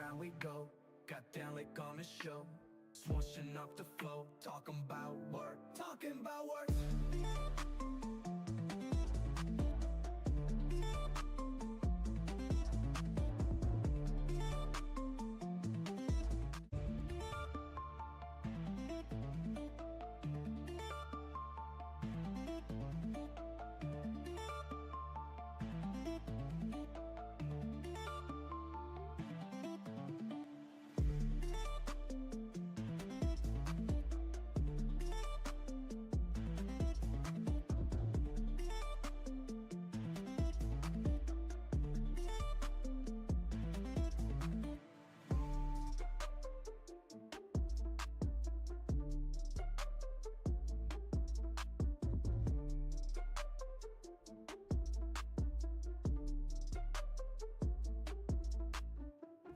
around we go, got down like on a show, swooshing up the flow, talking about work, talking about work.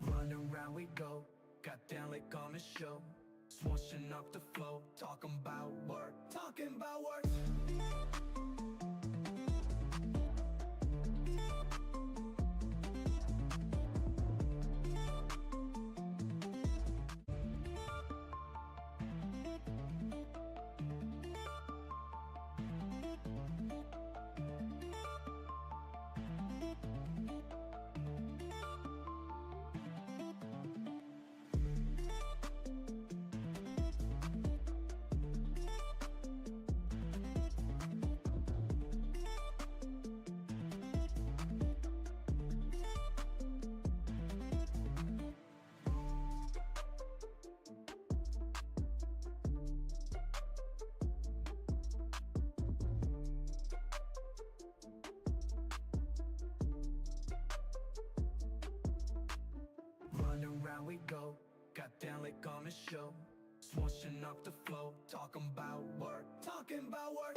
Run around we go, got down like on a show, swooshing up the flow, talking about work, talking about work. Run around we go, got down like on a show, swooshing up the flow, talking about work, talking about work.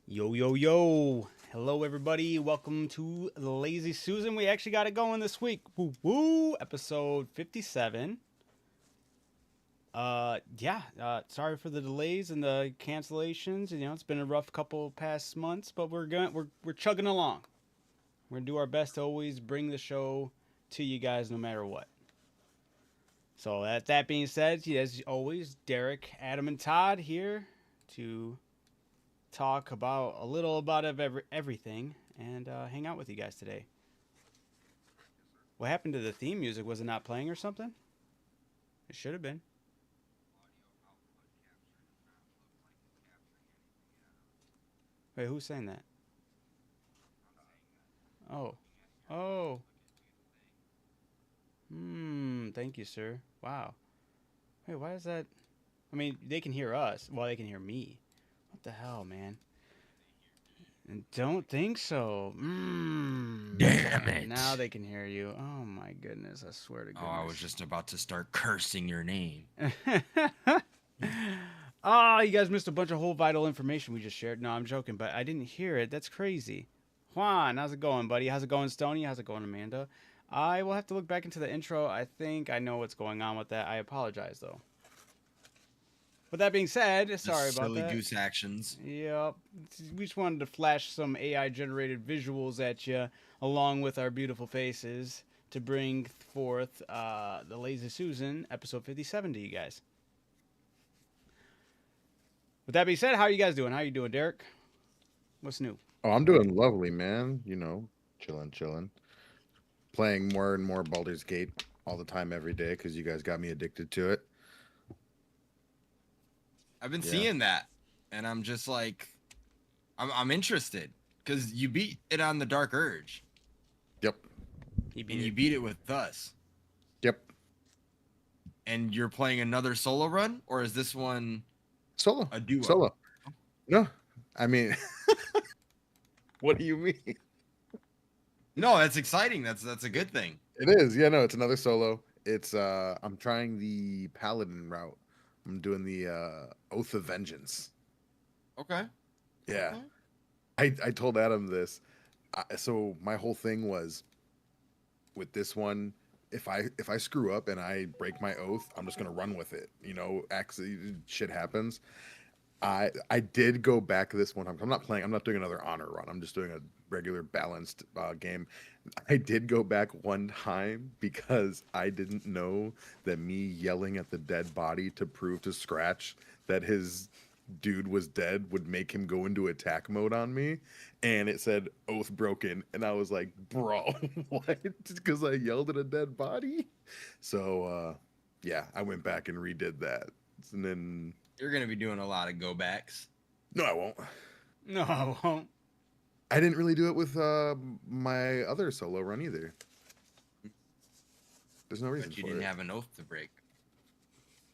Yo, yo, yo. Hello, everybody. Welcome to Lazy Susan. We actually got it going this week. Woo, woo. Episode 57. Sorry for the delays and the cancellations. You know, it's been a rough couple past months, but we're chugging along. We're going to do our best to always bring the show to you guys no matter what. So, that being said, as always, Derek, Adam, and Todd here to talk about a little about everything and hang out with you guys today. What happened to the theme music? Was it not playing or something? It should have been. Wait, who's saying that? Oh. Oh. Thank you, sir. Wow. Wait, why is that? I mean, they can hear us. Well, they can hear me. What the hell, man? Don't think so. Damn it. Now they can hear you. Oh my goodness, I swear to goodness. Oh, I was just about to start cursing your name. Oh, you guys missed a bunch of whole vital information we just shared. No, I'm joking, but I didn't hear it. That's crazy. Juan, how's it going, buddy? How's it going, Stony? How's it going, Amanda? I will have to look back into the intro. I think I know what's going on with that. I apologize, though. With that being said, sorry about that. Silly goose actions. Yep. We just wanted to flash some AI-generated visuals at you, along with our beautiful faces, to bring forth the Lazy Susan, episode 57 to you guys. With that being said, how are you guys doing? How are you doing, Derek? What's new? Oh, I'm doing lovely, man. Chilling. Playing more and more Baldur's Gate all the time every day because you guys got me addicted to it. I've been Yeah. seeing that, and I'm just like, I'm interested because you beat it on the Dark Urge, Yep. He and beat you it. beat it with us, Yep. and you're playing another solo run, or is this one Solo. a duo? Solo. No. I mean, what do you mean? No, that's exciting. That's a good thing. It is. Yeah, no, it's another solo. It's I'm trying the paladin route. I'm doing the Oath of Vengeance. Okay. Yeah. Okay. I told Adam this. So my whole thing was with this one, if I screw up and I break my oath, I'm just gonna run with it. Actually, shit happens. I did go back this one time. I'm not playing. I'm not doing another honor run. I'm just doing a regular balanced game. I did go back one time because I didn't know that me yelling at the dead body to prove to Scratch that his dude was dead would make him go into attack mode on me, and it said oath broken, and I was like, bro, what? Because I yelled at a dead body. So yeah, I went back and redid that, and then You're gonna be doing a lot of go backs. no, I won't. No, I won't. I didn't really do it with my other solo run either. There's no reason But you for didn't it. have an oath to break.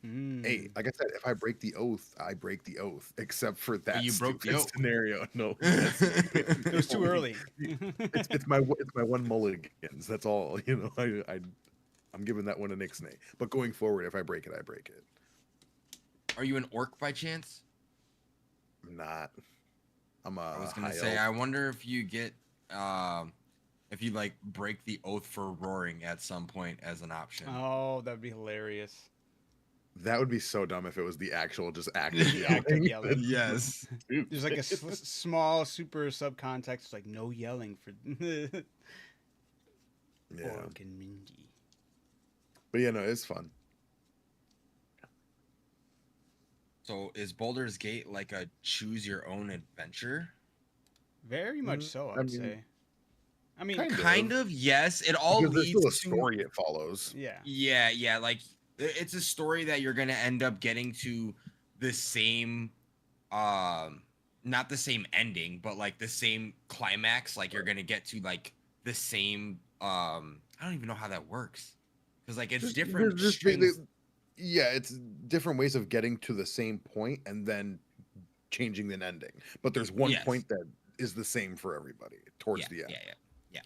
Hey, like I said, if I break the oath, I break the oath. Except for that you broke the stupid oath. scenario. No, It was too early. it's my one mulligans. That's all. I'm giving that one an ixnay. But going forward, if I break it, I break it. Are you an orc by chance? I'm not. I'm a I was gonna high say, elf. I wonder if you get, if you like break the oath for roaring at some point as an option. Oh, that'd be hilarious. That would be so dumb if it was the actual just active The yelling. active yelling. Yes. There's like a small super subcontext. It's like no yelling for Yeah. Organ Mindy. But yeah, no, it's fun. So is Baldur's Gate like a choose your own adventure? Very much so, I I'd mean, say. I mean, Kind of, yes. It all Because there's leads still a to story it follows. yeah. yeah. Like it's a story that you're gonna end up getting to the same, not the same ending, but like the same climax. Like you're gonna get to like the same. I don't even know how that works because like it's different strings. Yeah, it's different ways of getting to the same point and then changing the ending. But there's one Yes. point that is the same for everybody towards Yeah, the end. yeah.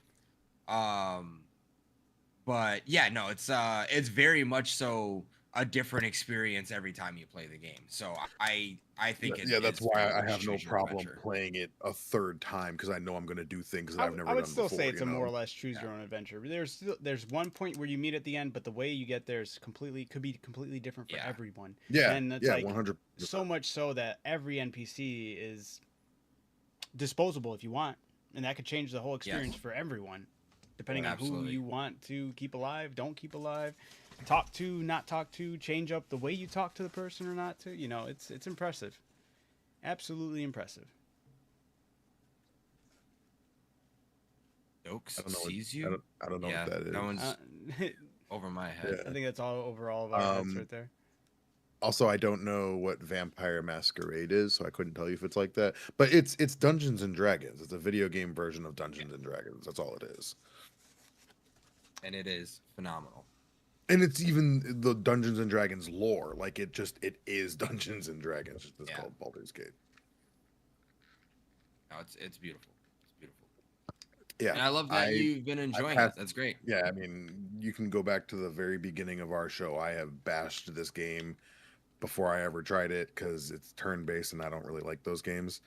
But yeah, no, it's very much so a different experience every time you play the game. So I think Yeah, that's why very I much have no choose your problem adventure. playing it a third time because I know I'm going to do things that I've never I would done still before. say it's a more or know? less choose your own adventure. There's one point where you meet at the end, but the way you get there could be completely different for Yeah. everyone. Yeah, And it's yeah, like 100. so much so that every NPC is disposable if you want, and that could change the whole experience for everyone, depending on who Absolutely. you want to keep alive, don't keep alive, talk to, not talk to, change up the way you talk to the person or not to. It's impressive, absolutely impressive. Dokes I don't know. sees I you. don't know Yeah, what that is. that one's I over my head. Yeah. think that's all over all of our heads right there. Also, I don't know what Vampire Masquerade is, so I couldn't tell you if it's like that. But it's Dungeons and Dragons. It's a video game version of Dungeons and Dragons. That's all it is. And it is phenomenal. And it's even the Dungeons and Dragons lore. Like it is Dungeons and Dragons. It's just Yeah. called Baldur's Gate. No, it's beautiful. It's beautiful. Yeah. And I love that you've been enjoying it. passed- That's great. Yeah, I mean, you can go back to the very beginning of our show. I have bashed this game before I ever tried it because it's turn-based and I don't really like those games.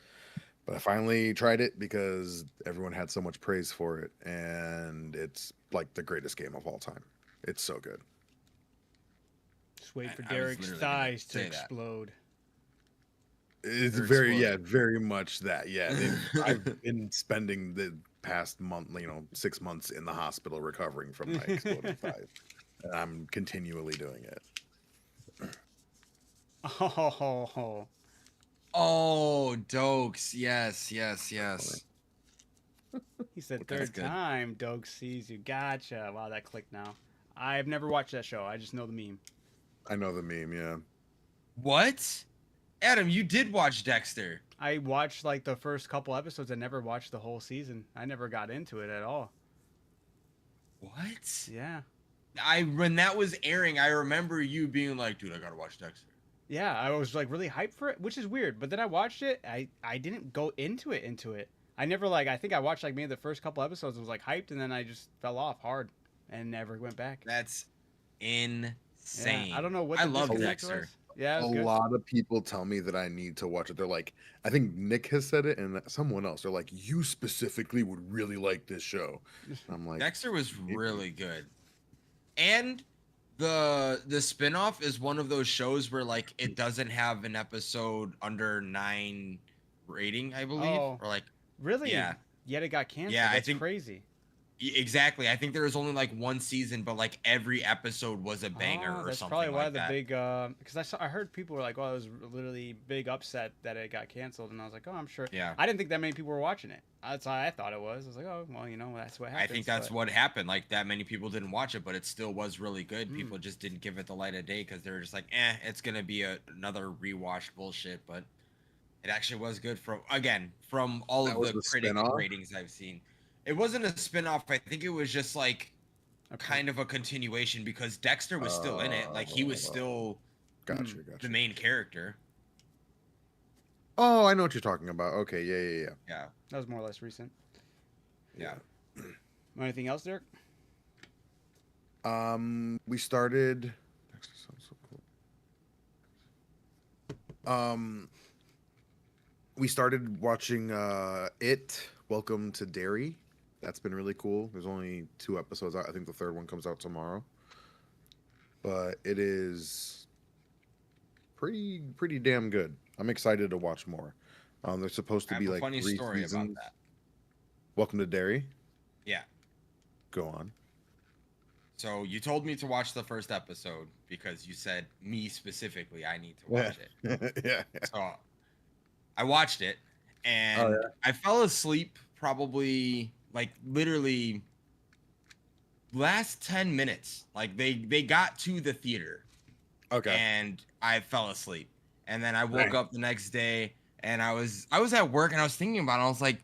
But I finally tried it because everyone had so much praise for it, and it's like the greatest game of all time. It's so good. Just wait for I was Derek's literally gonna thighs to say that. explode. It's They're very, exploding. very much that. Yeah, I've been spending the past month, 6 months in the hospital recovering from my exploding thighs, and I'm continually doing it. Oh, Oh, Dokes. Yes, yes, That's yes. He said That's third good. time Doug sees you. Gotcha. Wow, that clicked now. I've never watched that show. I just know the meme. I know the meme. Yeah. What? Adam, you did watch Dexter. I watched like the first couple episodes. I never watched the whole season. I never got into it at all. What? Yeah. When that was airing, I remember you being like, dude, I gotta watch Dexter. Yeah, I was like really hyped for it, which is weird. But then I watched it. I didn't go into it. I never like. I think I watched like maybe the first couple episodes. Was like hyped, and then I just fell off hard, and never went back. That's Yeah, insane. I don't know what I the love disconnect Dexter. was. Yeah, it A was good. lot of people tell me that I need to watch it. They're like, I think Nick has said it, and someone else. They're like, you specifically would really like this show. And I'm like, Dexter was maybe. really good. And the spin-off is one of those shows where like it doesn't have an episode under 9 rating, I believe. Oh. Or like Really? yeah. Yet it got canceled. Yeah, I That's think- crazy. Exactly. I think there was only like one season, but like every episode was a banger or That's something probably why like the that. big because I heard people were like, "Oh, it was literally big upset that it got canceled," and I was like, "Oh, I'm sure." Yeah. I didn't think that many people were watching it. That's how I thought it was. I was like, "Oh, well, that's what I happens." think that's but- what happened. Like that many people didn't watch it, but it still was really good. Mm. People just didn't give it the light of day because they were just like, it's gonna be another rewatched bullshit. But it actually was good from all That of was the a critic spin-off? ratings I've seen. It wasn't a spin-off. I think it was just like Okay. kind of a continuation because Dexter was still in it. Like he was still Gotcha, the gotcha. main character. Oh, I know what you're talking about. Okay, yeah. Yeah. That was more or less recent. Yeah. Anything else, Derek? We started. Sounds so cool. We started watching It. Welcome to Derry. That's been really cool. There's only 2 episodes out. I think the third one comes out tomorrow. But it is pretty damn good. I'm excited to watch more. There's supposed to I be have a like funny 3 story seasons. about that. Welcome to Derry. Yeah. Go on. So you told me to watch the first episode because you said me specifically I need to watch it. Yeah. So I watched it and Oh, yeah? I fell asleep probably like literally last 10 minutes. Like they got to the theater Okay. and I fell asleep. And then I woke Right. up the next day and I was at work and I was thinking about it. I was like,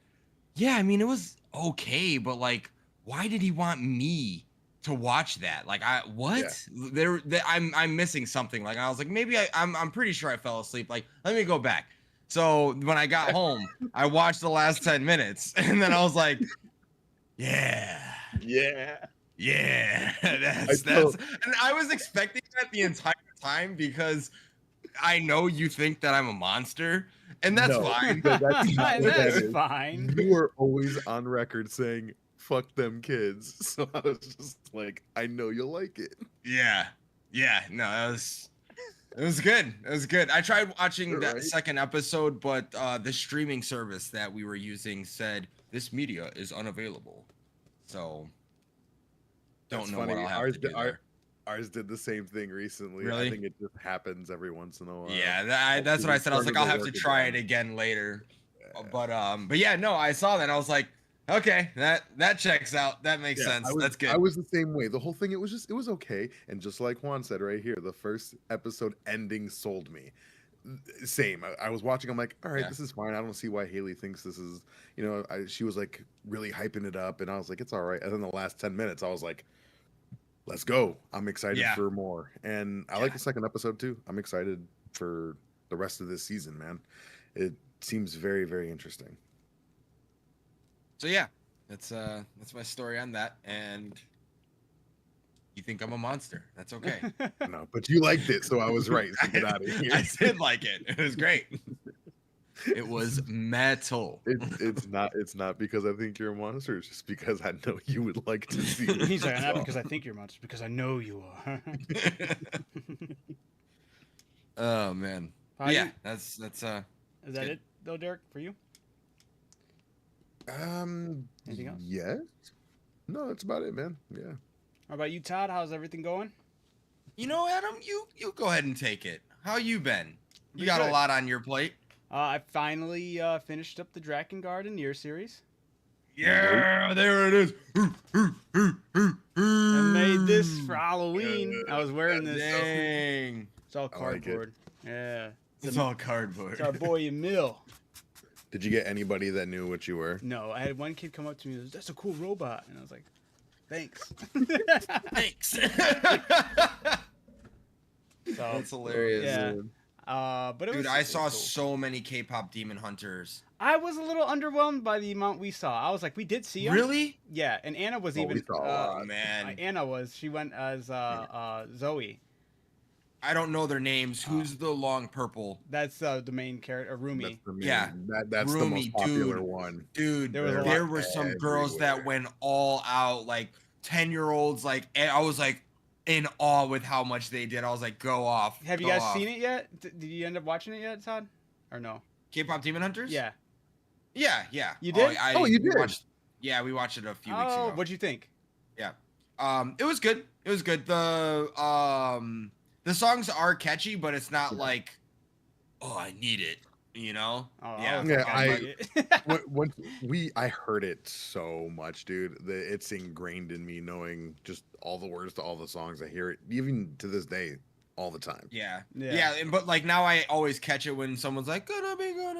yeah, I mean it was okay, but like why did he want me to watch that? Like I'm missing something. Like I was like maybe I'm pretty sure I fell asleep. Like let me go back. So when I got home, I watched the last 10 minutes and then I was like, yeah. That's and I was expecting that the entire time because I know you think that I'm a monster and that's No, fine. because that's not what that That's is. fine. You were always on record saying "fuck them kids," so I was just like, I know you'll like it. Yeah. No, it was good. It was good. I tried watching that Right. second episode, but the streaming service that we were using said this media is unavailable. So don't That's know funny. what I'll have Ours to do did- there. Ours did the same thing recently. Really? I think it just happens every once in a while. Yeah, that's what I said. I was like, I'll have to try it again later. But yeah, no, I saw that. And I was like, okay, that checks out. That makes sense. That's good. I was the same way. The whole thing, it was okay. And just like Juan said right here, the first episode ending sold me. Same. I was watching. I'm like, all right, Yeah. this is fine. I don't see why Haley thinks this is. She was like really hyping it up, and I was like, it's all right. And then the last 10 minutes, I was like, let's go. I'm excited Yeah. for more. And I like the second episode too. I'm excited for the rest of this season, man. It seems very, very interesting. So yeah, that's my story on that. And you think I'm a monster? That's okay. No, but you liked it, so I was right. So get out of here. I did like it. It was great. It was metal. It's not because I think you're a monster. It's just because I know you would like to see it. He's like, That's not all. because I think you're a monster, because I know you are. Oh man. How Yeah, you- that's Is that good. it though, Derek, for you? Anything else? Yes. No, that's about it, man. Yeah. How about you, Todd? How's everything going? You know, Adam, you go ahead and take it. How you been? You Pretty got a good. lot on your plate. I finally finished up the Drakengard and Nier series. Yeah, there it is. I made this for Halloween. I was wearing this. Dang. It's all I like it. cardboard. Yeah. It's all cardboard. It's our boy Emil. Did you get anybody that knew what you were? No, I had one kid come up to me and was, that's a cool robot. And I was like, thanks. Thanks. So, That's hilarious. yeah. But it Dude, was, I it was saw cool. so many K-pop demon hunters. I was a little underwhelmed by the amount we saw. I was like, we did see them. Really? Yeah, and Anna was Oh, even. we saw a lot. Oh man, Anna was. She went as Zoe. I don't know their names. Who's the long purple? That's the main character, Rumi. That's the main, Yeah. that's the Roomy, most popular dude. one. Dude, There was a there lot were some girls that everywhere. went all out, like 10-year-olds. Like, and I was like in awe with how much they did. I was like, go off. Have you go guys off. seen it yet? Did you end up watching it yet, Todd? Or no? K-pop demon hunters? Yeah. Yeah. You did? Oh, you we did? Watched, yeah, we watched it a few weeks Oh, ago. what'd you think? It was good. It was good. The songs are catchy, but it's not like, oh, I need it. You know? Oh, Yeah. was Yeah, like, I- like it. I heard it so much, dude. It's ingrained in me, knowing just all the words to all the songs. I hear it even to this day, all the time. Yeah. Yeah. But like now I always catch it when someone's like, gonna be good.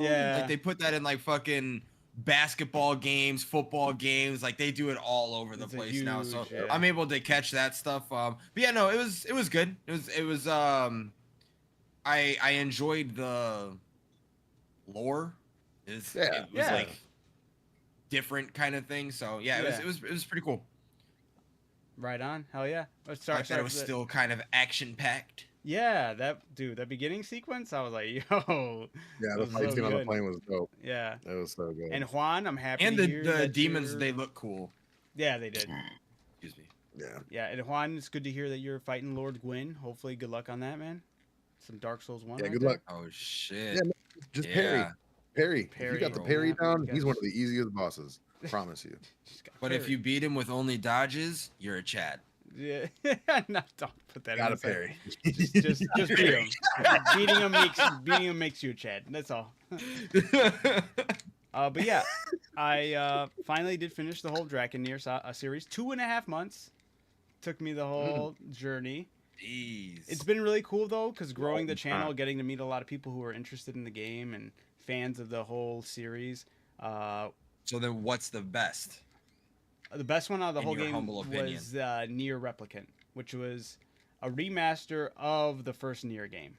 Yeah. Like they put that in like fucking basketball games, football games. Like they do it all over the It's a place now. So huge, yeah. I'm able to catch that stuff. But yeah, no, it was good. It was I enjoyed the lore. Yeah. It was Yeah. like different kind of thing. So yeah, Yeah. it was pretty cool. Right on. Hell yeah. Oh, I sorry, thought it was still kind of action packed. Yeah, that beginning sequence, I was like, yo. Yeah, It the was fight so scene on the good. plane was dope. Yeah. It was so good. And Juan, I'm happy And to hear the that demons, you're- they look cool. Yeah, they did. Excuse me. yeah, Yeah, and Juan, it's good to hear that you're fighting Lord Gwyn. Hopefully, good luck on that, man. Some Dark Souls 1. yeah. right Good there. luck. Oh shit. Yeah, Just Yeah. Parry. If Parry. you got the Bro. parry Yeah, down, you he's guys- one of the easiest bosses. Promise you. Just got But if parried. you beat him with only dodges, you're a Chad. Yeah, no, don't put that Got in a parry. Just beat him. beating him makes you a Chad. That's all. But yeah, I finally did finish the whole Drakengard series. 2.5 months took me the whole journey. Jeez. It's been really cool though, because growing the Long channel, time. getting to meet a lot of people who are interested in the game and fans of the whole series. So then what's the best? The best one out of the In whole your game humble opinion. was Nier Replicant, which was a remaster of the first Nier game.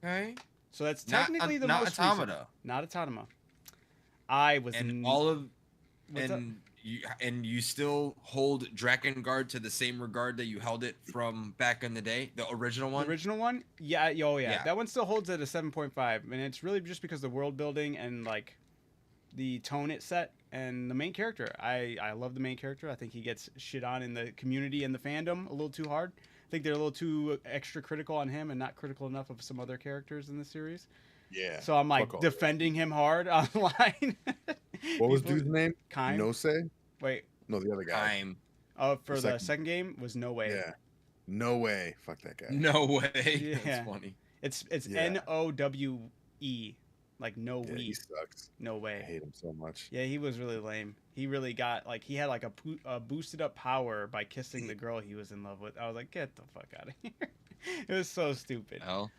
Okay. So that's Not, technically the not most Automata. recent. Not Automata. I was And all of What's up? and you still hold Drakengard to the same regard that you held it from back in the day, the original the one. original one. Yeah, oh yeah, Yeah. that one still holds at a 7.5, and it's really just because the world building and like the tone it set and the main character. I love the main character. I think he gets shit on in the community and the fandom a little too hard. I think they're a little too extra critical on him and not critical enough of some other characters in the series. Yeah. So I'm like fuck all defending him hard online. What was People- dude's name? Kaim? No say? Wait, No, the other guy. Time. for The the second- second game was no way. Yeah. No way. Fuck that guy. No way. Yeah. That's funny. It's Yeah. NOWE, like no Yeah, we, he sucks. no I way. hate him so much. Yeah, he was really lame. He really got like he had like a boosted up power by kissing the girl he was in love with. I was like, get the fuck out of here. It was so stupid. Hell.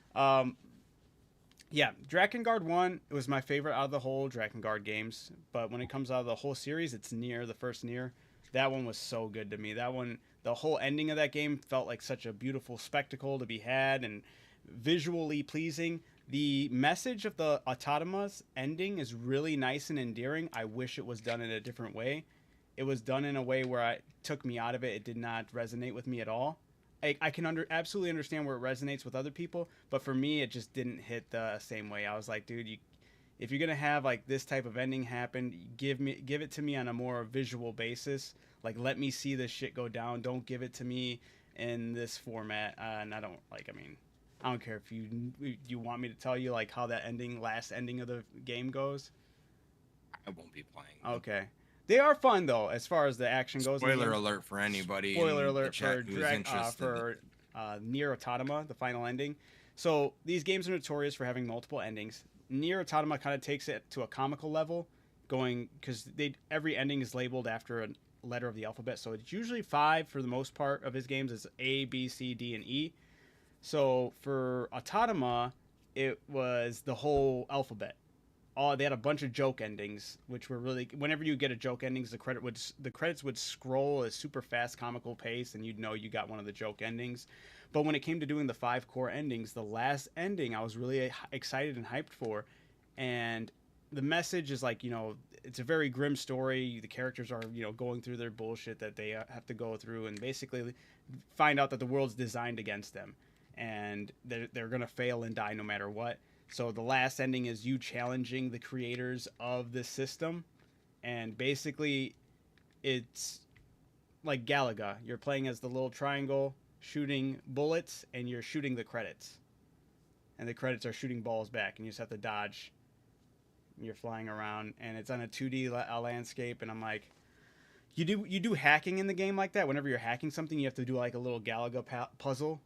Yeah, Drakengard 1, it was my favorite out of the whole Drakengard games. But when it comes out of the whole series, it's Nier, the first Nier. That one was so good to me. That one, the whole ending of that game felt like such a beautiful spectacle to be had and visually pleasing. The message of the Automa's ending is really nice and endearing. I wish it was done in a different way. It was done in a way where it took me out of it. It did not resonate with me at all. I can absolutely understand where it resonates with other people, but for me, it just didn't hit the same way. I was like, dude, if you're gonna have like this type of ending happen, give it to me on a more visual basis. Like, let me see this shit go down. Don't give it to me in this format. And I don't like. I mean, I don't care if you want me to tell you like how that last ending of the game goes. I won't be playing. Okay. They are fun though, as far as the action goes. in the Spoiler game. alert for anybody. Spoiler in the alert chat for who's interested. Nier Automata, the final ending. So these games are notorious for having multiple endings. Nier Automata kind of takes it to a comical level, going because they every ending is labeled after a letter of the alphabet. So it's usually 5 for the most part of his games. It's A, B, C, D, and E. So for Automata, it was the whole alphabet. They had a bunch of joke endings, which were really whenever you get a joke endings, the credits would scroll at a super fast comical pace, and you'd know you got one of the joke endings. But when it came to doing the 5 core endings, the last ending I was really excited and hyped for, and the message is like it's a very grim story. The characters are going through their bullshit that they have to go through, and basically find out that the world's designed against them, and they're gonna fail and die no matter what. So the last ending is you challenging the creators of the system, and basically it's like Galaga. You're playing as the little triangle, shooting bullets, and you're shooting the credits, and the credits are shooting balls back, and you just have to dodge. You're flying around, and it's on a 2D landscape, and I'm like, you do hacking in the game like that. Whenever you're hacking something, you have to do like a little Galaga puzzle,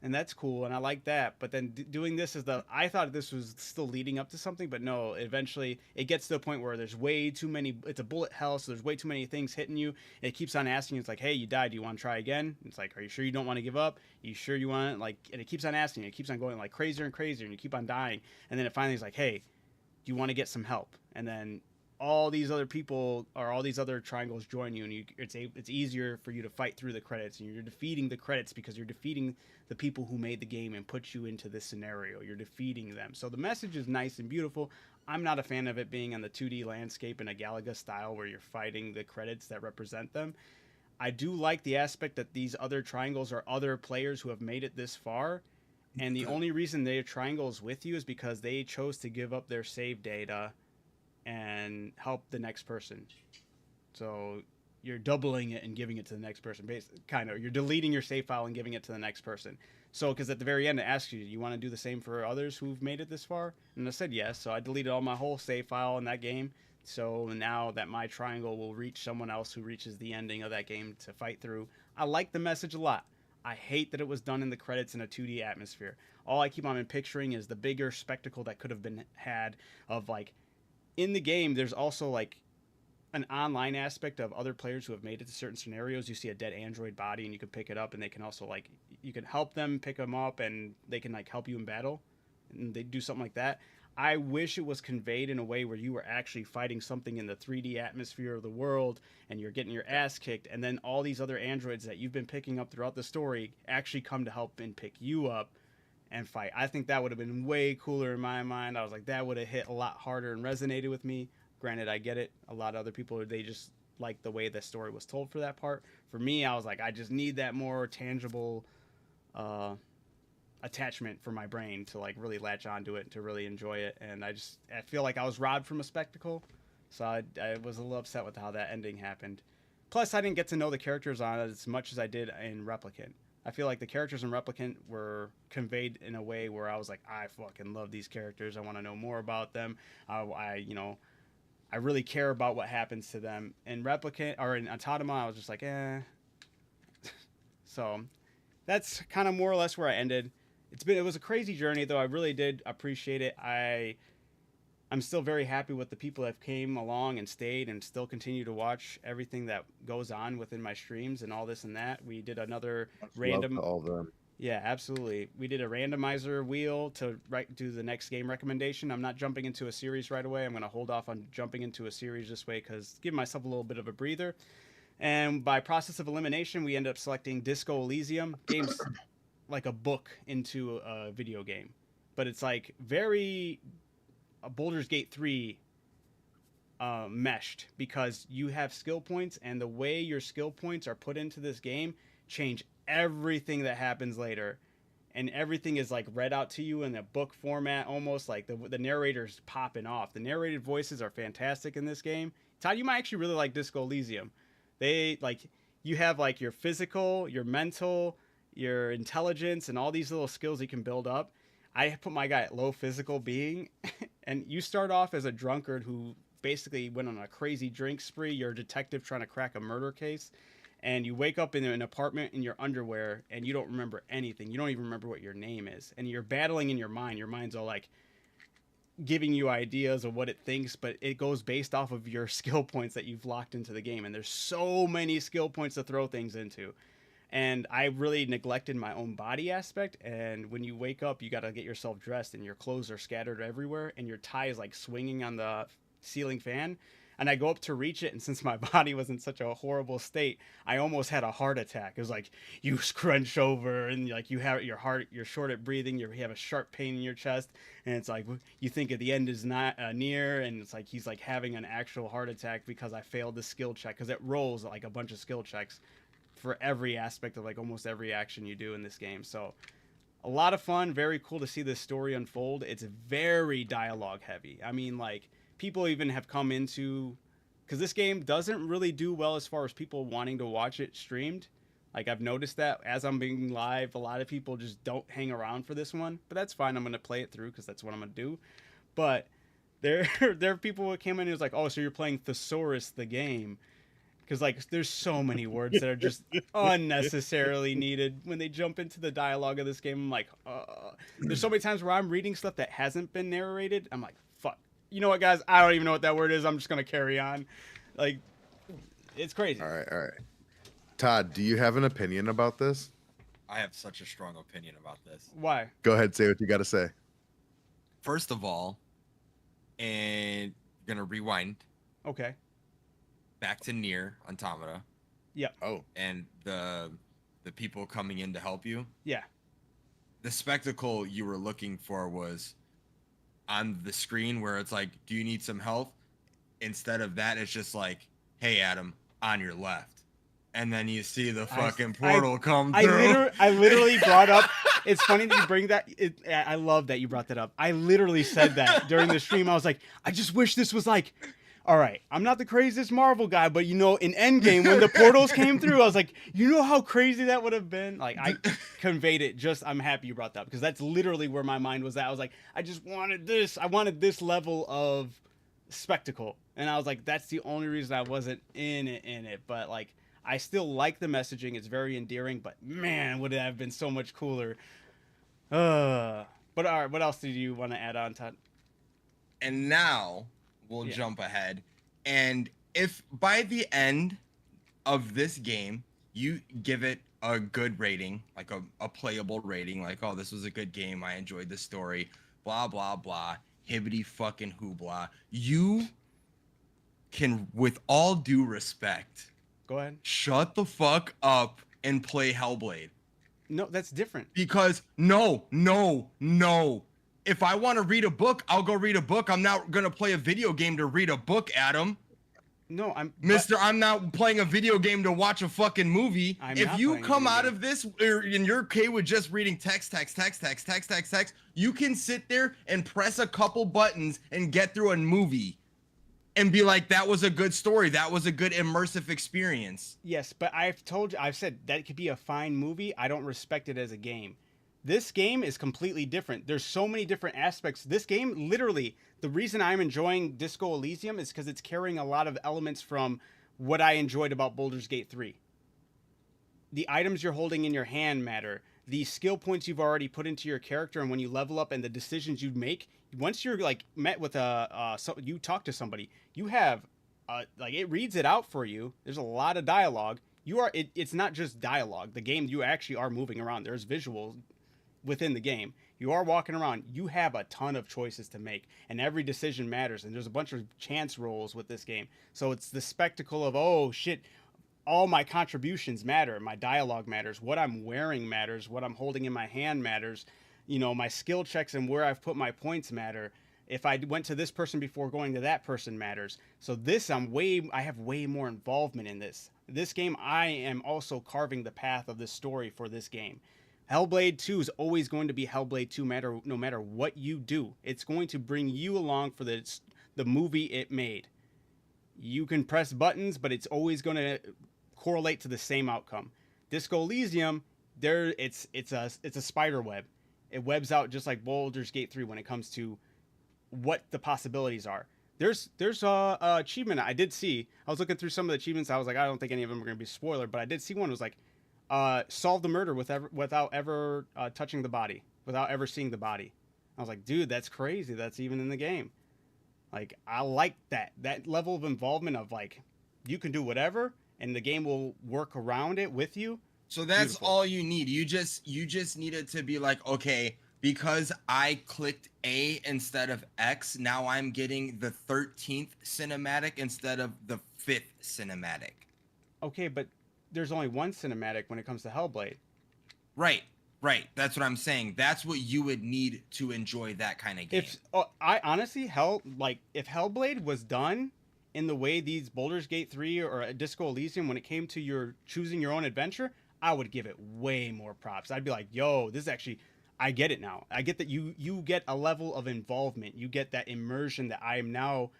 and that's cool, and I like that. But then doing this is I thought this was still leading up to something, but no. Eventually, it gets to the point where there's way too many. It's a bullet hell, so there's way too many things hitting you. And it keeps on asking you. It's like, hey, you died. Do you want to try again? It's like, are you sure you don't want to give up? Are you sure you want it? Like, and it keeps on asking you. It keeps on going like crazier and crazier, and you keep on dying. And then it finally is like, hey, do you want to get some help? And then all these other people or all these other triangles join you, and it's easier for you to fight through the credits, and you're defeating the credits because you're defeating the people who made the game and put you into this scenario. You're defeating them. So the message is nice and beautiful. I'm not a fan of it being on the 2D landscape in a Galaga style where you're fighting the credits that represent them. I do like the aspect that these other triangles are other players who have made it this far, and the only reason their triangles with you is because they chose to give up their save data and help the next person. So you're doubling it and giving it to the next person. Kind of, you're deleting your save file and giving it to the next person. So, because at the very end it asks you, you want to do the same for others who've made it this far? And I said yes. So I deleted all my whole save file in that game. So now that my triangle will reach someone else who reaches the ending of that game to fight through. I like the message a lot. I hate that it was done in the credits in a 2D atmosphere. All I keep on picturing is the bigger spectacle that could have been had of like, in the game, there's also like an online aspect of other players who have made it to certain scenarios. You see a dead android body and you can pick it up, and they can also like, you can help them pick them up, and they can like help you in battle, and they do something like that. I wish it was conveyed in a way where you were actually fighting something in the 3D atmosphere of the world, and you're getting your ass kicked, and then all these other androids that you've been picking up throughout the story actually come to help and pick you up and fight. I think that would have been way cooler in my mind. I was like, that would have hit a lot harder and resonated with me. Granted, I get it. A lot of other people, they just like the way the story was told for that part. For me, I was like, I just need that more tangible attachment for my brain to like really latch onto it, to really enjoy it. And I feel like I was robbed from a spectacle. So I was a little upset with how that ending happened. Plus, I didn't get to know the characters on it as much as I did in Replicant. I feel like the characters in Replicant were conveyed in a way where I was like, I fucking love these characters. I want to know more about them. I really care about what happens to them. In Replicant or in Automata, I was just like, eh. So that's kind of more or less where I ended. It was a crazy journey, though. I really did appreciate it. I'm still very happy with the people that came along and stayed and still continue to watch everything that goes on within my streams and all this and that. We did another random. Love to all of them. Yeah, absolutely. We did a randomizer wheel to do the next game recommendation. I'm not jumping into a series right away. I'm going to hold off on jumping into a series this way because give myself a little bit of a breather. And by process of elimination, we ended up selecting Disco Elysium. Game's like a book into a video game, but it's like very Baldur's Gate 3 meshed, because you have skill points, and the way your skill points are put into this game change everything that happens later, and everything is like read out to you in a book format, almost like the narrator's popping off. The narrated voices are fantastic in this game. Todd, you might actually really like Disco Elysium. They like, you have like your physical, your mental, your intelligence, and all these little skills you can build up. I put my guy at low physical being, and you start off as a drunkard who basically went on a crazy drink spree. You're a detective trying to crack a murder case, and you wake up in an apartment in your underwear and you don't remember anything. You don't even remember what your name is, and you're battling in your mind. Your mind's all like giving you ideas of what it thinks, but it goes based off of your skill points that you've locked into the game, and there's so many skill points to throw things into. And I really neglected my own body aspect, and when you wake up you got to get yourself dressed and your clothes are scattered everywhere and your tie is like swinging on the ceiling fan, and I go up to reach it, and since my body was in such a horrible state, I almost had a heart attack. It was like you scrunch over and like you have your heart, you're short at breathing, you have a sharp pain in your chest, and it's like you think at the end is not near, and it's like he's like having an actual heart attack because I failed the skill check, because it rolls like a bunch of skill checks for every aspect of like almost every action you do in this game. So a lot of fun, very cool to see this story unfold. It's very dialogue heavy. I mean, like, people even have come into, because this game doesn't really do well as far as people wanting to watch it streamed. Like, I've noticed that as I'm being live, a lot of people just don't hang around for this one, but that's fine. I'm going to play it through because that's what I'm going to do. But there are people who came in and was like, oh, so you're playing Thesaurus the game. Because, like, there's so many words that are just unnecessarily needed when they jump into the dialogue of this game. I'm like, there's so many times where I'm reading stuff that hasn't been narrated. I'm like, fuck. You know what, guys? I don't even know what that word is. I'm just going to carry on. Like, it's crazy. All right. Todd, do you have an opinion about this? I have such a strong opinion about this. Why? Go ahead, say what you got to say. First of all, and going to rewind. Okay. Back to Nier Automata. Yep. Oh. And the people coming in to help you. Yeah. The spectacle you were looking for was on the screen where it's like, do you need some help? Instead of that, it's just like, hey, Adam, on your left. And then you see the fucking portal come through. I literally brought up, it's funny that you bring that. I love that you brought that up. I literally said that during the stream. I was like, I just wish this was like, all right, I'm not the craziest Marvel guy, but you know, in Endgame, when the portals came through, I was like, you know how crazy that would have been? Like, I conveyed it. I'm happy you brought that up, because that's literally where my mind was at. I was like, I just wanted this. I wanted this level of spectacle. And I was like, that's the only reason I wasn't in it. But, like, I still like the messaging. It's very endearing, but man, would it have been so much cooler. But all right, what else did you want to add on, Todd? And now we'll jump ahead. And if by the end of this game, you give it a good rating, like a playable rating, like, oh, this was a good game, I enjoyed the story, blah, blah, blah, hibbity fucking hooblah, you can, with all due respect, Go ahead. shut the fuck up and play Hellblade. No, that's different. Because no. If I want to read a book, I'll go read a book. I'm not going to play a video game to read a book, Adam. No, I'm not playing a video game to watch a fucking movie. If you come out of this and you're okay with just reading text, you can sit there and press a couple buttons and get through a movie and be like, that was a good story. That was a good immersive experience. Yes, but I've said that could be a fine movie. I don't respect it as a game. This game is completely different. There's so many different aspects. This game, literally, the reason I'm enjoying Disco Elysium is because it's carrying a lot of elements from what I enjoyed about Baldur's Gate 3. The items you're holding in your hand matter. The skill points you've already put into your character, and when you level up, and the decisions you make. Once you're like met with you talk to somebody, you have like, it reads it out for you. There's a lot of dialogue. It's not just dialogue. The game, you actually are moving around. There's visuals within the game. You are walking around. You have a ton of choices to make, and every decision matters, and there's a bunch of chance rolls with this game. So it's the spectacle of, oh shit, all my contributions matter. My dialogue matters. What I'm wearing matters. What I'm holding in my hand matters. You know, my skill checks and where I've put my points matter. If I went to this person before going to that person matters. So this, I have way more involvement in this. This game, I am also carving the path of this story for this game. Hellblade 2 is always going to be Hellblade 2 no matter what you do. It's going to bring you along for the movie it made. You can press buttons, but it's always going to correlate to the same outcome. Disco Elysium, it's a spider web. It webs out just like Baldur's Gate 3 when it comes to what the possibilities are. There's achievement I did see. I was looking through some of the achievements. I was like, I don't think any of them are gonna be spoiler, but I did see one. It was like, solve the murder without ever touching the body, without ever seeing the body. I was like, dude, that's crazy. That's even in the game. Like, I like that level of involvement of like, you can do whatever, and the game will work around it with you. So that's Beautiful. all you need. You just needed to be like, okay, because I clicked A instead of X, now I'm getting the 13th cinematic instead of the 5th cinematic. Okay, but there's only one cinematic when it comes to Hellblade. Right. That's what I'm saying. That's what you would need to enjoy that kind of game. I honestly if Hellblade was done in the way these Baldur's Gate 3 or Disco Elysium, when it came to your choosing your own adventure, I would give it way more props. I'd be like, yo, this is actually, I get it now. I get that you get a level of involvement. You get that immersion that I am now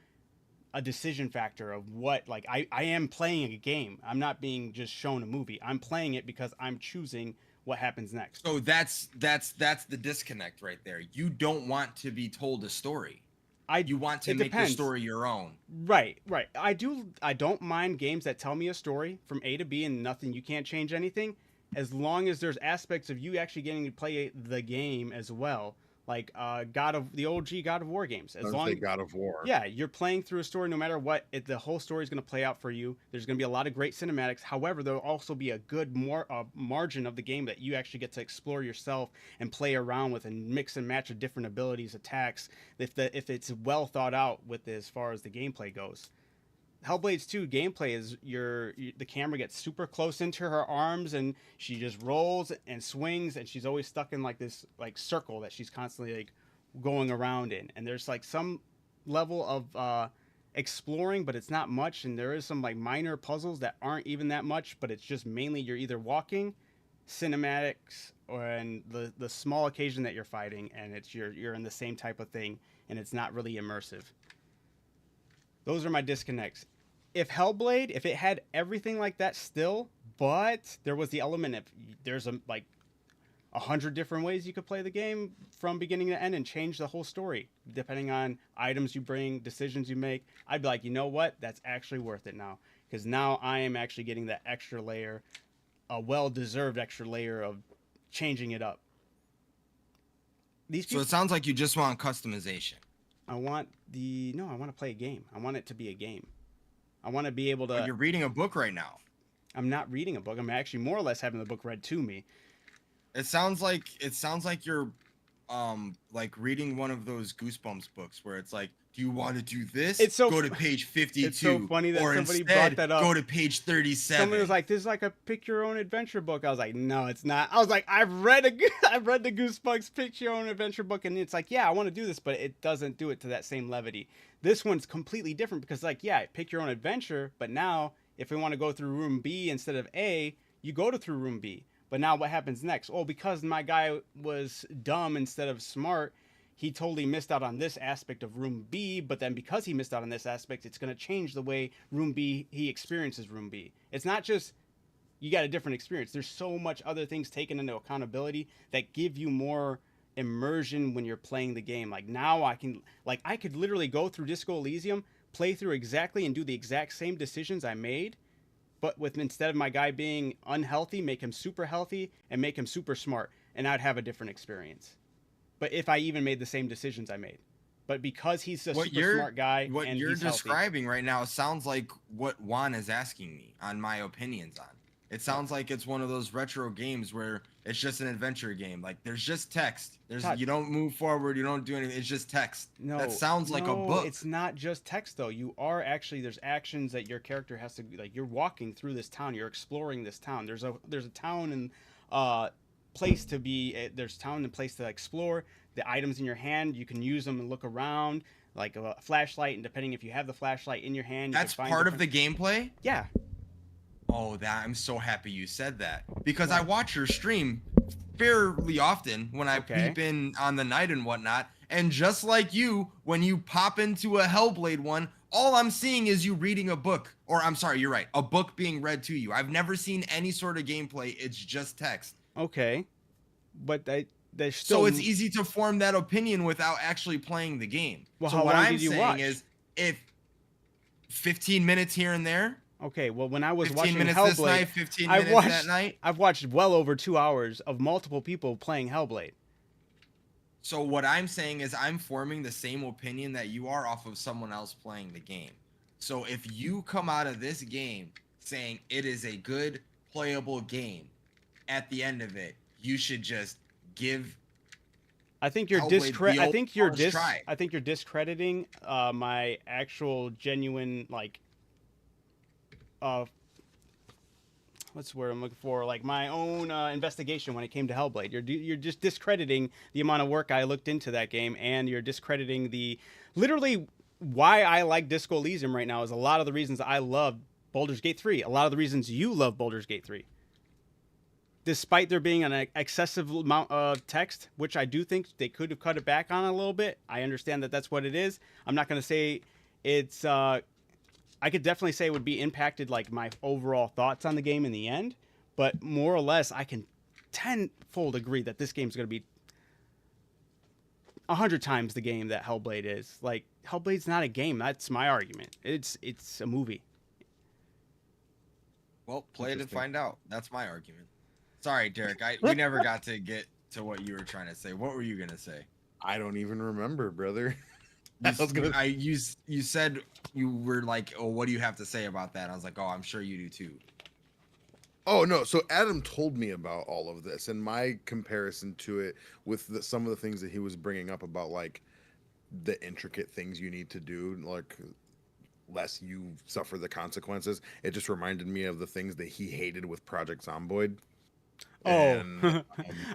a decision factor of what, like, I am playing a game. I'm not being just shown a movie. I'm playing it because I'm choosing what happens next. So that's the disconnect right there. You don't want to be told a story. You want to make the story your own. Right. I don't mind games that tell me a story from A to B and nothing, you can't change anything, as long as there's aspects of you actually getting to play the game as well. Like the OG God of War games. As long as God of War. Yeah, you're playing through a story no matter what. The whole story is going to play out for you. There's going to be a lot of great cinematics. However, there'll also be a good margin of the game that you actually get to explore yourself and play around with and mix and match of different abilities, attacks, if it's well thought out with as far as the gameplay goes. Hellblade 2 gameplay is the camera gets super close into her arms and she just rolls and swings, and she's always stuck in like this like circle that she's constantly like going around in, and there's like some level of exploring, but it's not much, and there is some like minor puzzles that aren't even that much, but it's just mainly you're either walking, cinematics, or and the small occasion that you're fighting, and it's you're in the same type of thing, and it's not really immersive. Those are my disconnects. If Hellblade, if it had everything like that still, but there was the element of there's like 100 different ways you could play the game from beginning to end and change the whole story depending on items you bring, decisions you make, I'd be like, you know what? That's actually worth it now, because now I am actually getting that extra layer, a well-deserved extra layer of changing it up. So it sounds like you just want customization. I want to play a game. I want it to be a game. I want to be able to. But you're reading a book right now. I'm not reading a book. I'm actually more or less having the book read to me. It sounds like you're like reading one of those Goosebumps books where it's like, do you want to do this? Go to page 52. It's so funny that or somebody instead, brought that up. Go to page 37. Somebody was like, "This is like a pick your own adventure book." I was like, "No, it's not." I was like, "I've read the Goosebumps pick your own adventure book," and it's like, "Yeah, I want to do this, but it doesn't do it to that same levity." This one's completely different because, like, yeah, pick your own adventure, but now if we want to go through room B instead of A, you go through room B. But now what happens next? Oh, because my guy was dumb instead of smart, he totally missed out on this aspect of room B, but then because he missed out on this aspect, it's going to change the way room B, he experiences room B. It's not just you got a different experience. There's so much other things taken into accountability that give you more immersion when you're playing the game. Like now I could literally go through Disco Elysium, play through exactly and do the exact same decisions I made, but with instead of my guy being unhealthy, make him super healthy and make him super smart, and I'd have a different experience. But if I even made the same decisions I made. But because he's a super smart guy what and you're he's describing right now sounds like what Juan is asking me on my opinions on. It sounds like it's one of those retro games where it's just an adventure game. Like there's just text. You don't move forward, you don't do anything. It's just text. No, that sounds like a book. It's not just text though. You are actually, there's actions that your character has to, like, you're walking through this town, you're exploring this town. There's a town and place to be. There's town and place to explore. The items in your hand, you can use them and look around, like a flashlight. And depending if you have the flashlight in your hand, that's part of the gameplay. Yeah. Oh, I'm so happy you said that, because I watch your stream fairly often when I peep in on the night and whatnot. And just like you, when you pop into a Hellblade one, all I'm seeing is you reading a book. Or I'm sorry, you're right, a book being read to you. I've never seen any sort of gameplay. It's just text. Okay, but there's still. So it's easy to form that opinion without actually playing the game. Well, so how what long I'm did you saying watch? is, if 15 minutes here and there, Okay, well, when I was 15 watching minutes this Hellblade, night, 15 I minutes watched that night. I've watched well over 2 hours of multiple people playing Hellblade. So what I'm saying is I'm forming the same opinion that you are off of someone else playing the game. So if you come out of this game saying it is a good playable game, at the end of it, you should just give I think you're Hellblade the old first try. I think you're discrediting my actual genuine like what's the word I'm looking for? Like my own investigation when it came to Hellblade. You're just discrediting the amount of work I looked into that game, and you're discrediting the literally why I like Disco Elysium right now is a lot of the reasons I love Baldur's Gate 3. A lot of the reasons you love Baldur's Gate 3. Despite there being an excessive amount of text, which I do think they could have cut it back on a little bit. I understand that that's what it is. I'm not going to say it's I could definitely say it would be impacted like my overall thoughts on the game in the end, but more or less I can tenfold agree that this game's going to be 100 times the game that Hellblade is. Like Hellblade's not a game. That's my argument. It's a movie. Well, play it and find out. That's my argument. Sorry, Derek. We never got to get to what you were trying to say. What were you gonna say? I don't even remember, brother. You said you were like, oh, what do you have to say about that? I was like, oh, I'm sure you do too. Oh no! So Adam told me about all of this, and my comparison to it with some of the things that he was bringing up about like the intricate things you need to do, like lest you suffer the consequences. It just reminded me of the things that he hated with Project Zomboid. And,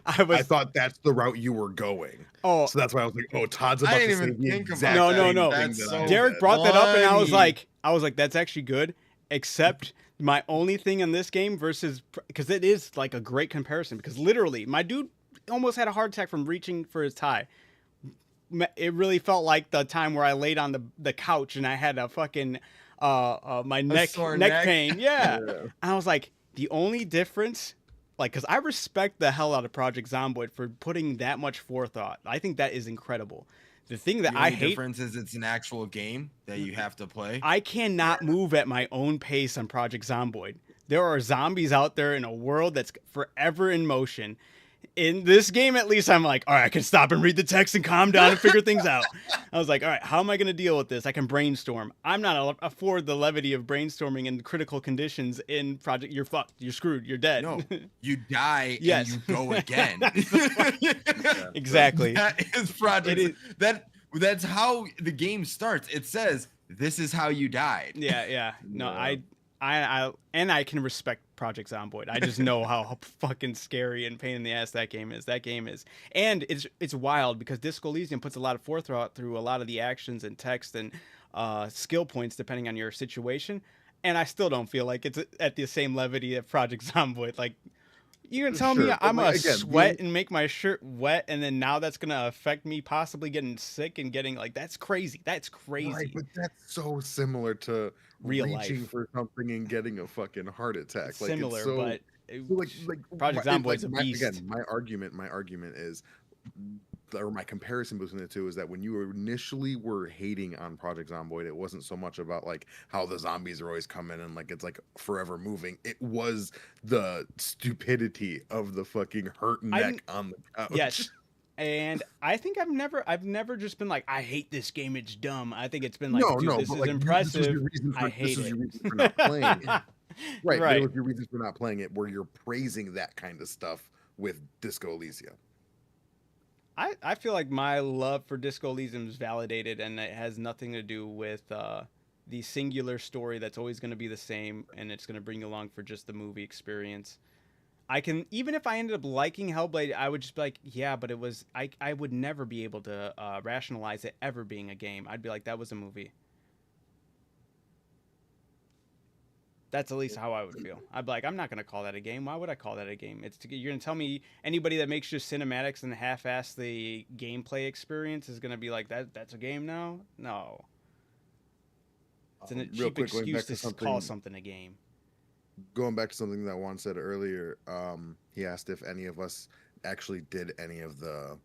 I thought that's the route you were going. Oh, so that's why I was like, "Oh, Todd's about I to didn't say even the think exact about No, same no. thing That's that so I Derek did." brought that up, and I was funny. like, that's actually good. Except my only thing in this game versus because it is like a great comparison because literally my dude almost had a heart attack from reaching for his tie. It really felt like the time where I laid on the couch and I had a fucking my neck sore neck neck? pain. Yeah. Yeah. And I was like, the only difference. Like, because I respect the hell out of Project Zomboid for putting that much forethought. I think that is incredible. The thing that The I only hate, difference is it's an actual game that you have to play. I cannot move at my own pace on Project Zomboid. There are zombies out there in a world that's forever in motion. In this game, at least, I'm like, all right, I can stop and read the text and calm down and figure things out. I was like, all right, how am I going to deal with this? I can brainstorm. I'm not afford the levity of brainstorming in critical conditions in Project. You're fucked. You're screwed. You're dead. No, you die Yes. and you go again. Exactly. That is Project. It That's how the game starts. It says this is how you died. Yeah. No, Yeah. I can respect Project Zomboid. I just know how fucking scary and pain in the ass that game is. And it's wild because Disco Elysium puts a lot of forethought through a lot of the actions and text and skill points depending on your situation. And I still don't feel like it's at the same levity of Project Zomboid. Like, you're gonna tell me Sure, I'm but gonna again, sweat and make my shirt wet, and then now that's gonna affect me possibly getting sick and getting like that's crazy. That's crazy. Right, but that's so similar to Real reaching life. for something and getting a fucking heart attack. It's Like similar, it's so, but like Project why- Zomboid's a my, beast. again, my argument is, or my comparison between the two is that when you initially were hating on Project Zomboid, it wasn't so much about like how the zombies are always coming and like it's like forever moving. It was the stupidity of the fucking hurt neck on the couch. Yes. And I think I've never just been like, I hate this game, it's dumb. I think it's been like, dude, this but is like, impressive. This was your reason for, I hate this was it. your reason for not playing it. Right, but Right. it was your reasons for not playing it where you're praising that kind of stuff with Disco Elysium. I feel like my love for Disco Elysium is validated, and it has nothing to do with the singular story that's always going to be the same, and it's going to bring you along for just the movie experience. I can, even if I ended up liking Hellblade, I would just be like, yeah, but it was, I would never be able to rationalize it ever being a game. I'd be like, that was a movie. That's at least how I would feel. I'd be like, I'm not going to call that a game. Why would I call that a game? You're going to tell me anybody that makes just cinematics and half-ass the gameplay experience is going to be like, that's a game now? No. It's a Real cheap quick, going excuse back to call something a game. Going back to something that Juan said earlier, he asked if any of us actually did any of the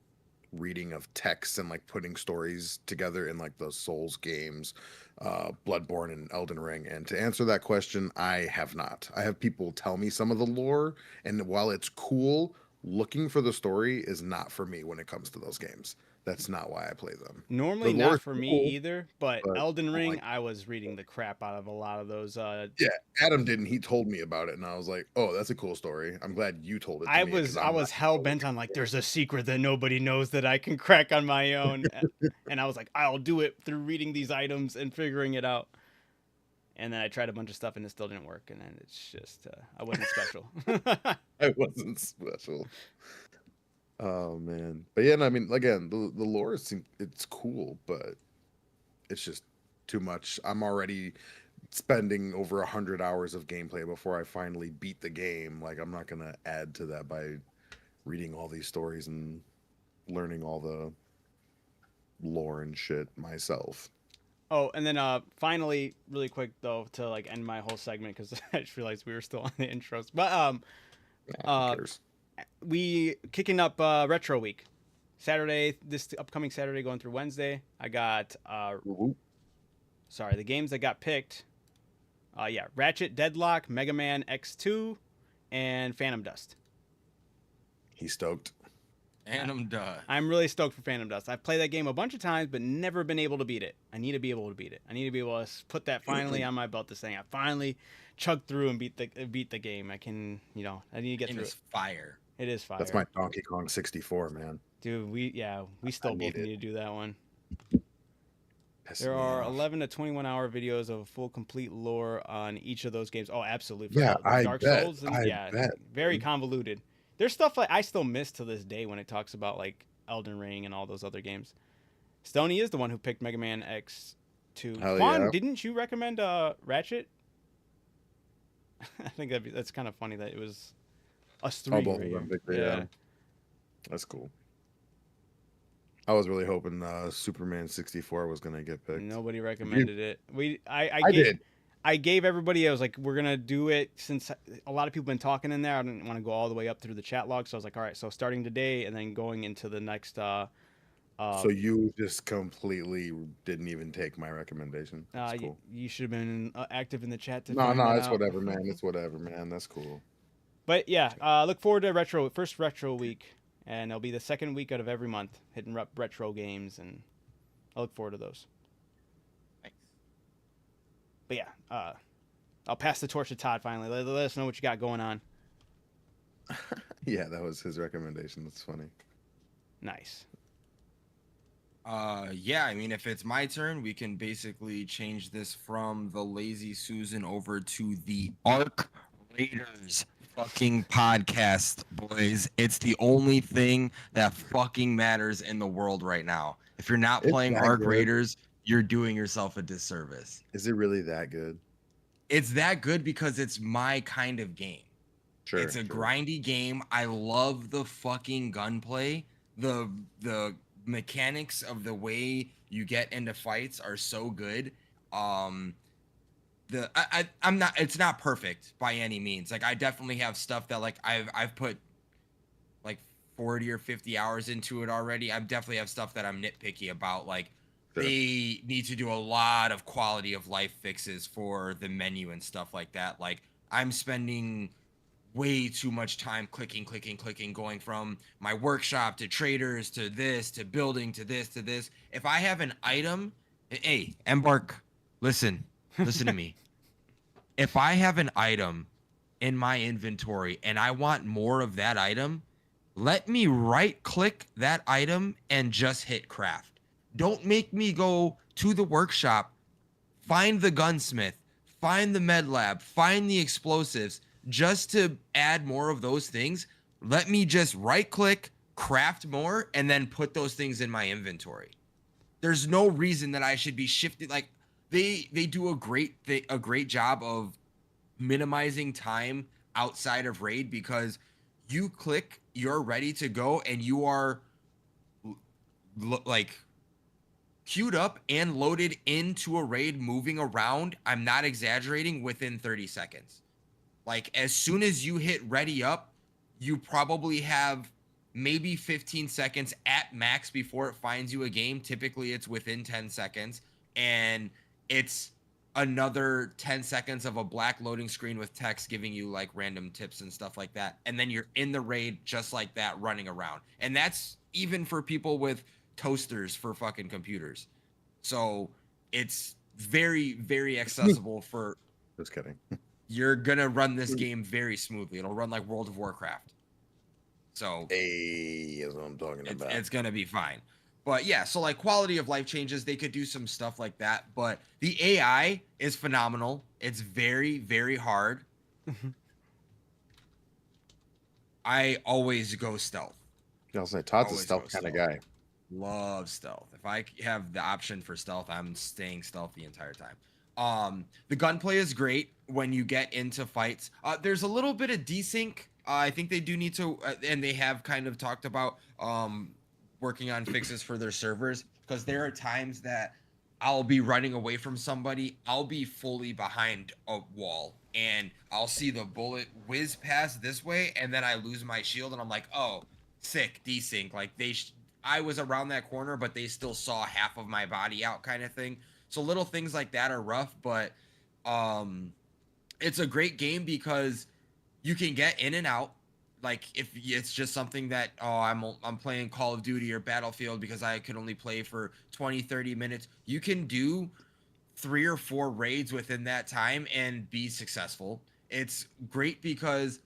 reading of texts and like putting stories together in like those Souls games, Bloodborne and Elden Ring. And to answer that question, I have not. I have people tell me some of the lore, and while it's cool, looking for the story is not for me when it comes to those games. That's not why I play them. Normally The lore not is for me cool, either, but but Elden I Ring, like, I was reading the crap out of a lot of those. yeah, Adam didn't. He told me about it, and I was like, "Oh, that's a cool story. I'm glad you told it to I me because was I I'm not was gonna hell go bent looking on like for it." there's a secret that nobody knows that I can crack on my own, and I was like I'll do it through reading these items and figuring it out. And then I tried a bunch of stuff and it still didn't work, and then it's just I wasn't special. I wasn't special. Oh man, but yeah, no, I mean, again, the lore it's cool, but it's just too much. I'm already spending over 100 hours of gameplay before I finally beat the game. Like, I'm not gonna add to that by reading all these stories and learning all the lore and shit myself. Oh, and then finally, really quick though, to like end my whole segment because I just realized we were still on the intros. But Who uh, cares? we kicking up Retro Week, Saturday. This upcoming Saturday, going through Wednesday. I got Woo-woo. sorry, the games that got picked. Yeah, Ratchet, Deadlock, Mega Man X2, and Phantom Dust. He's stoked. And I'm done. I'm really stoked for Phantom Dust. I've played that game a bunch of times, but never been able to beat it. I need to be able to beat it. I need to be able to put that finally on my belt. This thing, I finally chugged through and beat the game. I can, I need to get Game through is it. fire. It is fire. That's my Donkey Kong 64, man. Dude. We still both need need to do that one. Pissing There me are off. 11 to 21 hour videos of full complete lore on each of those games. Oh, absolutely. For Yeah, the I Dark bet. Souls, and I yeah, bet. very dude. convoluted. There's stuff like I still miss to this day when it talks about like Elden Ring and all those other games. Stoney is the one who picked Mega Man X2. Hell Quan, yeah. didn't you recommend Ratchet? I think that's kind of funny that it was us three. Oh, both right of them here. picked it, yeah. That's cool. I was really hoping Superman 64 was gonna get picked. Nobody recommended it. I did. I gave everybody. I was like, we're gonna do it since a lot of people been talking in there. I didn't want to go all the way up through the chat log, so I was like, all right. So starting today and then going into the next. So you just completely didn't even take my recommendation. That's cool. You should have been active in the chat to No, find that it's out. whatever, man. It's whatever, man. That's cool. But yeah, look forward to first retro week, and it'll be the second week out of every month hitting retro games, and I look forward to those. Thanks. But yeah, I'll pass the torch to Todd finally. Let us know what you got going on. Yeah, that was his recommendation. That's funny. Nice. Yeah, I mean, if it's my turn, we can basically change this from the Lazy Susan over to the Arc Raiders fucking podcast, boys. It's the only thing that fucking matters in the world right now. If you're not It's playing that Arc good. Raiders, you're doing yourself a disservice. Is it really that good? It's that good because it's my kind of game. Sure. It's a grindy game. I love the fucking gunplay. The mechanics of the way you get into fights are so good. I'm not, it's not perfect by any means. Like, I definitely have stuff that like I've put like 40 or 50 hours into it already. I definitely have stuff that I'm nitpicky about. Like, Sure. they need to do a lot of quality of life fixes for the menu and stuff like that. Like, I'm spending way too much time clicking, going from my workshop to traders to this to building to this to this. If I have an item, hey, Embark, listen to me. If I have an item in my inventory and I want more of that item, let me right click that item and just hit craft. Don't make me go to the workshop, find the gunsmith, find the med lab, find the explosives, just to add more of those things. Let me just right click, craft more, and then put those things in my inventory. There's no reason that I should be shifting. Like, they do a great job of minimizing time outside of raid, because you click, you're ready to go, and you are like queued up and loaded into a raid, moving around. I'm not exaggerating, within 30 seconds. Like, as soon as you hit ready up, you probably have maybe 15 seconds at max before it finds you a game. Typically it's within 10 seconds, and it's another 10 seconds of a black loading screen with text giving you like random tips and stuff like that. And then you're in the raid just like that, running around. And that's even for people with toasters for fucking computers. So it's very, very accessible for. Just kidding. You're gonna run this game very smoothly. It'll run like World of Warcraft. So Hey, is what I'm talking about. it's gonna be fine. But yeah, so like quality of life changes, they could do some stuff like that. But the AI is phenomenal. It's very, very hard. I always go stealth. I'll say Todd's a Always stealth go kind of stealth. guy. Love stealth. If I have the option for stealth, I'm staying stealth the entire time. The gunplay is great when you get into fights. There's a little bit of desync. I think they do need to, and they have kind of talked about working on fixes for their servers, because there are times that I'll be running away from somebody. I'll be fully behind a wall, and I'll see the bullet whiz past this way, and then I lose my shield, and I'm like, oh, sick, desync. Like I was around that corner, but they still saw half of my body out, kind of thing. So little things like that are rough, but it's a great game because you can get in and out. Like if it's just something that, oh, I'm playing Call of Duty or Battlefield because I could only play for 20-30 minutes, you can do 3 or 4 raids within that time and be successful. It's great because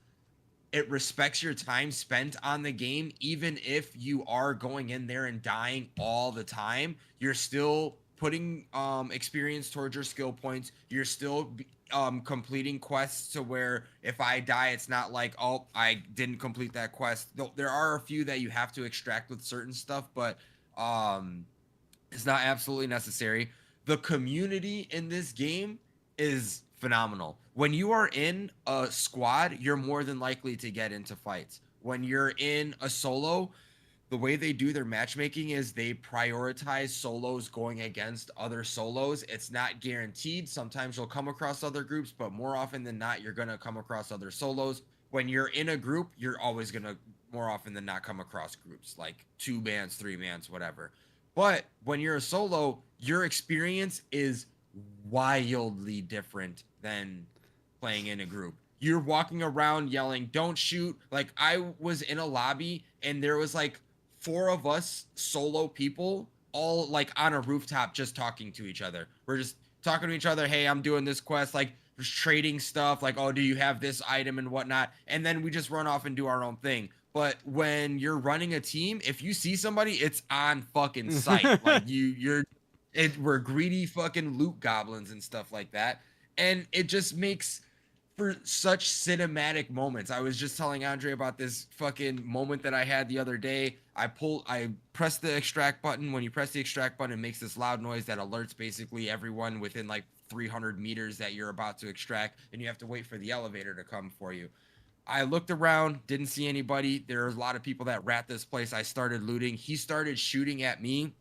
it respects your time spent on the game. Even if you are going in there and dying all the time, you're still putting experience towards your skill points. You're still completing quests to where if I die, it's not like, oh, I didn't complete that quest. There are a few that you have to extract with certain stuff, but it's not absolutely necessary. The community in this game is phenomenal. When you are in a squad, you're more than likely to get into fights. When you're in a solo, the way they do their matchmaking is they prioritize solos going against other solos. It's not guaranteed. Sometimes you'll come across other groups, but more often than not, you're going to come across other solos. When you're in a group, you're always going to more often than not come across groups, like 2-mans, 3-mans, whatever. But when you're a solo, your experience is wildly different than playing in a group. You're walking around yelling, don't shoot. Like I was in a lobby and there was like 4 of us solo people all like on a rooftop just talking to each other. We're just talking to each other. Hey, I'm doing this quest, like just trading stuff, like, oh, do you have this item and whatnot? And then we just run off and do our own thing. But when you're running a team, if you see somebody, it's on fucking sight. Like we're greedy fucking loot goblins and stuff like that. And it just makes for such cinematic moments. I was just telling Andre about this fucking moment that I had the other day. I pressed the extract button. When you press the extract button, it makes this loud noise that alerts basically everyone within like 300 meters that you're about to extract, and you have to wait for the elevator to come for you. I looked around, didn't see anybody. There's a lot of people that rat this place. I started looting. He started shooting at me,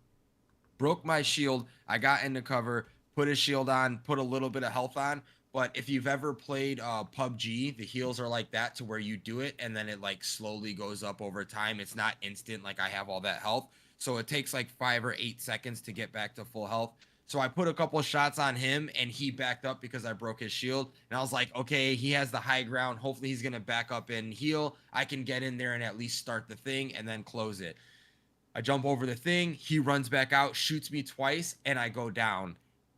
broke my shield. I got into cover, put a shield on, put a little bit of health on. But if you've ever played PUBG, the heals are like that, to where you do it and then it like slowly goes up over time. It's not instant like I have all that health. So it takes like 5 or 8 seconds to get back to full health. So I put a couple of shots on him and he backed up because I broke his shield. And I was like, okay, he has the high ground. Hopefully he's going to back up and heal. I can get in there and at least start the thing and then close it. I jump over the thing. He runs back out, shoots me twice, and I go down.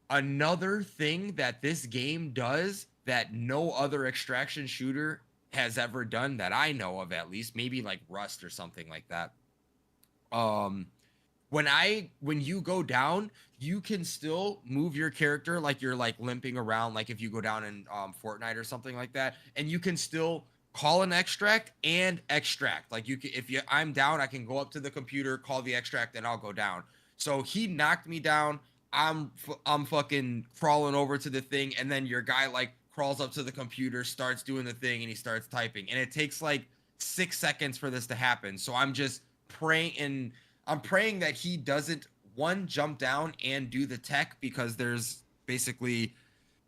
Another thing that this game does that no other extraction shooter has ever done, that I know of at least, maybe like Rust or something like that. When you go down, you can still move your character like you're like limping around, like if you go down in Fortnite or something like that, and you can still call an extract and extract. Like I'm down, I can go up to the computer, call the extract, and I'll go down. So he knocked me down. I'm fucking crawling over to the thing, and then your guy like crawls up to the computer, starts doing the thing, and he starts typing, and it takes like 6 seconds for this to happen. So I'm just praying that he doesn't jump down and do the tech, because there's basically,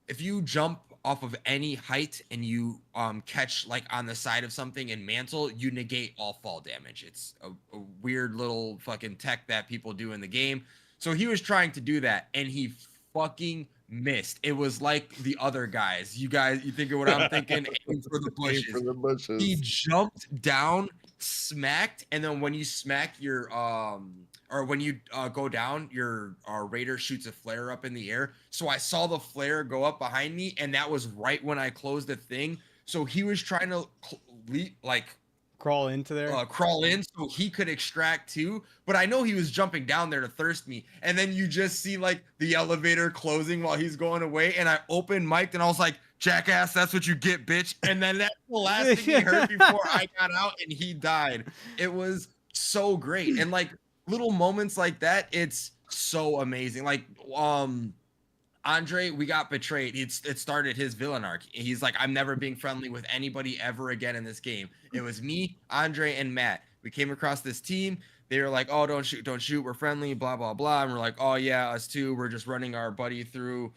if you jump off of any height and you catch like on the side of something and mantle, you negate all fall damage. It's a weird little fucking tech that people do in the game. So he was trying to do that and he fucking missed. It was like the other guys. You think of what I'm thinking? Aim for the Aim bushes. for the bushes. He jumped down, smacked, and then when you smack your or when you go down, your raider shoots a flare up in the air. So I saw the flare go up behind me, and that was right when I closed the thing. So he was trying to Crawl into there. crawl in so he could extract too. But I know he was jumping down there to thirst me. And then you just see like the elevator closing while he's going away. And I opened mic'd and I was like, jackass, that's what you get, bitch. And then that's the last thing he heard before I got out and he died. It was so great. And like little moments like that, it's so amazing. Like Andre, we got betrayed. It started his villain arc. He's like, I'm never being friendly with anybody ever again in this game. It was me, Andre, and Matt. We came across this team. They were like, oh, don't shoot. We're friendly, blah, blah, blah. And we're like, oh, yeah, us too. We're just running our buddy through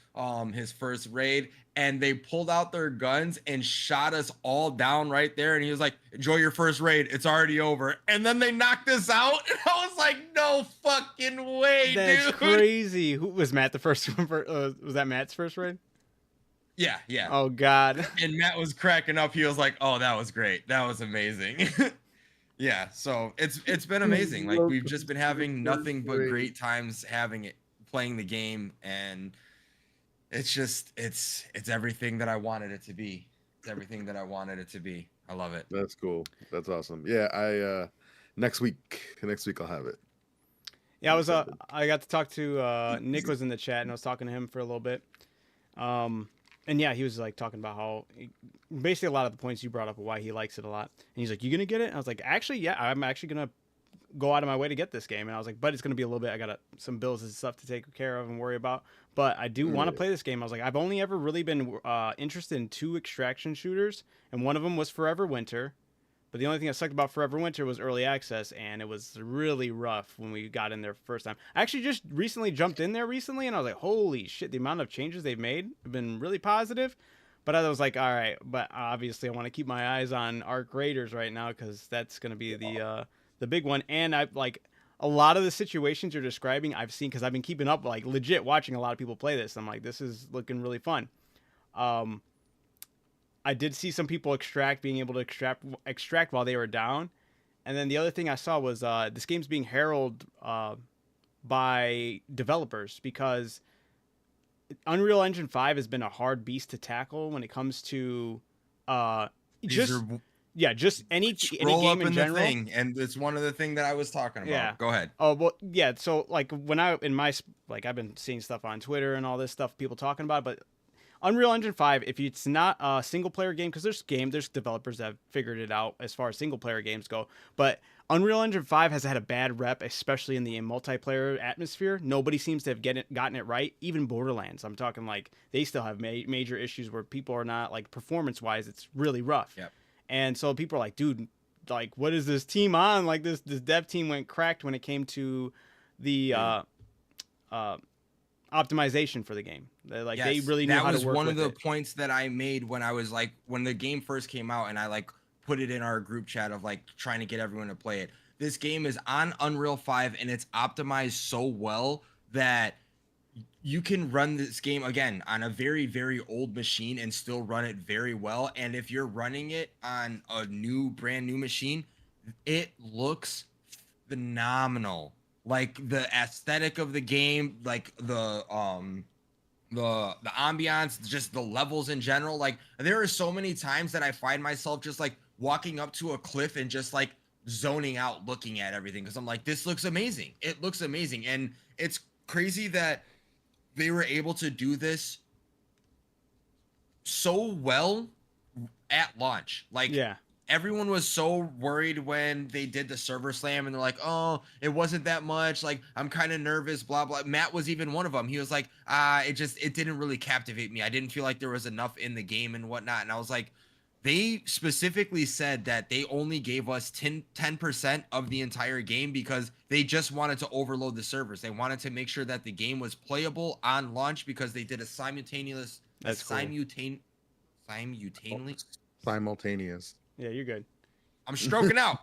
his first raid. And they pulled out their guns and shot us all down right there. And he was like, enjoy your first raid. It's already over. And then they knocked us out. And I was like, no fucking way, That's dude. crazy. Who was Matt the first one? Was that Matt's first raid? Yeah, yeah. Oh, God. And Matt was cracking up. He was like, oh, that was great. That was amazing. Yeah, so it's been amazing. Like we've just been having nothing but great times playing the game, and it's everything that I wanted it to be. It's everything that I wanted it to be. I love it. That's cool. That's awesome. Yeah, I next week I'll have it. Yeah, I got to talk to Nick was in the chat and I was talking to him for a little bit. And yeah, he was like talking about how basically a lot of the points you brought up of why he likes it a lot. And he's like, "You gonna get it?" And I was like, "Actually, yeah, I'm actually gonna go out of my way to get this game." And I was like, "But it's gonna be a little bit. I got some bills and stuff to take care of and worry about. But I do want to play this game." I was like, "I've only ever really been interested in 2 extraction shooters, and one of them was Forever Winter. But the only thing that sucked about Forever Winter was early access, and it was really rough when we got in there first time. I actually just recently jumped in there recently, and I was like, holy shit, the amount of changes they've made have been really positive. But I was like, all right, but obviously I want to keep my eyes on Arc Raiders right now because that's going to be the big one. And I like a lot of the situations you're describing I've seen because I've been keeping up, like legit watching a lot of people play this. I'm like, this is looking really fun. I did see some people being able to extract while they were down. And then the other thing I saw was this game's being heralded by developers because Unreal Engine 5 has been a hard beast to tackle when it comes to just any game in general. And it's one of the things that I was talking about. Yeah. Go ahead. Oh, well, yeah. So like I've been seeing stuff on Twitter and all this stuff, people talking about it, but Unreal Engine 5, if it's not a single-player game, because there's developers that have figured it out as far as single-player games go, but Unreal Engine 5 has had a bad rep, especially in the multiplayer atmosphere. Nobody seems to have gotten it right, even Borderlands. I'm talking like they still have major issues where people are not, like, performance-wise, it's really rough. Yep. And so people are like, dude, like, what is this team on? Like, this dev team went cracked when it came to the optimization for the game. Like yes, they really knew how to work with it. That was one of the points that I made when I was like, when the game first came out and I like put it in our group chat of like trying to get everyone to play it. This game is on Unreal 5 and it's optimized so well that you can run this game again on a very, very old machine and still run it very well. And if you're running it on a brand new machine, it looks phenomenal. Like the aesthetic of the game, like the ambiance, just the levels in general. Like there are so many times that I find myself just like walking up to a cliff and just like zoning out looking at everything because I'm like, this looks amazing. It looks amazing. And it's crazy that they were able to do this so well at launch. Like, yeah. Everyone was so worried when they did the server slam and they're like, oh, it wasn't that much. Like, I'm kind of nervous, blah, blah. Matt was even one of them. He was like, it didn't really captivate me. I didn't feel like there was enough in the game and whatnot. And I was like, they specifically said that they only gave us 10% of the entire game because they just wanted to overload the servers. They wanted to make sure that the game was playable on launch because they did a simultaneous Simultaneous. Yeah, you're good. I'm stroking out.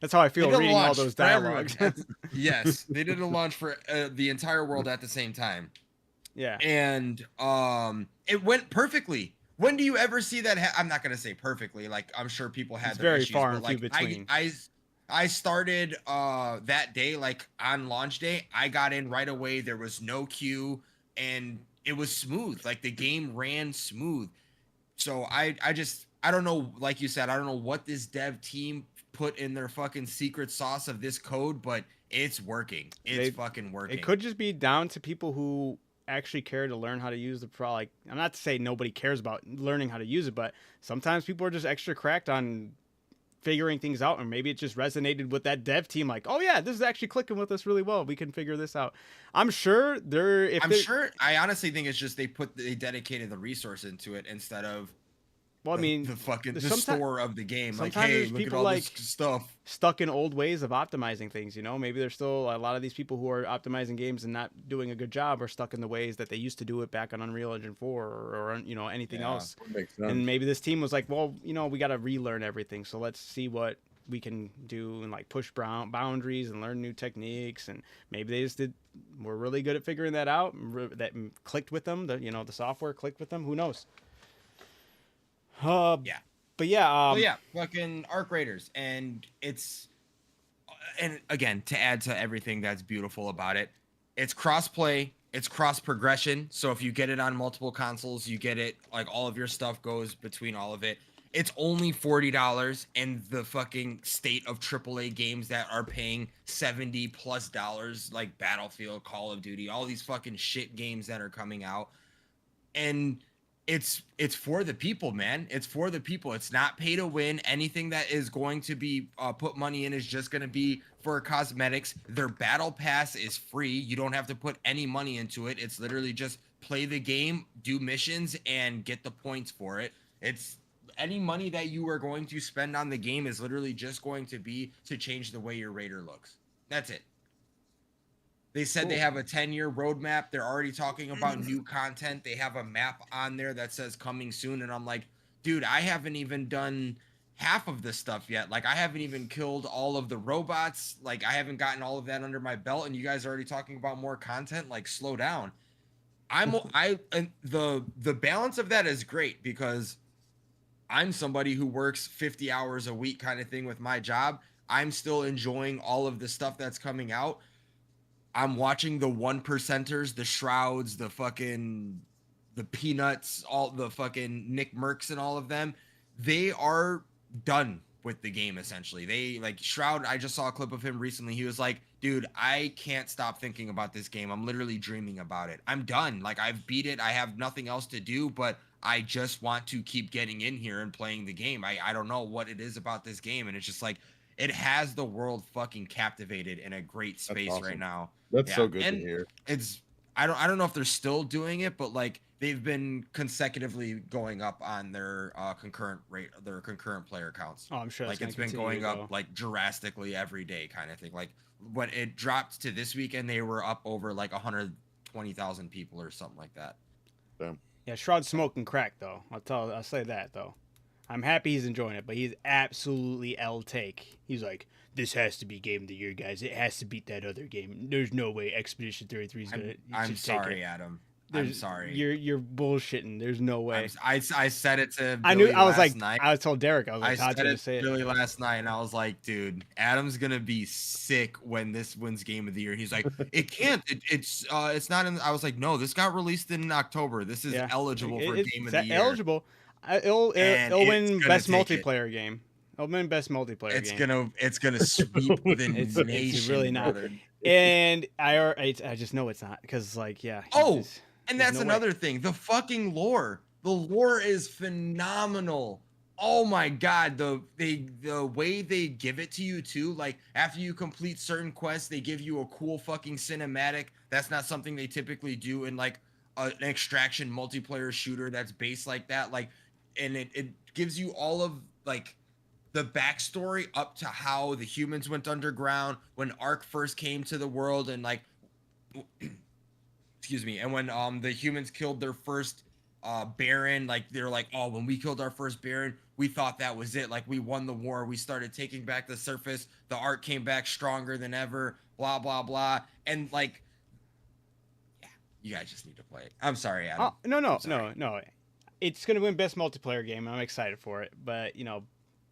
That's how I They feel did a reading all launch those for everyone dialogues. yes, they did a launch for the entire world at the same time. Yeah. And it went perfectly. When do you ever see that I'm not going to say perfectly, like I'm sure people had It's their very issues, far but and few like between. I started that day, like on launch day, I got in right away. There was no queue and it was smooth. Like the game ran smooth. So I don't know, like you said, I don't know what this dev team put in their fucking secret sauce of this code, but it's working. It's fucking working. It could just be down to people who actually care to learn how to use the pro. Like, I'm not to say nobody cares about learning how to use it, but sometimes people are just extra cracked on figuring things out, and maybe it just resonated with that dev team. Like, oh yeah, this is actually clicking with us really well. We can figure this out. I'm sure they're. I honestly think it's just they dedicated the resource into it instead of. Well, I mean, the store of the game. Like, hey, look at all like this stuff. Stuck in old ways of optimizing things. You know, maybe there's still a lot of these people who are optimizing games and not doing a good job, are stuck in the ways that they used to do it back on Unreal Engine 4 or you know, anything else. Makes sense. And maybe this team was like, well, you know, we got to relearn everything. So let's see what we can do and like push boundaries and learn new techniques. And maybe they just were really good at figuring that out. That clicked with them. The software clicked with them. Who knows? Yeah. But yeah, fucking Arc Raiders, and again, to add to everything that's beautiful about it, it's cross-play, it's cross-progression, so if you get it on multiple consoles, you get it, like, all of your stuff goes between all of it. It's only $40, and the fucking state of AAA games that are paying $70+ like Battlefield, Call of Duty, all these fucking shit games that are coming out, and it's for the people, man. It's for the people. It's not pay to win. Anything that is going to be put money in is just going to be for cosmetics. Their battle pass is free. You don't have to put any money into it. It's literally just play the game, do missions, and get the points for it. It's any money that you are going to spend on the game is literally just going to be to change the way your Raider looks. That's it. They said they have a 10-year roadmap. They're already talking about new content. They have a map on there that says coming soon. And I'm like, dude, I haven't even done half of this stuff yet. Like, I haven't even killed all of the robots. Like, I haven't gotten all of that under my belt. And you guys are already talking about more content. Like, slow down. And the balance of that is great because I'm somebody who works 50 hours a week kind of thing with my job. I'm still enjoying all of the stuff that's coming out. I'm watching the 1%ers, the Shrouds, the Peanuts, all the fucking Nick Mercs and all of them. They are done with the game, essentially. They, like, Shroud, I just saw a clip of him recently. He was like, dude, I can't stop thinking about this game. I'm literally dreaming about it. I'm done. Like, I've beat it. I have nothing else to do, but I just want to keep getting in here and playing the game. I don't know what it is about this game. And it's just like, it has the world fucking captivated in a great space right now. That's so good to hear. It's I don't know if they're still doing it, but like they've been consecutively going up on their concurrent player counts. Oh, I'm sure. Like it's been going up like drastically every day, kind of thing. Like when it dropped to this weekend, they were up over like 120,000 people or something like that. Damn. Yeah, Shroud's smoking crack though. I'll say that though. I'm happy he's enjoying it, but he's absolutely L-take. He's like, this has to be Game of the Year, guys. It has to beat that other game. There's no way Expedition 33 is gonna. I'm sorry, Adam. I'm sorry. You're bullshitting. There's no way. I said it to Billy I knew. I was like, night. I told Derek. I was like, I Todd's said gonna it say to it. Billy last night, and I was like, dude, Adam's gonna be sick when this wins Game of the Year. He's like, it can't. It's not in. I was like, no, this got released in October. This is eligible for Game of the Year. Eligible. It'll win best multiplayer game. It'll win best multiplayer game. It's gonna sweep the nation. It's really not. Brother. And I just know it's not because like and that's another thing. The fucking lore. The lore is phenomenal. Oh my god, the way they give it to you too. Like after you complete certain quests, they give you a cool fucking cinematic. That's not something they typically do in like an extraction multiplayer shooter that's based like that. Like, and it gives you all of like the backstory up to how the humans went underground when Ark first came to the world, and like excuse me, and when the humans killed their first Baron. Like they're like, oh, when we killed our first Baron, we thought that was it. Like we won the war. We started taking back the surface. The art came back stronger than ever. Blah blah blah. And like, yeah, you guys just need to play it. I'm sorry, Adam. No. It's gonna win best multiplayer game. I'm excited for it. But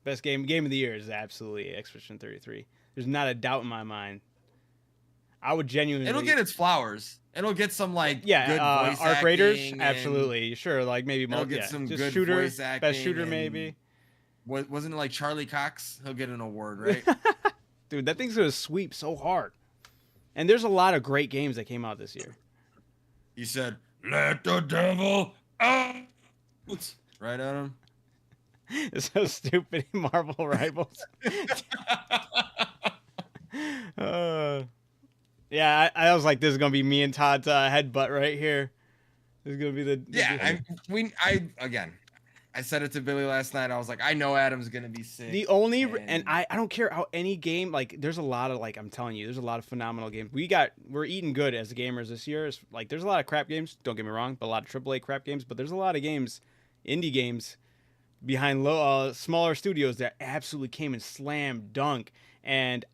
best game of the year is absolutely Expedition 33. There's not a doubt in my mind. I would genuinely. It'll get its flowers. It'll get some like good voice Arc Raiders, acting absolutely, sure. Like maybe it'll get some just good shooter, voice acting. best shooter maybe. Wasn't it like Charlie Cox? He'll get an award, right? Dude, that thing's gonna sweep so hard. And there's a lot of great games that came out this year. He said, "Let the devil out." Right, Adam? It's so stupid. Marvel Rivals. Yeah, I was like, this is gonna be me and Todd's headbutt right here. This is gonna be I said it to Billy last night. I was like, I know Adam's gonna be sick. The only and I don't care how any game, like there's a lot of, like, I'm telling you, there's a lot of phenomenal games. We're eating good as gamers this year. It's like there's a lot of crap games, don't get me wrong, but a lot of AAA crap games, but there's a lot of games, indie games behind smaller studios that absolutely came and slam dunk. And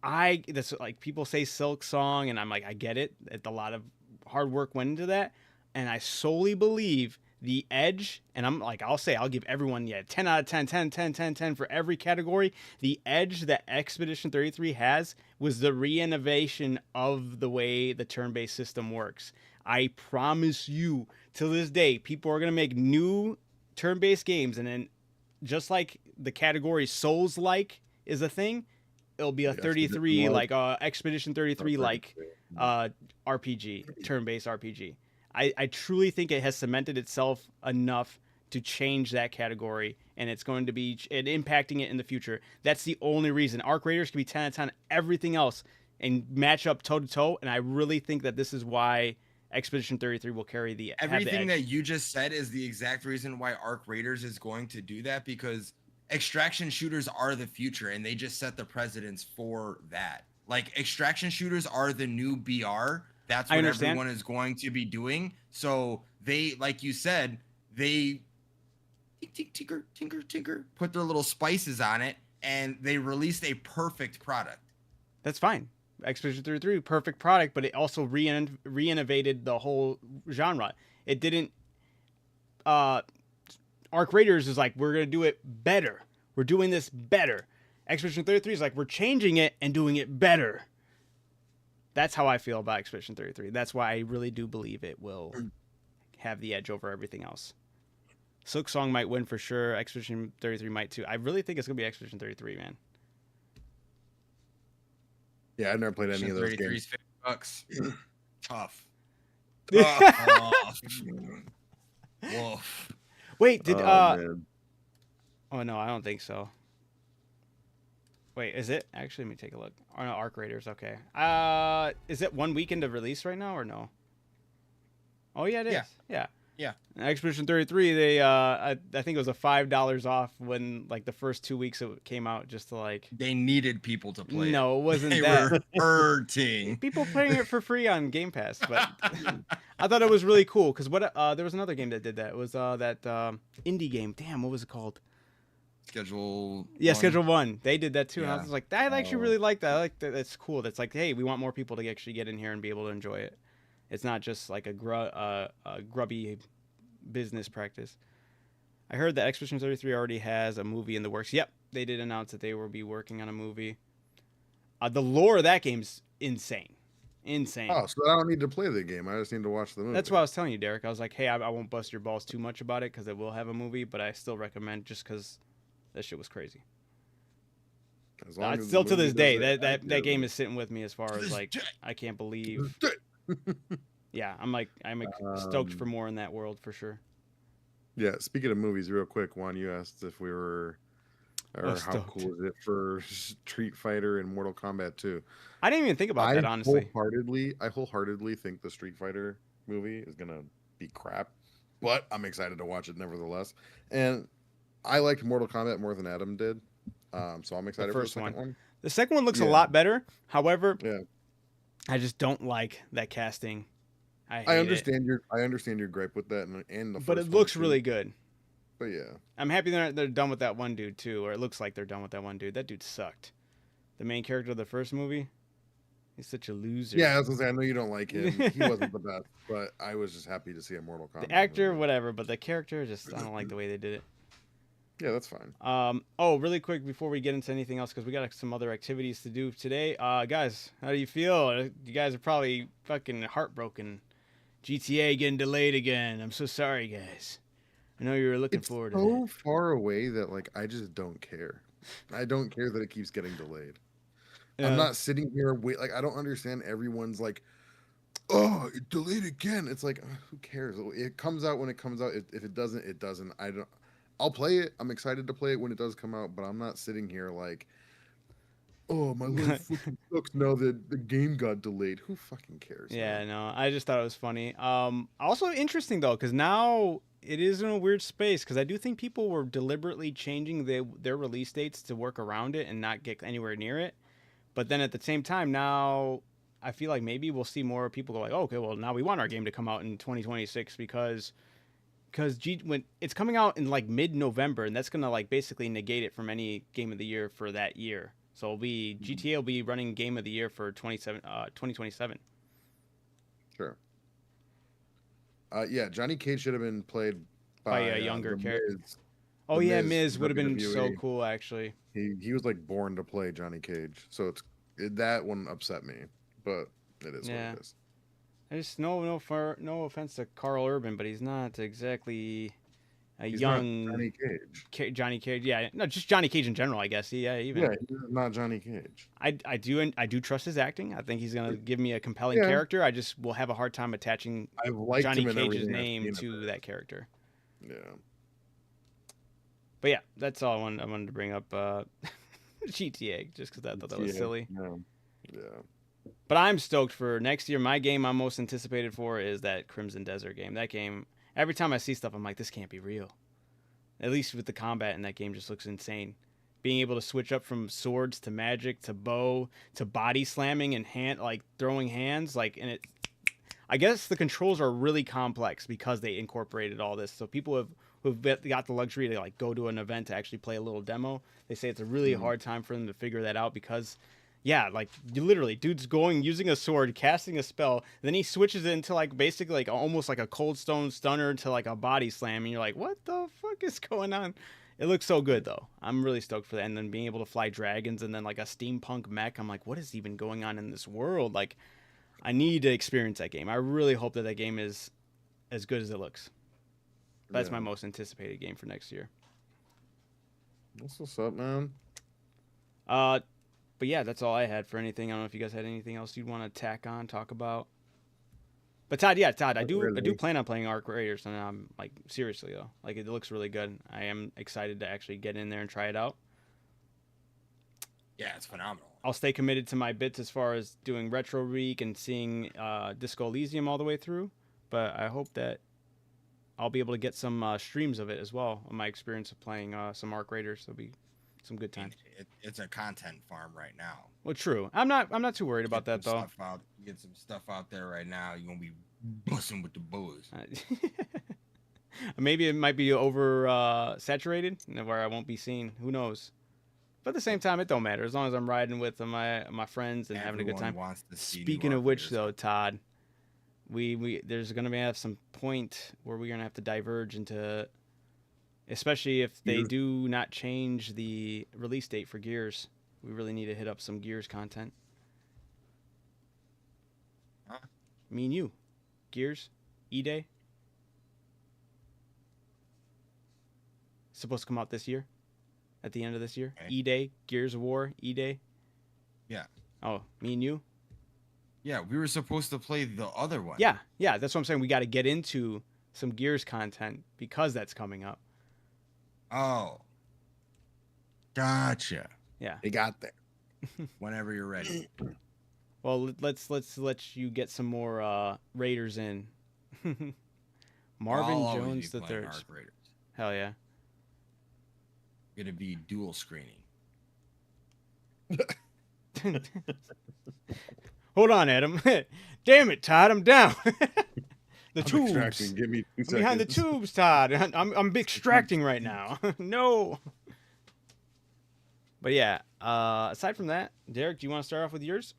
that's like, people say Silk Song, and I'm like, I get it. A lot of hard work went into that, and I solely believe the edge, and I'll give everyone 10 out of 10, 10, 10, 10, 10 for every category. The edge that Expedition 33 has was the re-innovation of the way the turn-based system works. I promise you, till this day, people are going to make new turn-based games, and then just like the category Souls-like is a thing, it'll be a 33 like Expedition 33 like RPG, turn-based RPG. I truly think it has cemented itself enough to change that category, and it's going to be impacting it in the future. That's the only reason. Arc Raiders can be 10 out of 10 everything else and match up toe to toe, and I really think that this is why Expedition 33 will carry the everything that you just said is the exact reason why Arc Raiders is going to do that, because extraction shooters are the future, and they just set the precedence for that. Like, extraction shooters are the new BR. That's what everyone is going to be doing. So they, like you said, they tinker, put their little spices on it, and they released a perfect product. That's fine. Expedition 33, perfect product, but it also re-innovated the whole genre. It didn't. Arc Raiders is like, we're going to do it better. We're doing this better. Expedition 33 is like, we're changing it and doing it better. That's how I feel about Expedition 33. That's why I really do believe it will have the edge over everything else. Silk Song might win for sure. Expedition 33 might too. I really think it's going to be Expedition 33, man. Yeah, I've never played any of those games. $50. Tough. Woof. Wait, did man. Oh no, I don't think so. Wait, is it? Actually, let me take a look. Oh no, Arc Raiders, okay. Is it 1 weekend of release right now or no? Oh yeah, it is. Yeah. Expedition 33, they I think it was a $5 off when, like, the first 2 weeks it came out, just to, like, they needed people to play. No, it wasn't they that. Were hurting. People playing it for free on Game Pass, but I thought it was really cool because there was another game that did that. It was that indie game. Damn, what was it called? Schedule. Yeah, Schedule 1. They did that too, Yeah. and I was like, I actually really like that. I like that. That's cool. That's like, hey, we want more people to actually get in here and be able to enjoy it. It's not just like a grubby business practice. I heard that Expedition 33 already has a movie in the works. Yep, they did announce that they will be working on a movie. The lore of that game's insane. Oh, so I don't need to play the game. I just need to watch the movie. That's what I was telling you, Derek. I was like, hey, I won't bust your balls too much about it because it will have a movie, but I still recommend, just because that shit was crazy. Still to this day, that game is sitting with me as far as, like, I can't believe. Yeah, I'm stoked for more in that world for sure. Yeah, speaking of movies, real quick, Juan, you asked if we were, or how cool is it for Street Fighter and Mortal Kombat 2? I didn't even think about that, honestly. I wholeheartedly think the Street Fighter movie is gonna be crap, but I'm excited to watch it nevertheless. And I liked Mortal Kombat more than Adam did, so I'm excited for the second one. The second one looks a lot better. However, yeah, I just don't like that casting I I hate it. understand your gripe with that, and the But first it one looks too. really good. But yeah, I'm happy they're done with that one dude too, or it looks like they're done with that one dude. That dude sucked. The main character of the first movie, he's such a loser. yeah. I was gonna say, I know you don't like him. He wasn't The the best, but I was just happy to see a Mortal Kombat actor, movie. whatever, but the character, just I don't like the way they did it. Yeah, that's fine. Oh, really quick before we get into anything else, because we got some other activities to do today. Guys, how do you feel? You guys are probably fucking heartbroken. GTA getting delayed again. I'm so sorry, guys. I know you were looking It's forward to so that. far away that like I just don't care. I don't care that it keeps getting delayed. I'm Yeah. not sitting here wait like I don't understand everyone's like, oh, it delayed again. It's like who cares? It comes out when it comes out. If it doesn't, it doesn't. I don't. I'll play it. I'm excited to play it when it does come out, but I'm not sitting here like, oh, my life fucking sucks now that the game got delayed. Who fucking cares, Yeah, man? no, I just thought it was funny. Also interesting though, because now it is in a weird space. Because I do think people were deliberately changing their release dates to work around it and not get anywhere near it. But then at the same time, now I feel like maybe we'll see more people go like, oh, okay, well now we want our game to come out in 2026 because when it's coming out in like mid-November, and that's gonna like basically negate it from any game of the year for that year. So it'll be GTA will be running game of the year for 2027. Sure. Yeah, Johnny Cage should have been played By by a younger the character. Miz. Oh The yeah, Miz Miz from would have been so WWE. cool actually. He was like born to play Johnny Cage, so that one upset me, but it is what Yeah, it is. I just no offense to Carl Urban, but he's not exactly a He's not young Johnny Cage. Johnny Cage. Yeah, no, just Johnny Cage in general, I guess. Yeah, Yeah, even he's not Johnny Cage. I do trust his acting. I think he's gonna give me a compelling Yeah, character. I just will have a hard time attaching I've liked Johnny him in Cage's everything I've name seen of to that character. it. Yeah. But yeah, that's all I wanted to bring up. GTA, just because I thought that was Yeah. silly. Yeah. Yeah. But I'm stoked for next year. My game I'm most anticipated for is that Crimson Desert game. That game, every time I see stuff, I'm like, this can't be real. At least with the combat in that game, just looks insane. Being able to switch up from swords to magic to bow to body slamming and hand like throwing hands, like and it. I guess the controls are really complex because they incorporated all this. So people who've got the luxury to like go to an event to actually play a little demo, they say it's a really Mhm. hard time for them to figure that out because yeah, like you literally dude's going using a sword, casting a spell, then he switches it into like basically like almost like a cold stone stunner to like a body slam and you're like, "What the fuck is going on?" It looks so good though. I'm really stoked for that and then being able to fly dragons and then like a steampunk mech. I'm like, "What is even going on in this world?" Like I need to experience that game. I really hope that that game is as good as it looks. That's my Yeah. most anticipated game for next year. What's up, man? Uh, but yeah, that's all I had for anything. I don't know if you guys had anything else you'd want to tack on, talk about. But Todd, yeah, Todd, I Not do really. plan on playing Arc Raiders, and I'm like seriously though, like it looks really good. I am excited to actually get in there and try it out. Yeah, it's phenomenal. I'll stay committed to my bits as far as doing Retro Week and seeing Disco Elysium all the way through. But I hope that I'll be able to get some streams of it as well. On my experience of playing some Arc Raiders, there'll be some good I mean, times. it's a content farm right now. Well, true. I'm not too worried about that though. Get some stuff out there right now. You're gonna be bussing with the boys. Maybe it might be over saturated, where I won't be seen. Who knows? But at the same time, it don't matter as long as I'm riding with my friends and having a good Everyone time. wants to see new Speaking of which, operators. though, Todd, we there's gonna be have some point where we're gonna have to diverge into, especially if they Gears. do not change the release date for Gears. We really need to hit up some Gears content. Huh? Me and you, Gears, E-Day. Supposed to come out this year, at the end of this year. Okay. E-Day, Gears of War, E-Day. Yeah. Oh, me and you. Yeah, we were supposed to play the other one. Yeah, that's what I'm saying. We got to get into some Gears content because that's coming up. Oh. Gotcha. Yeah. He got there. Whenever you're ready. Well, let's let you get some more Raiders in. Marvin I'll always Jones be the playing third. Arc Raiders. Hell yeah. Gonna be dual screening. Hold on, Adam. Damn it, Todd, I'm down. The I'm tubes. extracting. Give me 2 I'm seconds. behind the tubes, Todd. I'm extracting right now. No. But yeah, aside from that, Derek, do you want to start off with yours?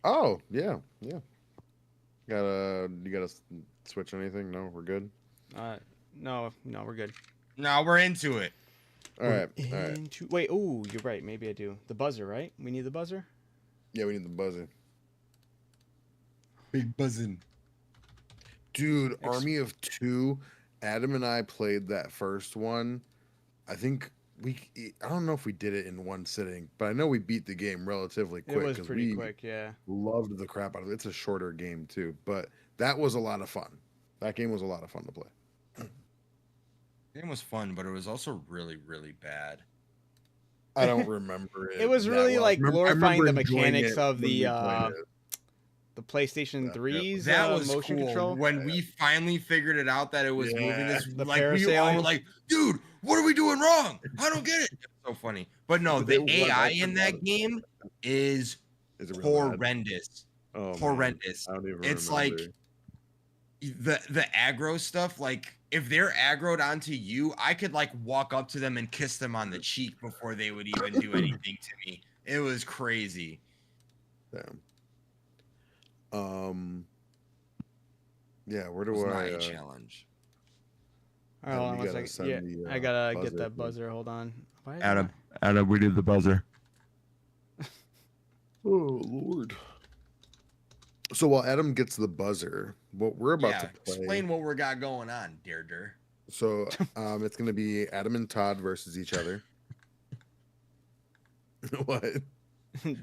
Oh yeah, yeah. You gotta switch anything? No, we're good. No, we're good. No, we're into it. All right, all right. Wait, ooh, you're right. Maybe I do. The buzzer, right? We need the buzzer. Yeah, we need the buzzer. Big buzzing. Dude, Army of Two. Adam and I played that first one. I think I don't know if we did it in one sitting, but I know we beat the game relatively quick. It was 'cause pretty we quick, yeah. Loved the crap out of it. It's a shorter game too, but that was a lot of fun. That game was a lot of fun to play. The game was fun, but it was also really, really bad. I don't remember it. It was that really well. like I remember glorifying the enjoying mechanics it of when we the played it. PlayStation Yeah. 3's That was motion cool. control. When we finally figured it out that it was moving Yeah. this, The like we all parasailing. were like, dude, what are we doing wrong? I don't get it. It's so funny. But no, But the they won. AI I in forgot that about game is Is it real bad? horrendous. Oh, man. Horrendous. I don't even It's remember. like the aggro stuff, like if they're aggroed onto you, I could like walk up to them and kiss them on the cheek before they would even do anything to me. It was crazy. Damn. Yeah, where It was do not I a challenge. All right, hold on you one gotta second. Yeah, send the, I gotta buzzer get that thing. buzzer. Hold on. Why is Adam, we did the buzzer. Oh Lord. So while Adam gets the buzzer, what we're about to play. Explain what we got going on, dear. So it's gonna be Adam and Todd versus each other. What?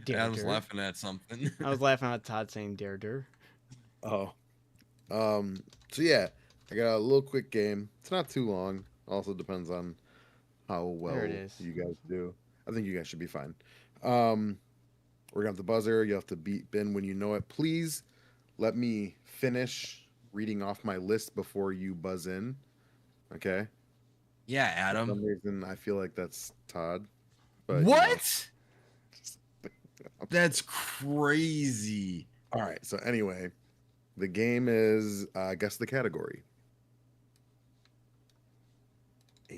Dare I was Dur. laughing at something. I was laughing at Todd saying Dare Dur. Oh. So yeah, I got a little quick game. It's not too long. Also depends on how well There it is. you guys do. I think you guys should be fine. We're gonna have the buzzer. You have to beat Ben when you know it. Please let me finish reading off my list before you buzz in. Okay. Yeah, For Adam. some reason I feel like that's Todd. But you know. What? That's crazy. All right. So anyway, the game is guess the category.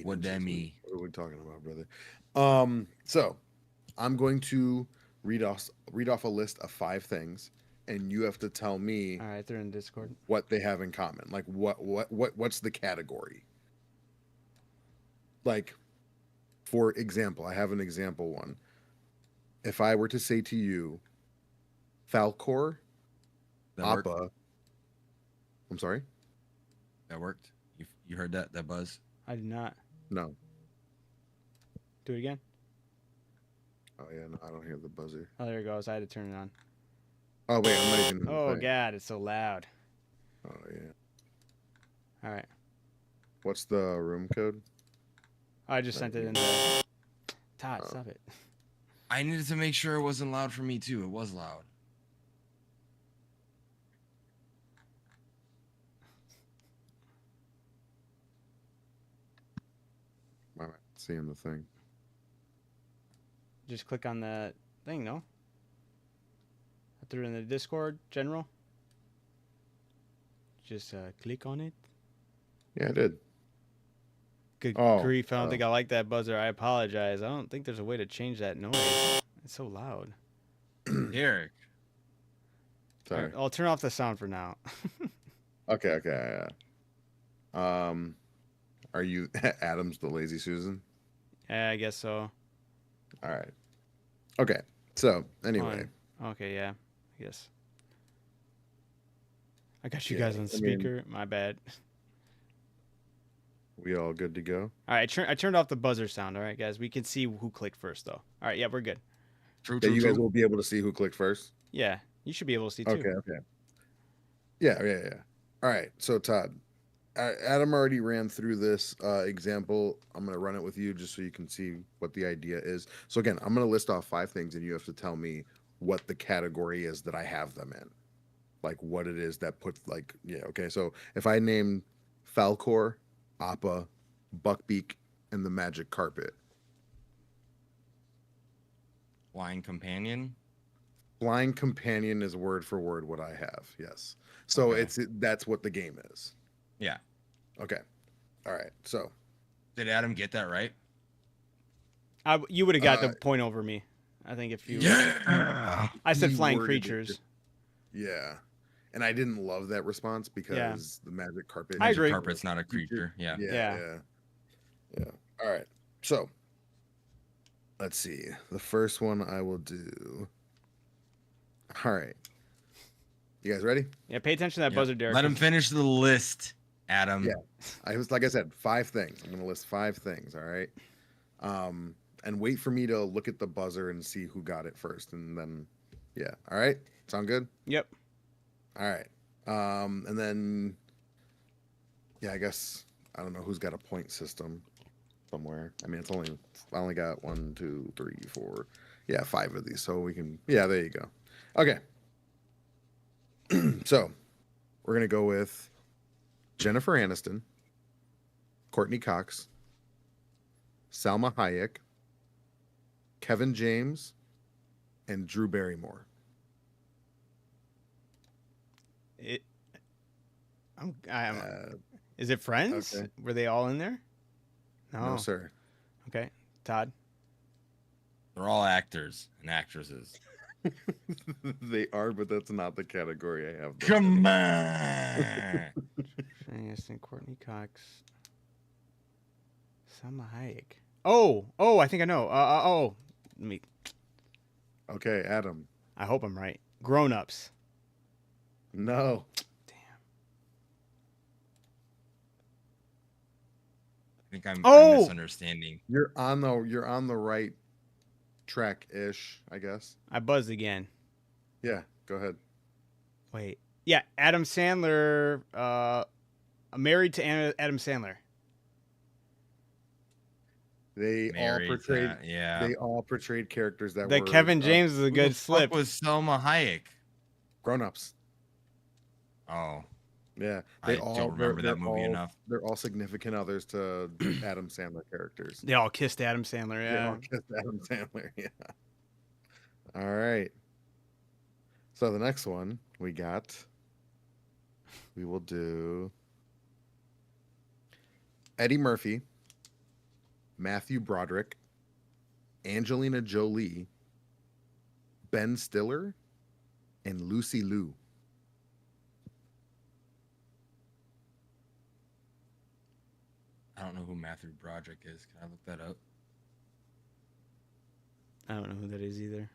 What that mean? What are we talking about, brother? So I'm going to read off a list of 5 things, and you have to tell me All right, they're in Discord. what they have in common. Like what's the category? Like, for example, I have an example one. If I were to say to you, Falcor, That worked. Appa. I'm sorry? That worked. You heard that buzz? I did not. No. Do it again. Oh yeah, no, I don't hear the buzzer. Oh, there it goes. I had to turn it on. Oh wait, I'm not even. Oh God, it's so loud. Oh yeah. All right, What's the room code? I just sent it in there. Todd, Oh. stop it. I needed to make sure it wasn't loud for me too. It was loud. I'm not seeing the thing. Just click on the thing, no? I threw it in the Discord general. Just click on it. Yeah, I did. Good Oh, grief, I don't oh. think I like that buzzer. I apologize. I don't think there's a way to change that noise. It's so loud. Derek. Sorry. Alright, I'll turn off the sound for now. Okay. Yeah. Are you Adam's the lazy Susan? Yeah, I guess so. All right. Okay. So anyway, Okay, yeah, I guess. I got you Yeah, guys on I mean- speaker. My bad. we all good to go? All right, I turned off the buzzer sound. All right, guys, we can see who clicked first, though. All right, yeah, we're good. True, Yeah, you guys will be able to see who clicked first. Yeah, you should be able to see too. Okay. Yeah. All right. So Todd, Adam already ran through this example. I'm gonna run it with you just so you can see what the idea is. So again, I'm gonna list off 5 things, and you have to tell me what the category is that I have them in, like what it is that puts like Okay. So if I name Falcor, Appa, Buckbeak, and the Magic Carpet. Wine companion. Flying companion is word for word what I have. Yes. So Okay. that's what the game is. Yeah. Okay. All right. So Did Adam get that right? You would have got Uh, the point over me. I think if you. Yeah. I said he flying worded it creatures. yeah. And I didn't love that response Yeah. because the magic carpet. I Magic agree. carpet's not a creature. Yeah. Yeah, Yeah. yeah. Yeah. All right. So let's see. The first one I will do. All right. You guys ready? Yeah. Pay attention to that Yep. buzzer, Derek. Let him finish the list, Adam. Yeah. Like I said, 5 things. I'm gonna list 5 things. All right. And wait for me to look at the buzzer and see who got it first, and then yeah. All right. Sound good? Yep. All right. And then yeah, I guess I don't know who's got a point system somewhere. I mean, I only got 1, 2, 3, 4, yeah, 5 of these, so we can. Yeah, there you go. Okay. So we're gonna go with Jennifer Aniston, Courtney Cox, Salma Hayek, Kevin James, and Drew Barrymore. Is it Friends? okay. Were they all in there? No, sir. Okay. Todd. They're all actors and actresses. They are, but that's not the category I have. Come on. Aniston, Courtney Cox, Salma Hayek. Oh, I think I know. Let me. Okay, Adam. I hope I'm right. Grown Ups. No. I think I'm Oh! misunderstanding. You're on the right track ish, I guess. I buzzed again. Yeah, go ahead. Wait. Yeah, Adam Sandler. Married to Adam Sandler. They Married, all portrayed yeah. they all portrayed characters that The were Kevin James is a Who good the slip. fuck was Selma Hayek? grown-ups. Oh, Yeah, I don't remember that movie enough. They're all significant others to Adam Sandler characters. They all kissed Adam Sandler. They all Yeah. kissed Adam Sandler. Yeah. All right. So the next one we will do Eddie Murphy, Matthew Broderick, Angelina Jolie, Ben Stiller, and Lucy Liu. I don't know who Matthew Broderick is. Can I look that up? I don't know who that is either.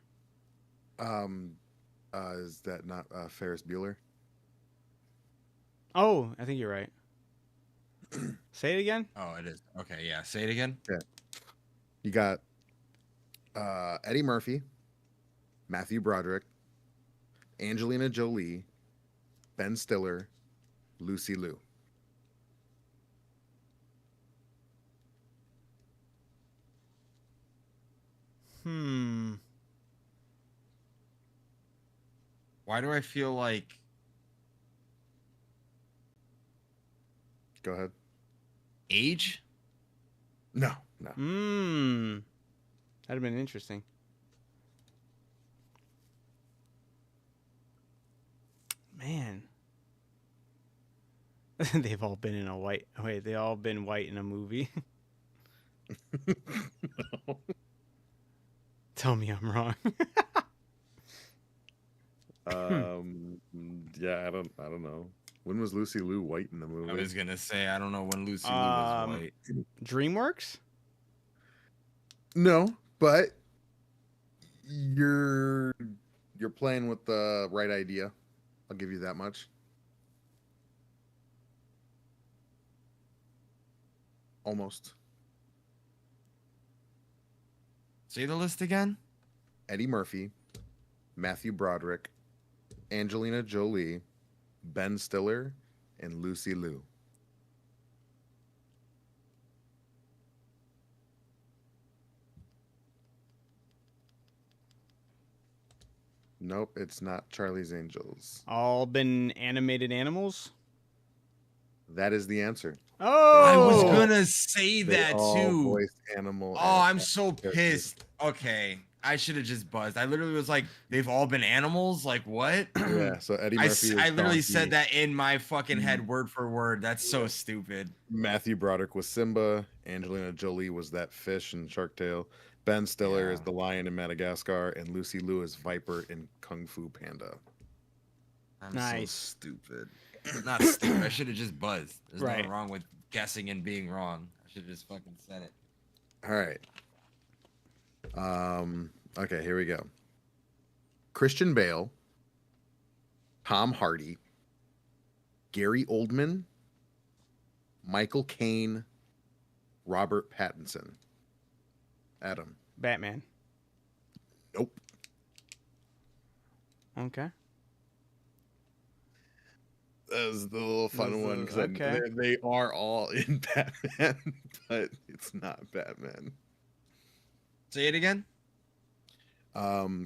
Is that not Ferris Bueller? Oh, I think you're right. Say it again. Oh, it is. Okay, yeah. Say it again. You got Eddie Murphy, Matthew Broderick, Angelina Jolie, Ben Stiller, Lucy Liu. Why do I feel like Go ahead. age? No. That'd have been interesting. Man. They've all been in a white. Wait, they all been white in a movie. No. Tell me I'm wrong. Yeah, I don't know. When was Lucy Liu white in the movie? I was gonna say I don't know when Lucy Liu was white. DreamWorks? No, but you're playing with the right idea. I'll give you that much. Almost. Say the list again. Eddie Murphy, Matthew Broderick, Angelina Jolie, Ben Stiller, and Lucy Liu. Nope, it's not Charlie's Angels. All been animated animals? That is the answer. Oh! I was gonna say They that all too. voiced animal. Oh, I'm so pissed. Okay, I should have just buzzed. I literally was like, they've all been animals. Like what? Yeah. So Eddie Murphy. I was literally Donkey. said that in my fucking head, word for word. That's so stupid. Matthew Broderick was Simba. Angelina Jolie was that fish in Shark Tale. Ben Stiller Yeah. is the lion in Madagascar, and Lucy Liu is Viper in Kung Fu Panda. I'm Nice. so stupid. Not stupid. I should have just buzzed. There's Right. nothing wrong with guessing and being wrong. I should have just fucking said it. All right. Okay, here we go. Christian Bale, Tom Hardy, Gary Oldman, Michael Caine, Robert Pattinson. Adam. Batman. Nope. Okay. That was the little fun This one is- because okay. they are all in Batman, but it's not Batman. Say it again.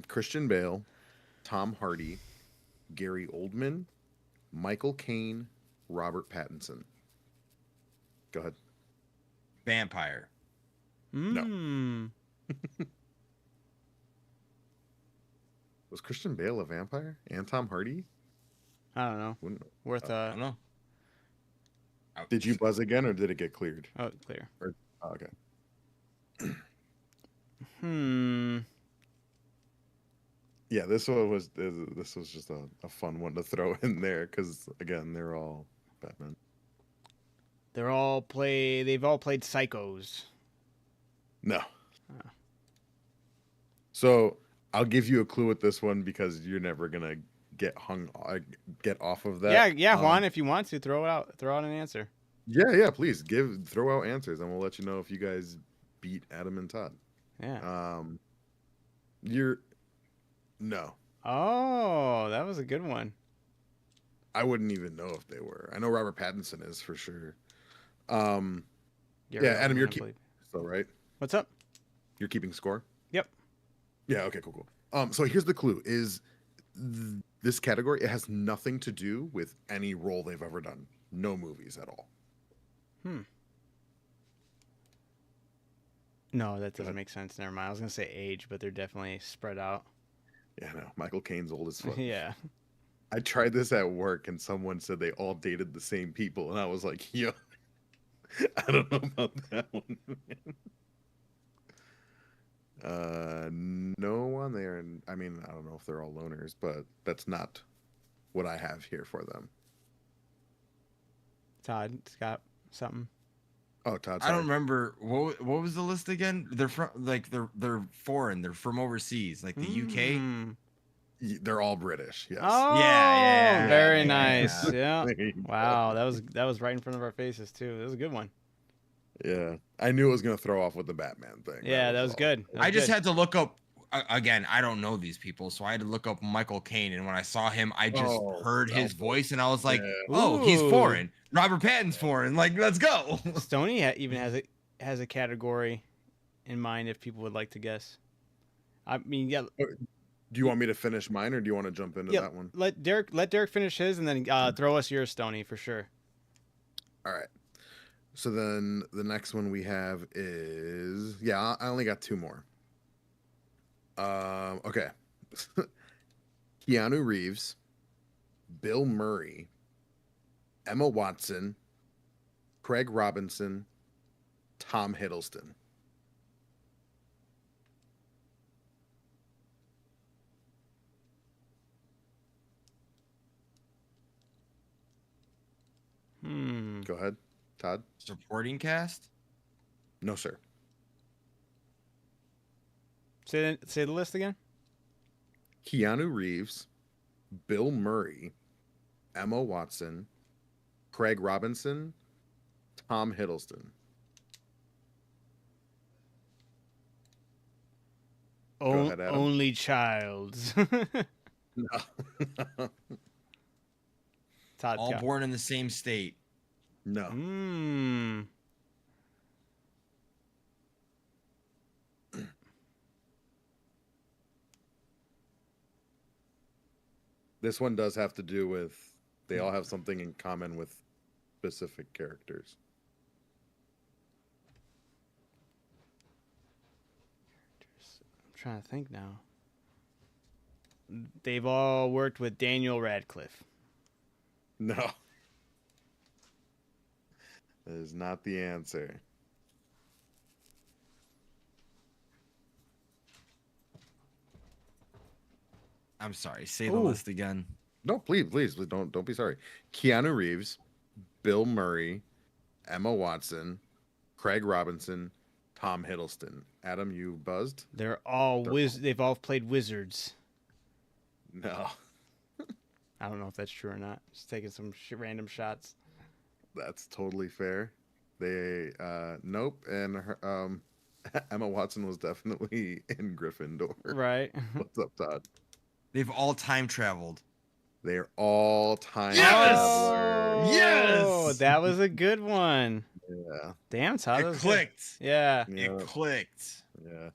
Christian Bale, Tom Hardy, Gary Oldman, Michael Caine, Robert Pattinson. Go ahead. Vampire. Mm. Was Christian Bale a vampire and Tom Hardy? I don't know. Wouldn't- Worth I don't know. Did you buzz again or did it get cleared? Oh, clear. Oh, okay. Yeah, this one was this was just a fun one to throw in there because again they're all Batman. They've all played psychos. No. Oh. So I'll give you a clue with this one because you're never gonna get off of that. Yeah, Juan, if you want to throw out an answer. Yeah, please throw out answers and we'll let you know if you guys beat Adam and Todd. Yeah. No. Oh, that was a good one. I wouldn't even know if they were. I know Robert Pattinson is for sure. You're Yeah, right, Adam, you're I keeping believe. so right? What's up? You're keeping score? Yep. Yeah, okay, cool. So here's the clue is this category, it has nothing to do with any role they've ever done. No movies at all. No, that doesn't ahead. make sense. Never mind. I was gonna say age, but they're definitely spread out. Yeah, no. Michael Caine's old as fuck. Yeah. I tried this at work and someone said they all dated the same people and I was like, yo, I don't know about that one. No one there. I mean, I don't know if they're all loners, but that's not what I have here for them. Todd, Scott, something. Oh, Todd. I Sorry. don't remember what was the list again. They're from they're foreign. They're from overseas, like the UK. Mm. They're all British. Yes. Oh, Yeah, very yeah. nice. Yeah. There you go. Wow, that was right in front of our faces too. That was a good one. Yeah. I knew it was gonna throw off with the Batman thing. Yeah, that was all. good. That was I just good. had to look up again. I don't know these people, so I had to look up Michael Caine. And when I saw him, I just heard his voice, and I was like, Yeah. "Oh, he's Ooh. foreign. Robert Pattinson's foreign. Like, let's go." Stoney even has a category in mind if people would like to guess. I mean, yeah. Do you want me to finish mine or do you want to jump into Yeah, that one? let Derek finish his and then throw us yours, Stoney, for sure. All right. So then the next one we have is I only got two more. Okay. Keanu Reeves, Bill Murray, Emma Watson, Craig Robinson, Tom Hiddleston. Go ahead, Todd. Supporting cast. No, sir. Say the list again. Keanu Reeves, Bill Murray, Emma Watson, Craig Robinson, Tom Hiddleston. Go ahead, Adam. Only child. No. Todd All Scott. born in the same state. No. This one does have to do with, they all have something in common with specific characters. I'm trying to think now. They've all worked with Daniel Radcliffe. No. That is not the answer. I'm sorry. Say the Ooh. list again. No, please don't be sorry. Keanu Reeves, Bill Murray, Emma Watson, Craig Robinson, Tom Hiddleston. Adam, you buzzed? They're all They've all played wizards. No, I don't know if that's true or not. Just taking some random shots. that's totally fair. They nope, and Emma Watson was definitely in Gryffindor. Right. What's up, Todd? They've all time traveled. They are all time Yes! travelers. Oh, Yes! that was a good one. Yeah, Damn, Todd. that It was good. clicked. Yeah. yeah, It clicked. yeah.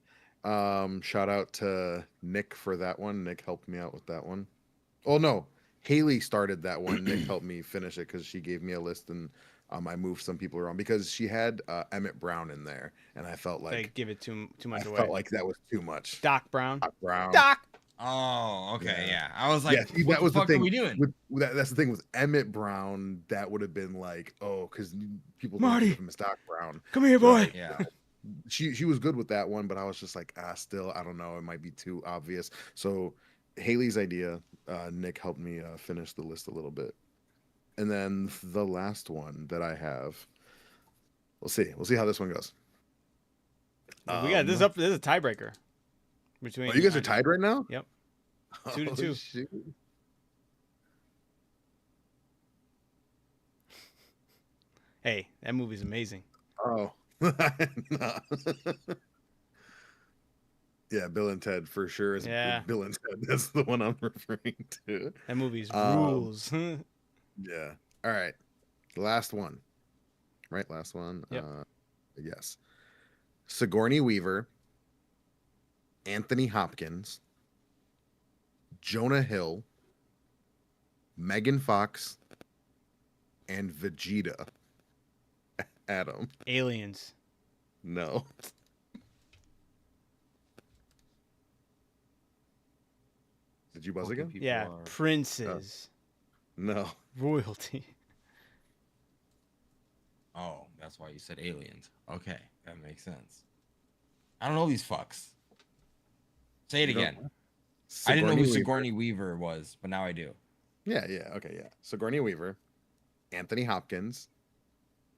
Shout out to Nick for that one. Nick helped me out with that one. Oh no, Haley started that one. Nick helped me finish it because she gave me a list and I moved some people around because she had Emmett Brown in there, and I felt They like give it too I much away. felt like that was too much. Doc Brown. Doc Brown. Doc. Oh, okay, Yeah. yeah. I was like, Yeah, see, what that the was the fuck thing. are we doing? That's the thing with Emmett Brown. That would have been like, oh, because people don't Marty. think of him as Doc Brown. Come here, boy. Right. Yeah. She was good with that one, but I was just like, still, I don't know. It might be too obvious. So Haley's idea, Nick helped me finish the list a little bit. And then the last one that I have, we'll see. We'll see how this one goes. We got this up. This is a tiebreaker between. Oh, you guys are tied right now? Yep. 2-2. Shoot. Hey, that movie's amazing. Oh. No. Yeah, Bill and Ted for sure is Yeah. Bill and Ted. That's the one I'm referring to. That movie's rules. Yeah. All right. The last one. Right? Last one. Yep. Yes. Sigourney Weaver, Anthony Hopkins, Jonah Hill, Megan Fox, and Vegeta. Adam. Aliens. No. Did you buzz Fucking again? people Yeah. are- Princes. No. Royalty. Oh, that's why you said aliens. Okay, that makes sense. I don't know these fucks. Say it You don't again. know? I didn't know who Weaver. Sigourney Weaver was, but now I do. Yeah, yeah, okay, yeah. Sigourney Weaver, Anthony Hopkins,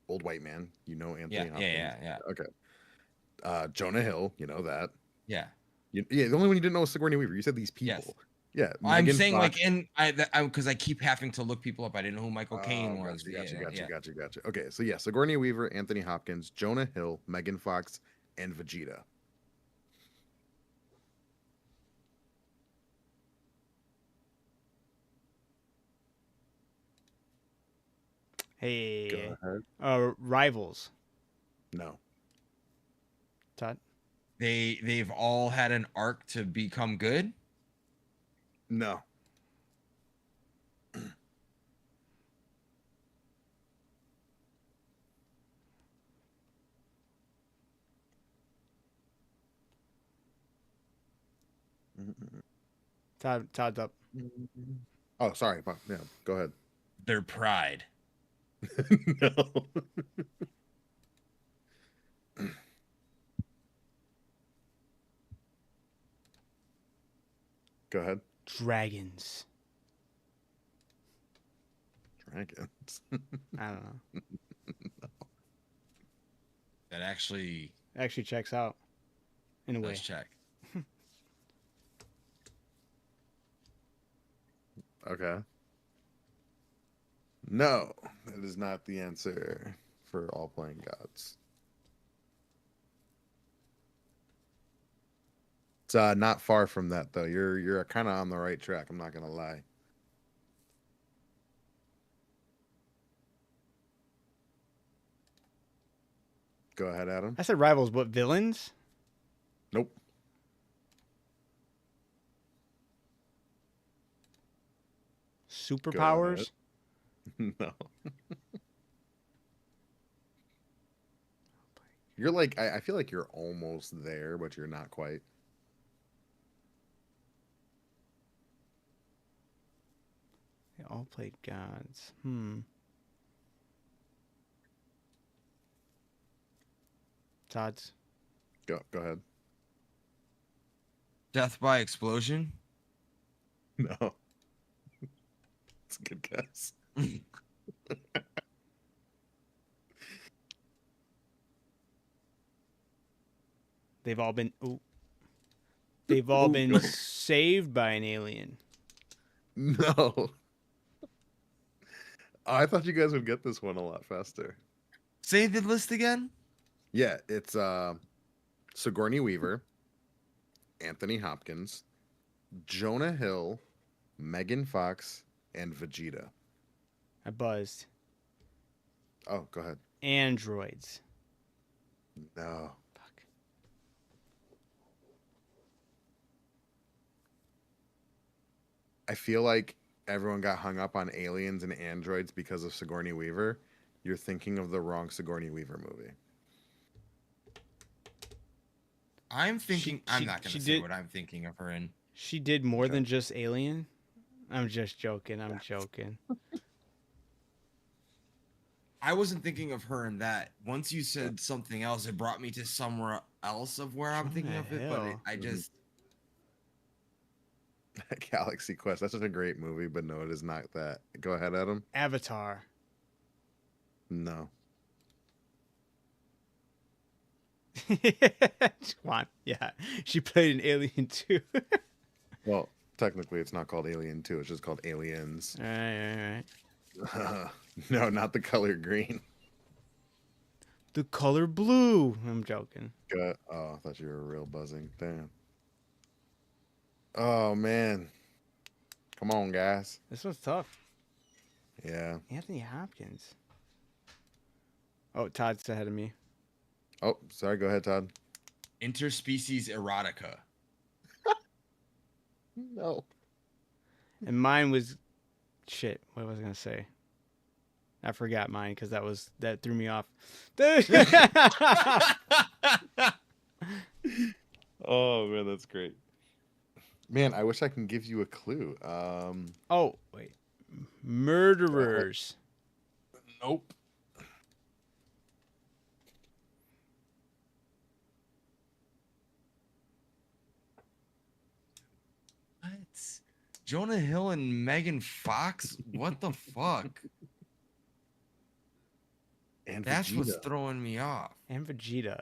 old white man, you know Anthony Yeah, Hopkins. yeah. Okay. Jonah Hill, you know that. Yeah. Yeah, the only one you didn't know was Sigourney Weaver. You said these people. Yes. Yeah, Well, I'm Megan saying Fox. like, and I because I keep having to look people up. I didn't know who Michael Caine was. Gotcha. Okay, so yeah, Sigourney Weaver, Anthony Hopkins, Jonah Hill, Megan Fox, and Vegeta. Hey. Go ahead. Rivals. No. Todd. They've all had an arc to become good. No. Todd's up. Oh, sorry. Yeah, go ahead. Their pride. No. Go ahead. Dragons. Dragons. I don't know. That actually Actually checks out. In a way. does check. Okay. No, that is not the answer for all playing gods. It's not far from that though. You're kind of on the right track. I'm not gonna lie. Go ahead, Adam. I said rivals, but villains? Nope. Superpowers? No. You're like I feel like you're almost there, but you're not quite. They all played gods. Todd's. Go ahead. Death by explosion. No. It's a good guess. They've all been. Ooh. They've all Ooh, been go ahead. saved by an alien. No. Oh, I thought you guys would get this one a lot faster. Say the list again. Yeah, it's Sigourney Weaver, Anthony Hopkins, Jonah Hill, Megan Fox, and Vegeta. I buzzed. Oh, go ahead. Androids. No. Fuck. I feel like everyone got hung up on aliens and androids because of Sigourney Weaver. You're thinking of the wrong Sigourney Weaver movie. I'm thinking. I'm she- not going she to say did- what I'm thinking of her in. She did more Okay. than just Alien. I'm just joking. I'm joking. I wasn't thinking of her in that. Once you said something else, it brought me to somewhere else of where I'm thinking of it. But Jonah Hill. I just. Galaxy Quest. That's such a great movie, but no, it is not that. Go ahead, Adam. Avatar. No. Come on. Yeah. She played an alien too. Well, technically, it's not called Alien 2. It's just called Aliens. All right. No, not the color green. The color blue. I'm joking. Oh, I thought you were real buzzing. Damn. Oh, man. Come on, guys. This was tough. Yeah. Anthony Hopkins. Oh, Todd's ahead of me. Oh, sorry. Go ahead, Todd. Interspecies erotica. No. And mine was shit. What was I gonna say? I forgot mine because that threw me off. Oh, man, that's great. Man, I wish I can give you a clue. Oh wait, murderers. Nope. What? Jonah Hill and Megan Fox? What the fuck? And That's what's Vegeta. throwing me off. And Vegeta.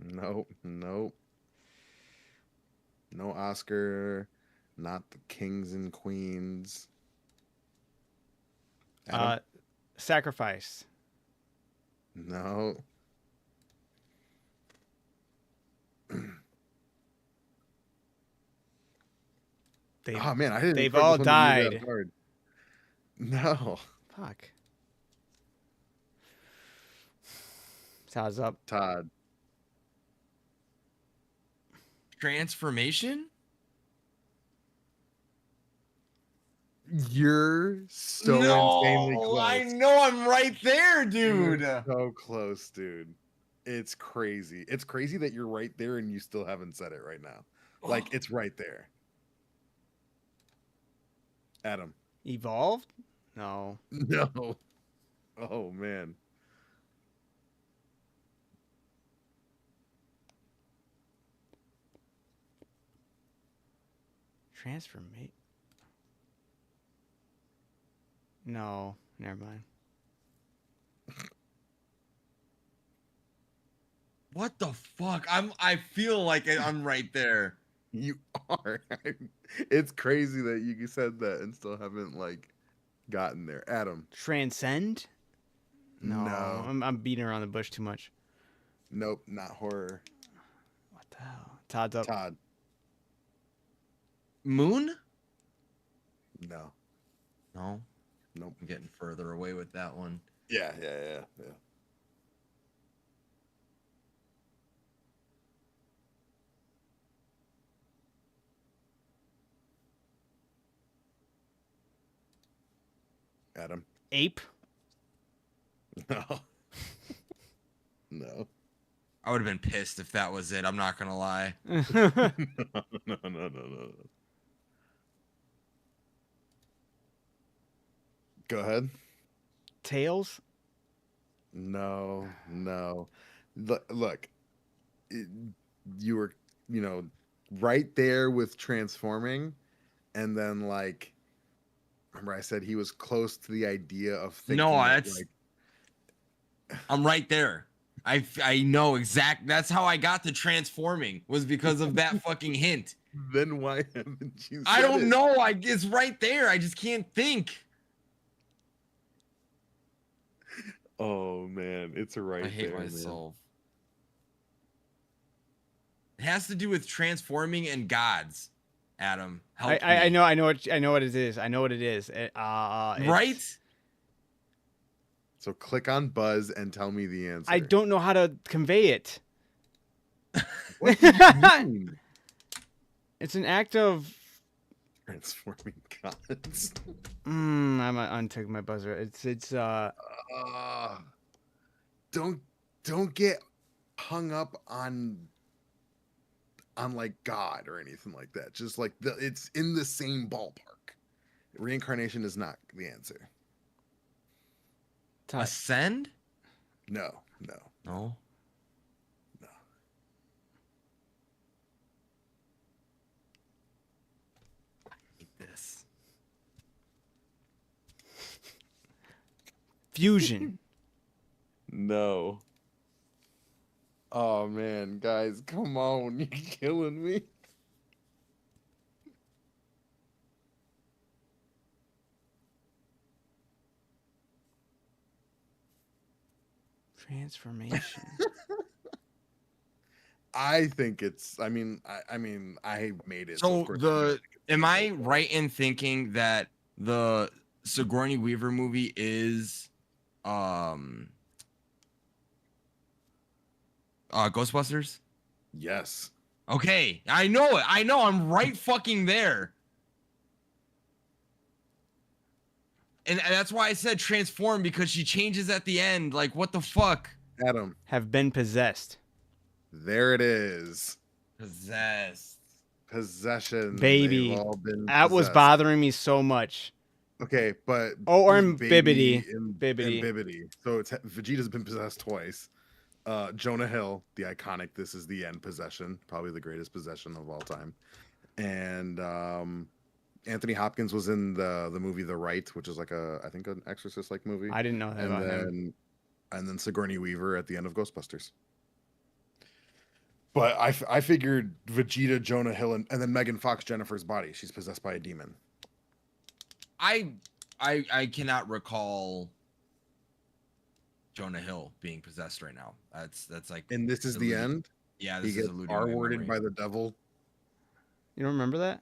Nope. No Oscar. Not the kings and queens. Adam? Sacrifice. No. Oh man, I didn't. they've expect all this one to be that died. hard. No. Fuck. Todd's up. Todd. Transformation? You're so insanely close. I know I'm right there, dude. You're so close, dude. It's crazy. It's crazy that you're right there and you still haven't said it right now. Like it's right there. Adam. Evolved? No. No. Oh man. Transformate. No, never mind. What the fuck? I feel like I'm right there. You are. It's crazy that you said that and still haven't like gotten there. Adam. Transcend? No. No. I'm beating around the bush too much. Nope, not horror. What the hell? Todd's up. Todd. Moon? No. No. Nope. I'm getting further away with that one. Yeah. Adam. Ape? No. No. I would have been pissed if that was it. I'm not gonna lie. No. Go ahead. Tails. No. Look, you were, right there with transforming, and then like, remember I said he was close to the idea of thinking. No, that, that's. I'm right there. I know exact. That's how I got to transforming, was because of that fucking hint. Then why haven't you? I said don't it? know. It's right there. I just can't think. Oh man, it's right. I hate there, man. myself. It has to do with transforming and gods. Adam, help I me. know what it is. I know what it is. Right? So click on Buzz and tell me the answer. I don't know how to convey it. What do you mean? It's an act of. Transforming gods. I'm untook my buzzer. It's Don't get hung up on like God or anything like that. Just like it's in the same ballpark. Reincarnation is not the answer. Ascend? No. No. I hate this. fusion. No. Oh man, guys, come on. You're killing me. Transformation. I think it's. I made it. So of course I'm gonna think it's am I Google. right in thinking that the Sigourney Weaver movie is Ghostbusters? Yes. Okay, I know it. I know. I'm right fucking there. And that's why I said transform, because she changes at the end. Like, what the fuck? Adam, Have been possessed. there it is. Possessed. Possession. Baby. They've all been That was possessed. bothering me so much. Okay, but Oh, or Eat in Baby Bibbidi. and Bibbidi. Bibbidi. So it's Vegeta's been possessed twice. Jonah Hill, the iconic "This Is the End" possession, probably the greatest possession of all time, and Anthony Hopkins was in the movie The Rite, which is like I think an Exorcist like movie, I didn't know that and about him. then Sigourney Weaver at the end of Ghostbusters. But I figured Vegeta, Jonah Hill, and then Megan Fox, Jennifer's body. She's possessed by a demon. I cannot recall Jonah Hill being possessed right now. That's like. And This Is the eluding- End. Yeah, He this is gets eluding my R-worded memory. by the devil, You don't remember that?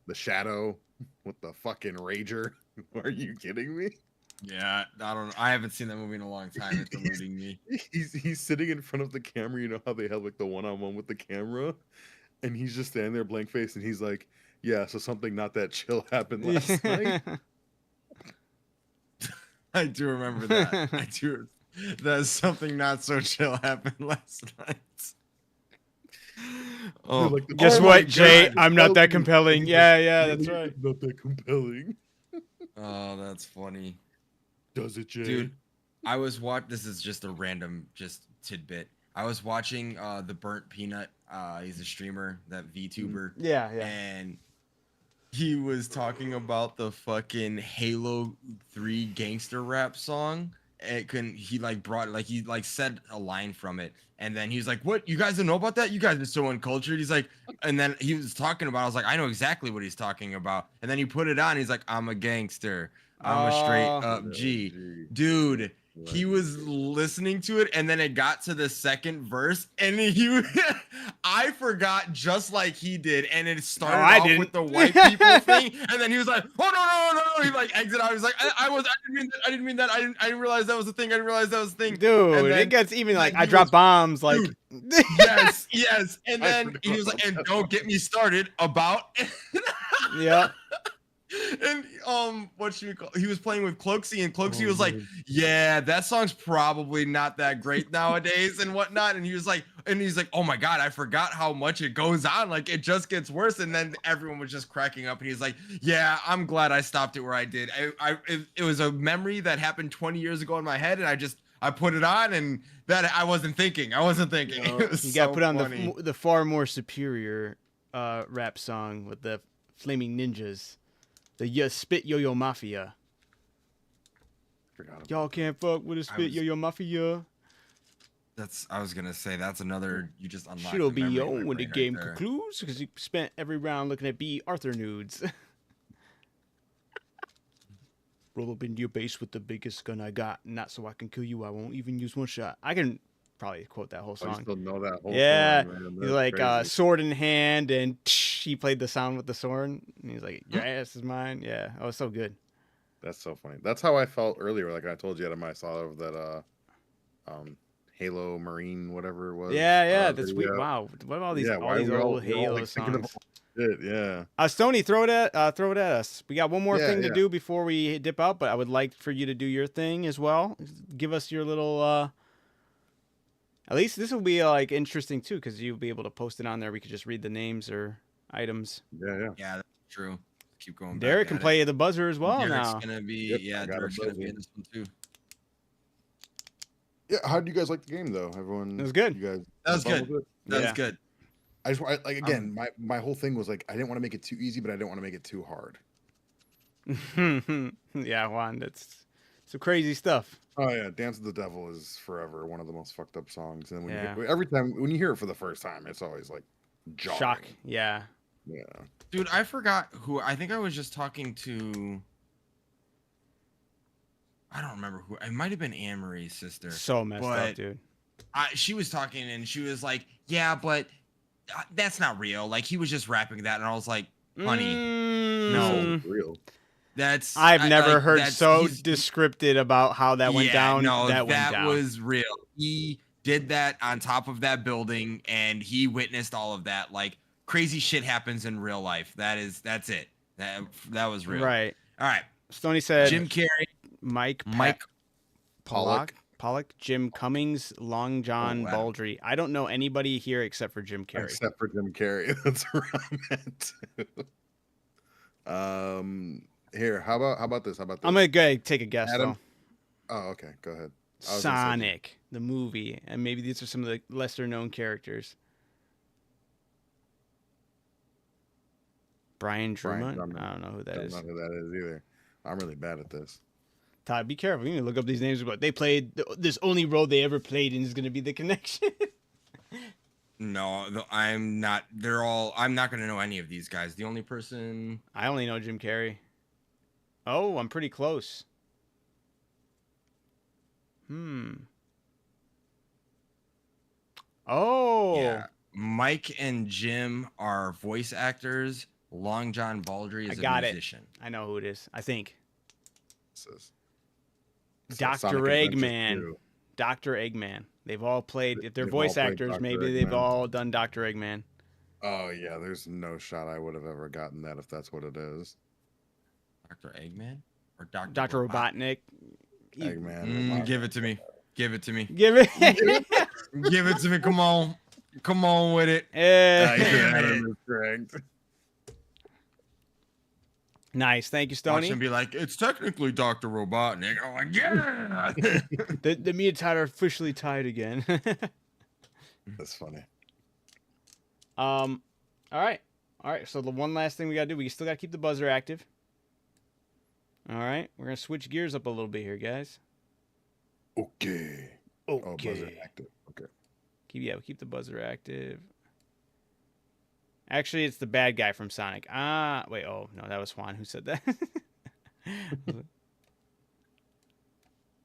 the shadow, with the fucking rager. Are you kidding me? Yeah, I don't know. I haven't seen that movie in a long time. It's eluding me. He's sitting in front of the camera. You know how they have like the one-on-one with the camera, and he's just standing there blank faced, and he's like, "Yeah, so something not that chill happened last night." I do remember that. I do. That's something not so chill happened last night. Oh, Like the- Guess oh my what, Jay? God. I'm not that Really? compelling. Yeah, that's Really? right. Not that compelling. Oh, that's funny. Does it, Jay? Dude, I was this is just a random tidbit. I was watching the Burnt Peanut. He's a streamer, that VTuber. Yeah. And he was talking about the fucking Halo 3 gangster rap song. He said a line from it, and then he was like, "What? You guys don't know about that? You guys are so uncultured." He's like, and then he was talking about, I was like, I know exactly what he's talking about. And then he put it on, he's like, "I'm a gangster. I'm a straight up No, G." G. Dude, he was listening to it, and then it got to the second verse, and I forgot just like he did, and it started I off didn't. with the white people thing, and then he was like, "Oh no!" He like exited out. He was like, I didn't mean that. I didn't realize that was the thing. I didn't realize that was the thing." Dude, And then it gets even like then I he drop was- bombs like Dude, yes. And I then forgot he was like, about "And that don't get me started about." yeah. And what should we call? He was playing with Cloaksy, and Cloaksy was like, "Yeah, that song's probably not that great nowadays and whatnot." And he's like, "Oh my god, I forgot how much it goes on. Like it just gets worse." And then everyone was just cracking up, and he's like, "Yeah, I'm glad I stopped it where I did. It was a memory that happened 20 years ago in my head, and I put it on, and that I wasn't thinking. It was You got to so put on funny. the far more superior rap song with the Flaming Ninjas, the Spit Yo-Yo Mafia. Forgot about Y'all can't fuck with a Spit was- Yo-Yo Mafia. I was gonna say that's another. You just unlocked. Shit'll the be memory in on my when the brain game right there. concludes because he spent every round looking at B. Arthur nudes. Roll up into your base with the biggest gun I got. Not so I can kill you. I won't even use one shot. I can probably quote that whole Oh, you song. still know that whole Yeah, song, man. he's That's like crazy. sword in hand, and he played the sound with the sword. And he's like, "Your ass is mine." Yeah, oh, it's so good. That's so funny. That's how I felt earlier. Like I told you, I saw of that Halo Marine, whatever it was. Yeah, that's video. weird. Wow, what about Yeah, all why these we're all- old we're all, Halo like, thinking of songs? Shit, yeah. Stoney, throw it at us. We got one more Yeah, thing to yeah. do before we dip out, but I would like for you to do your thing as well. Give us your little. At least this will be like interesting too, because you'll be able to post it on there. We could just read the names or items. Yeah. Yeah, that's true. Keep going. Derek back can at play it. the buzzer as well Derek's now. gonna be Yep, I yeah. got a Derek's gonna be buzzer. in this one too. Yeah. How do you guys like the game though? Everyone. It was good. You guys. That was have fun good. with it? That Yeah. was good. I just like again. My whole thing was like I didn't want to make it too easy, but I didn't want to make it too hard. Yeah, Juan, that's some crazy stuff. Oh yeah, Dance of the Devil is forever one of the most fucked up songs. And when Yeah. every time when you hear it for the first time, it's always like jarring. Shock. Yeah. Yeah. Dude, I forgot who. I think I was just talking to. I don't remember who. It might have been Anne Marie's sister. So messed up, But- dude. She was talking and she was like, "Yeah, but that's not real. Like he was just rapping that," and I was like, "Honey, no. It's real. that's." I've never like, heard that's- so he's- descripted about how that went Yeah, down. No, that went down. was real. He did that on top of that building, and he witnessed all of that. Like crazy shit happens in real life. That's it. That was real. Right. All right. Stoney said Jim Carrey, Mike Pollock. Pollock, Jim Cummings, Long John wow. Baldry. I don't know anybody here except for Jim Carrey. Except for Jim Carrey. That's where I'm at too. Here, how about this? I'm gonna go ahead, take a guess Adam? Oh, okay. Go ahead. though. I was gonna say- Sonic, the movie, and maybe these are some of the lesser known characters. Brian Drummond. Drummond. I don't know who that Don't is. know who that is either. I'm really bad at this. Todd, be careful. You need to look up these names. But they played this only role they ever played, and is going to be the connection. no, I'm not. They're all. I'm not gonna know any of these guys. The only person. I only know Jim Carrey. Oh, I'm pretty close. Oh. Yeah. Mike and Jim are voice actors. Long John Baldry I is a got it. musician. I know who it is. I think. This is Dr. Sonic Adventures Eggman. 2. Dr. Eggman. They've all played. If they're They've all voice played actors, Dr. maybe they've Eggman. all done Dr. Eggman. Oh yeah, there's no shot I would have ever gotten that if that's what it is. Dr. Eggman or Dr. Dr. Robotnik. Eggman. Give it to me. Give it to me. Give it. Give it to me. Come on. Come on with it. Eh. Adam is correct. Nice. Thank you, Watch Stoney. him be like, it's technically Dr. Robotnik. I'm like, yeah. The me and Todd are officially tied again. That's funny. All right. So the one last thing we gotta do, we still gotta keep the buzzer active. All right, we're gonna switch gears up a little bit here, guys. Okay. Okay. Oh, buzzer active. Okay. Keep the buzzer active. Actually, it's the bad guy from Sonic. Wait. Oh no, that was Juan who said that.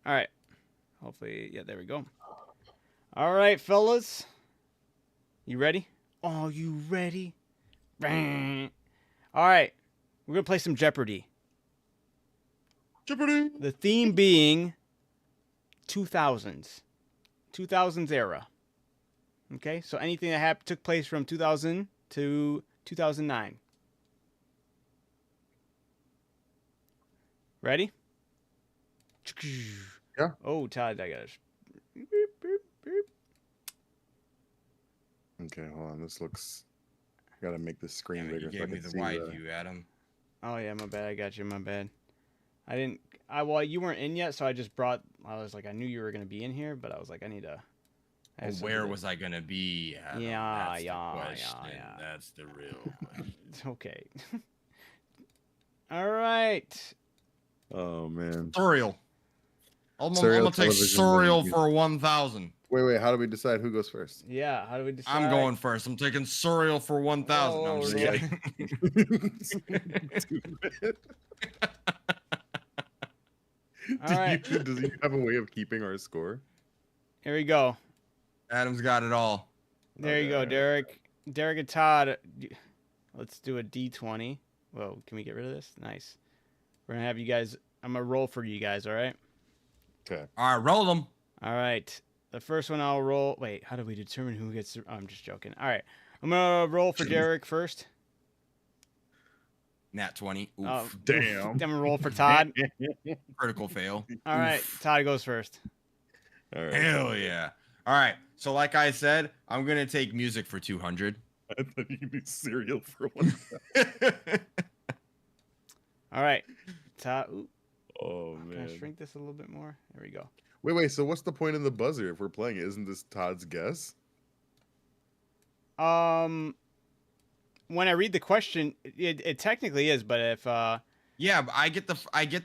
All right. Hopefully, yeah. There we go. All right, fellas. You ready? Are you ready? All right. We're gonna play some Jeopardy. Jeopardy. The theme being 2000s era. Okay, so anything that took place from 2000 to 2009. Ready? Yeah. Oh, Todd, I got it. Okay, hold on. This looks. Gotta make this screen Damn it, you bigger so I gave me can the see wide the. view, Adam. Oh yeah, my bad. I got you. My bad. I didn't. Well, you weren't in yet, so I just brought. I was like, I knew you were gonna be in here, but I was like, I need to. I have Where something was I gonna be, Adam? Yeah, That's yeah, the yeah, question. yeah. That's the real question. Okay. All right. Oh man. Cereal. I'm Serial gonna take television cereal movie. for 1,000. Wait. How do we decide who goes first? Yeah. How do we decide? I'm going first. I'm taking cereal for 1,000. No, I'm Whoa, just yeah. kidding. Stupid. All right. Does he have a way of keeping our score? Here we go. Adam's got it all. There you go, Okay. Derek. Derek and Todd. Let's do a D20. Whoa, can we get rid of this? Nice. We're gonna have you guys. I'm gonna roll for you guys. All right. Okay. All right, roll them. All right. The first one I'll roll. Wait, how do we determine who gets? Oh, I'm just joking. All right. I'm gonna roll for Derek first. Nat 20. Oof. Oh, Damn. I'm gonna roll for Todd. Critical fail. All right. Oof. Todd goes first. All right. Hell yeah. All right. So like I said, I'm gonna take music for 200. I thought you could do cereal for one. All right. Todd. Ooh, Oh can I man. shrink this a little bit more? There we go. Wait. So what's the point of the buzzer if we're playing it? Isn't this Todd's guess? When I read the question, it technically is, but if Yeah, but I get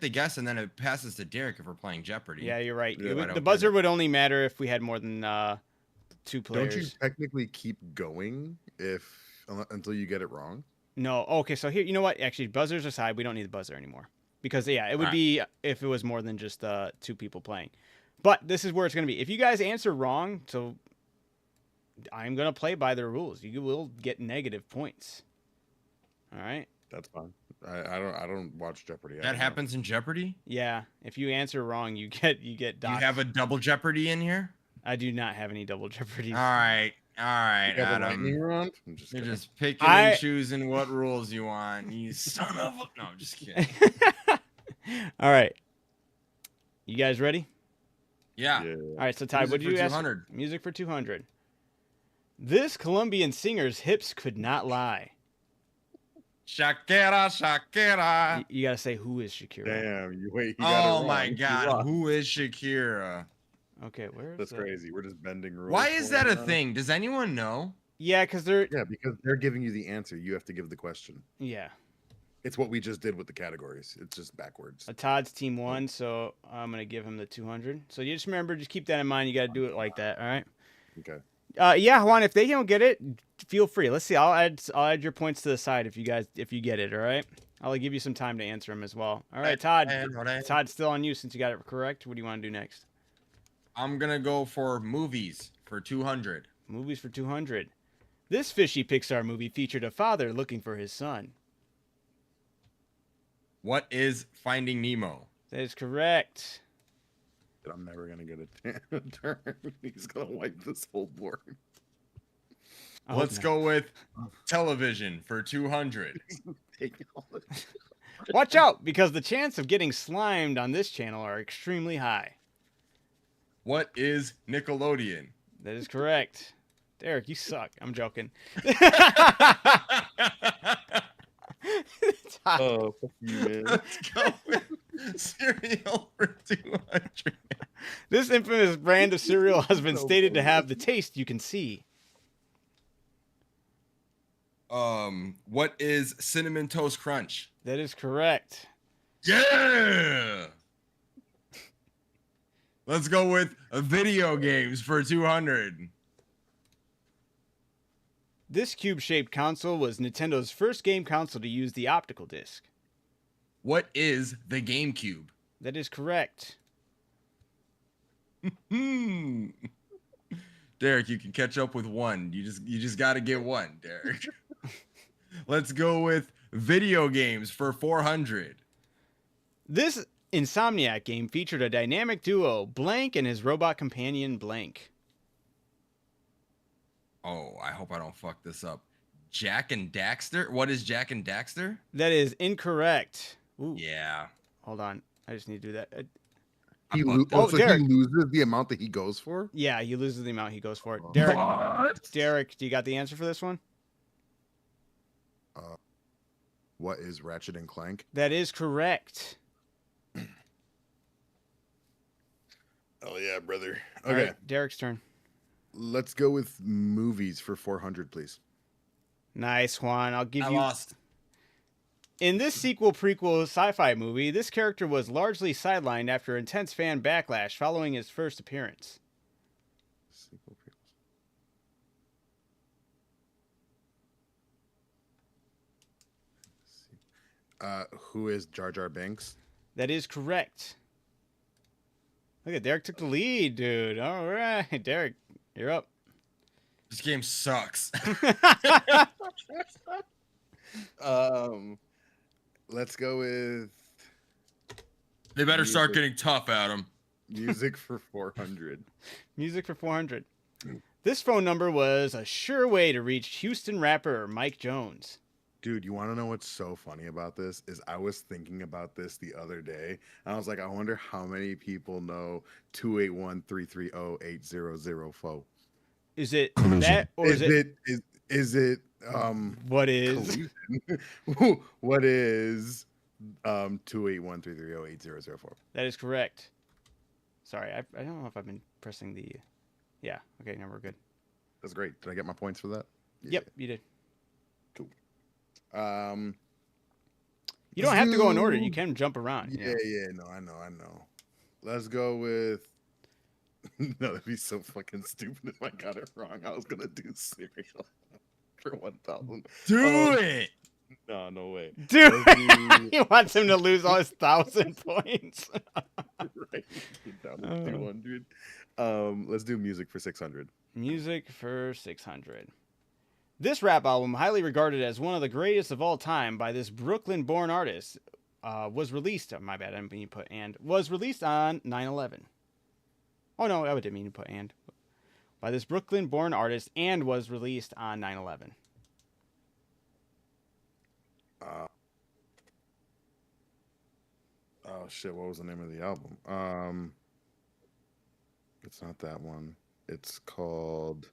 the guess, and then it passes to Derek if we're playing Jeopardy. yeah, you're right. Yeah, It I would- don't the get buzzer it. would only matter if we had more than 2 players. Don't you technically keep going until you get it wrong? No. Okay, so here, you know what? Actually, buzzers aside, we don't need the buzzer anymore. Because, yeah, it would Alright. be if it was more than just 2 people playing. But this is where it's going to be. If you guys answer wrong, so I'm going to play by the rules. You will get negative points. All right? That's fine. I don't watch Jeopardy. I That don't know. happens in Jeopardy? Yeah. If you answer wrong, you get Do you docked. have a double Jeopardy in here? I do not have any double jeopardies. All right, You have a Adam. lightning round? I'm just You're kidding. just picking I- and choosing what rules you want. You son of a... No, I'm just kidding. All right. You guys ready? Yeah. Yeah. All right, so Ty, Music what did for you ask? 200. Music for 200. This Colombian singer's hips could not lie. Shakira, Shakira. You got to say who is Shakira. Damn, you wait. He got it Oh wrong. my He God, lost. who is Shakira? Okay, where's That's the... crazy. We're just bending rules. Why is for that him a now. thing? Does anyone know? Yeah, because they're... Yeah, because they're giving you the answer. You have to give the question. Yeah. It's what we just did with the categories. It's just backwards. Todd's team won, so I'm going to give him the 200. So you just remember, just keep that in mind. You got to do it like that, all right? Okay. Yeah, Juan, if they don't get it, feel free. Let's see. I'll add your points to the side if you get it, all right? I'll give you some time to answer them as well. All right, Todd. Todd's still on you since you got it correct. What do you want to do next? I'm gonna go for movies for 200. Movies for 200. This fishy Pixar movie featured a father looking for his son. What is Finding Nemo? That is correct. I'm never gonna get a turn. He's gonna wipe this whole board. I hope Let's not. go with television for 200. Take all the- Watch out, because the chance of getting slimed on this channel are extremely high. What is Nickelodeon? That is correct. Derek, you suck. I'm joking. Todd, Oh, fuck you, man. Let's go with cereal for 200. this infamous brand of cereal has been So stated to funny. have the taste you can see. What is Cinnamon Toast Crunch? That is correct. Yeah. Let's go with video games for 200. This cube-shaped console was Nintendo's first game console to use the optical disc. What is the GameCube? That is correct. Derek, you can catch up with one. You just got to get one, Derek. Let's go with video games for 400. This Insomniac game featured a dynamic duo, Blank and his robot companion, Blank. Oh, I hope I don't fuck this up. Jack and Daxter? What is Jack and Daxter? That is incorrect. Ooh, Yeah. hold on. I just need to do that. He fucked up. so Derek. he loses the amount that he goes for. Yeah, he loses the amount he goes for. Oh. Derek, do you got the answer for this one? What is Ratchet and Clank? That is correct. Oh yeah, brother. All Okay, right, Derek's turn. let's go with movies for 400, please. Nice, Juan. I'll give I you. lost. In this sequel prequel sci-fi movie, this character was largely sidelined after intense fan backlash following his first appearance. Sequel, prequels. Who is Jar Jar Binks? That is correct. Look at Derek took the lead, dude. All right, Derek, you're up. This game sucks. Let's go with They better start Music. getting tough, Adam. music for 400. Music for 400. This phone number was a sure way to reach Houston rapper Mike Jones. Dude, you want to know what's so funny about this? Is I was thinking about this the other day, and I was like, I wonder how many people know 281-330-8004. Is it that or is it Is it what is? collusion? What is 281-330-8004? That is correct. Sorry, I don't know if I've been pressing the. Yeah. Okay. Now we're good. That's great. Did I get my points for that? Yep, you did. Cool. You don't have to go in order. You can jump around. Yeah, no, I know. Let's go with. No, that'd be so fucking stupid if I got it wrong. I was gonna do cereal for 1,000. Do it. No way. Dude, Let's do- he wants him to lose all his 1,000 points. Right, down to 200. Let's do music for 600. Music for 600. This rap album, highly regarded as one of the greatest of all time by this Brooklyn-born artist, was released. My bad, I didn't mean to put and. Was released on 9/11. Oh no, I didn't mean to put and. By this Brooklyn-born artist and was released on 9/11. Oh shit, what was the name of the album? It's not that one. It's called.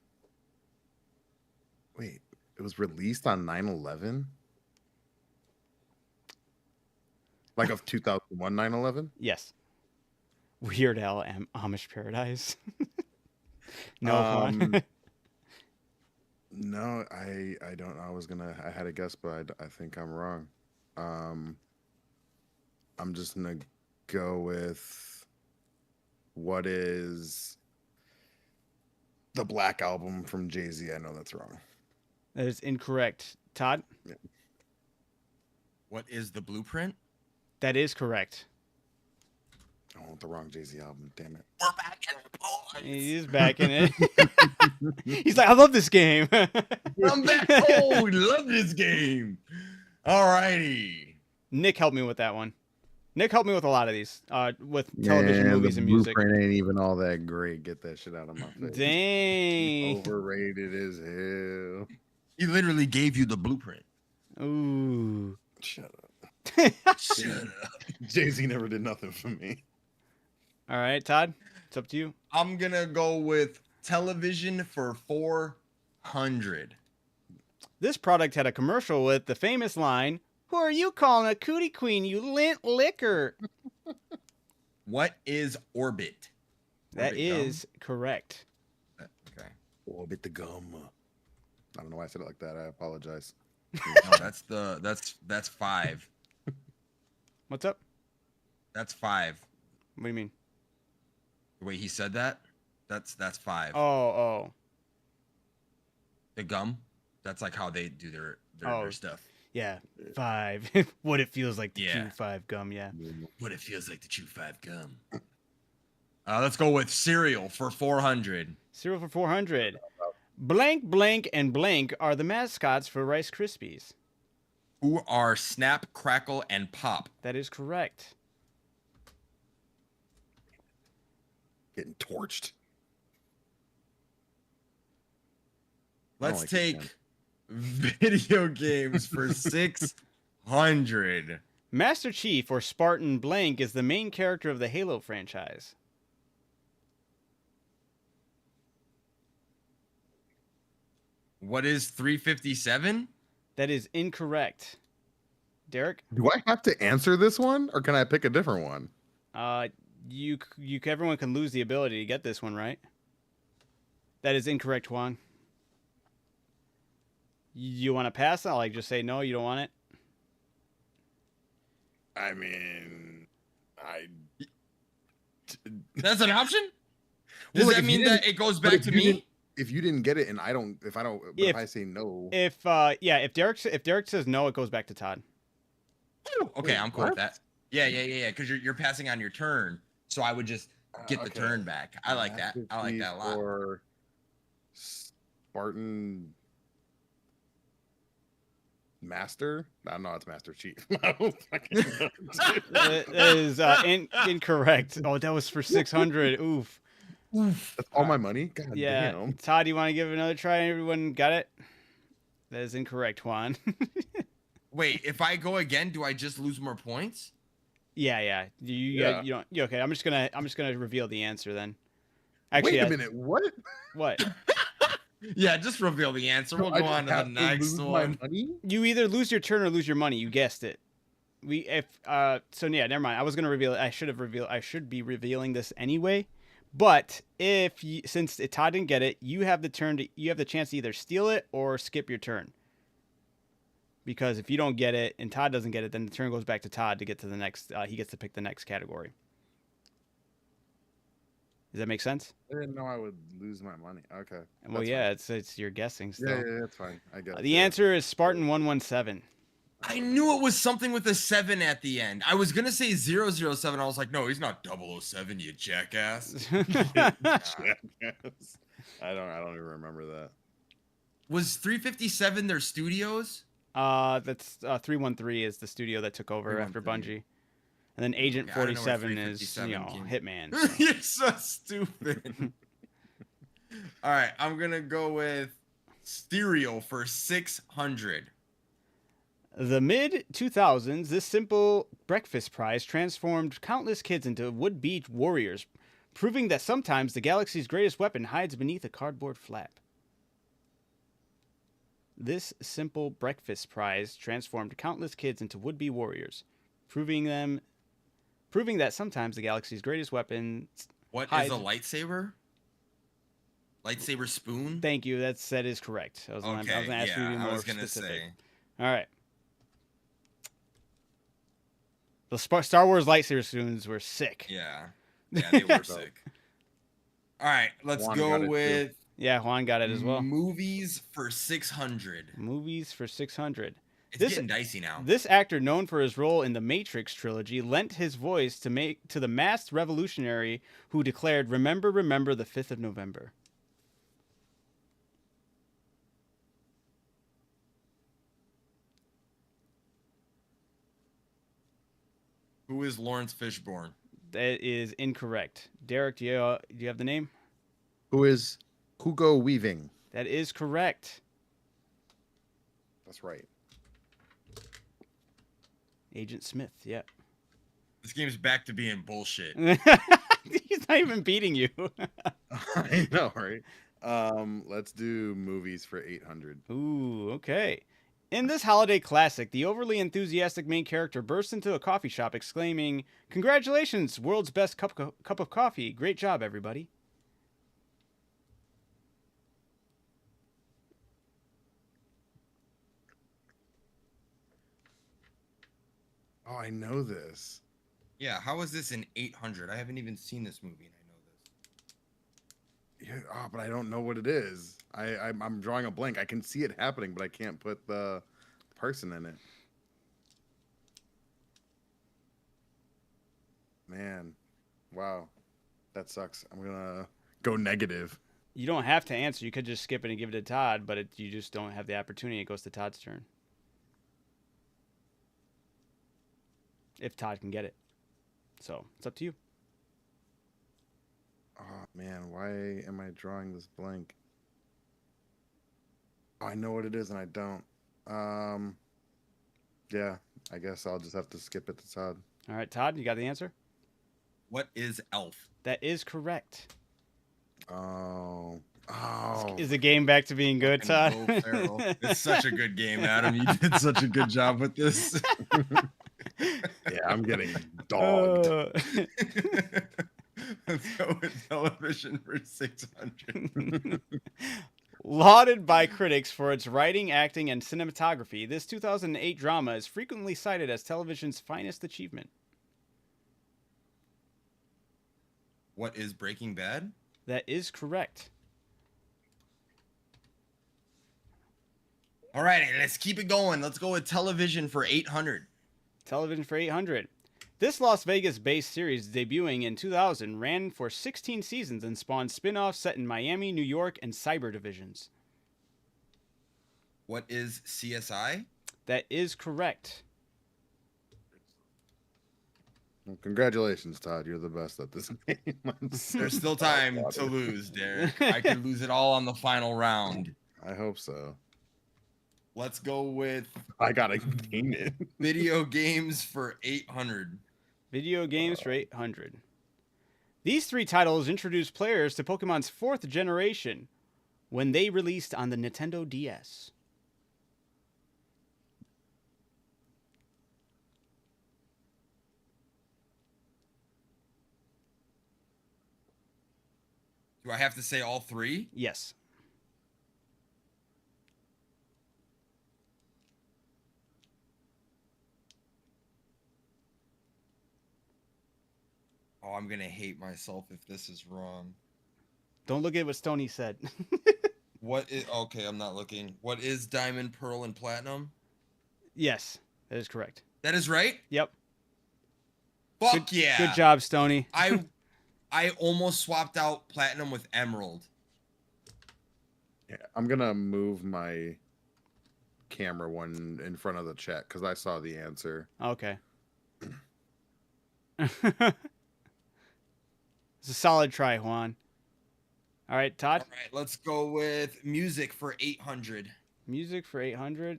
Wait, it was released on 9/11? Like of 2001 9/11? Yes. Weird Al Amish Paradise. No fun. No, I don't. I had a guess, but I think I'm wrong. I'm just gonna go with what is the Black Album from Jay-Z. I know that's wrong. That is incorrect. Todd? What is the blueprint? That is correct. I want the wrong Jay-Z album. Damn it. We're back in the boys. He's back in it. He's like, I love this game. I'm back. Oh, we love this game. All righty. Nick helped me with that one. Nick helped me with a lot of these, with television, movies, the and music. Blueprint ain't even all that great. Get that shit out of my face. Dang. Overrated as hell. He literally gave you the blueprint. Ooh. Shut up. Shut up. Jay-Z never did nothing for me. All right, Todd, it's up to you. I'm gonna go with television for 400. This product had a commercial with the famous line, "Who are you calling a cootie queen, you lint liquor?" What is orbit? That Orbit is correct. gum? Okay. Orbit the gum. I don't know why I said it like that. I apologize. No, that's 5. What's up? That's 5. What do you mean? The way he said that, that's 5. Oh. The gum, that's like how they do their Oh. stuff. Yeah, 5. What it feels like to Yeah. chew 5 gum, yeah. What it feels like to chew 5 gum. Let's go with cereal for 400. Cereal for 400. Blank, blank, and blank are the mascots for Rice Krispies. Who are Snap, Crackle, and Pop? That is correct. Getting torched. Let's like it, take man. video games for 600. Master Chief or Spartan Blank is the main character of the Halo franchise. What is 357? That is incorrect. Derek? Do I have to answer this one, or can I pick a different one? Everyone can lose the ability to get this one right. That is incorrect, Juan. You want to pass? I'll like just say no. You don't want it. I mean, That's an option? Well, Does like, that if you mean didn't- that it goes but back to me? If you didn't get it, and if I say no, If Derek says no, it goes back to Todd. Okay, Wait, I'm cool with what? that. Yeah. Because you're passing on your turn, so I would just get the okay. turn back. I like that. I like that a lot. Or Spartan Master? No, it's Master Chief. I don't fucking know. That is incorrect. Oh, that was for 600. Oof. That's all my money. God Yeah, damn. Todd, you want to give it another try? Everyone got it? That is incorrect, Juan. Wait, if I go again, do I just lose more points? Yeah. You don't. Okay, I'm just gonna reveal the answer then. Wait a minute. What? What? Yeah, just reveal the answer. We'll I go just on to the have next lose one. My money? You either lose your turn or lose your money. You guessed it. So yeah, never mind. I was gonna reveal it. I should be revealing this anyway. But since Todd didn't get it, you have the chance to either steal it or skip your turn. Because if you don't get it and Todd doesn't get it, then the turn goes back to Todd to get to the next. He gets to pick the next category. Does that make sense? I didn't know I would lose my money. Okay. Well, that's yeah, fine. it's your guessing still. Yeah, that's fine. I guess. The answer is Spartan 117. I knew it was something with a 7 at the end. I was gonna say 007. I was like, no, he's not 007, you jackass. Jackass. I don't even remember that. Was 357 their studios? That's 313 is the studio that took over after 313. Bungie, and then Agent Okay, I don't know where 47 is 357 Hitman. came- So. You're so stupid. All right, I'm gonna go with Stereo for 600. The mid-2000s, this simple breakfast prize transformed countless kids into would-be warriors, proving that sometimes the galaxy's greatest weapon hides beneath a cardboard flap. This simple breakfast prize transformed countless kids into would-be warriors, proving that sometimes the galaxy's greatest weapon. What hides... is a lightsaber? Lightsaber spoon? Thank you. That is correct. I was gonna ask you to be more specific. All right. The Star Wars lightsaber spoons were sick. Yeah, they were sick. All right, let's Juan go got it with Yeah, Juan got it as well. movies for 600. Movies for 600. It's getting dicey now. This actor, known for his role in the Matrix trilogy, lent his voice to the masked revolutionary who declared, "Remember, remember the 5th of November." Who is Lawrence Fishburne? That is incorrect. Derek, do you have the name? Who is Hugo Weaving? That is correct. That's right. Agent Smith, yeah. This game's back to being bullshit. He's not even beating you. I know, right? Let's do movies for 800. Ooh, okay. In this holiday classic, the overly enthusiastic main character bursts into a coffee shop exclaiming, "Congratulations, world's best cup of coffee. Great job, everybody." Oh, I know this. Yeah, how is this in 800? I haven't even seen this movie and I know this. Yeah, oh, but I don't know what it is. I'm drawing a blank. I can see it happening, but I can't put the person in it. Man, wow, that sucks. I'm gonna go negative. You don't have to answer. You could just skip it and give it to Todd, but you just don't have the opportunity. It goes to Todd's turn. If Todd can get it. So, it's up to you. Oh man, why am I drawing this blank? Oh, I know what it is and I don't. Yeah, I guess I'll just have to skip it to Todd. All right, Todd, you got the answer? What is Elf? That is correct. Oh, oh. Is the game back to being good, Todd? Fucking Will Ferrell. It's such a good game, Adam. You did such a good job with this. Yeah, I'm getting dogged. Let's go with television for 600. Lauded by critics for its writing, acting, and cinematography, this 2008 drama is frequently cited as television's finest achievement. What is Breaking Bad? That is correct. All right, let's keep it going. Let's go with television for 800. Television for 800. This Las Vegas-based series, debuting in 2000, ran for 16 seasons and spawned spin-offs set in Miami, New York, and cyber divisions. What is CSI? That is correct. Well, congratulations, Todd. You're the best at this game. There's still time to lose, Derek. I could lose it all on the final round. I hope so. Let's go with I gotta gain it. video games for 800. Video games for 800. These three titles introduced players to Pokemon's 4th generation when they released on the Nintendo DS. Do I have to say all three? Yes. Oh, I'm going to hate myself if this is wrong. Don't look at what Stoney said. What is... Okay, I'm not looking. What is Diamond, Pearl, and Platinum? Yes, that is correct. That is right? Yep. Fuck yeah. Good job, Stoney. I almost swapped out Platinum with Emerald. Yeah, I'm gonna move my camera one in front of the chat because I saw the answer. Okay. It's a solid try, Juan. All right, Todd. All right, let's go with music for 800. Music for 800.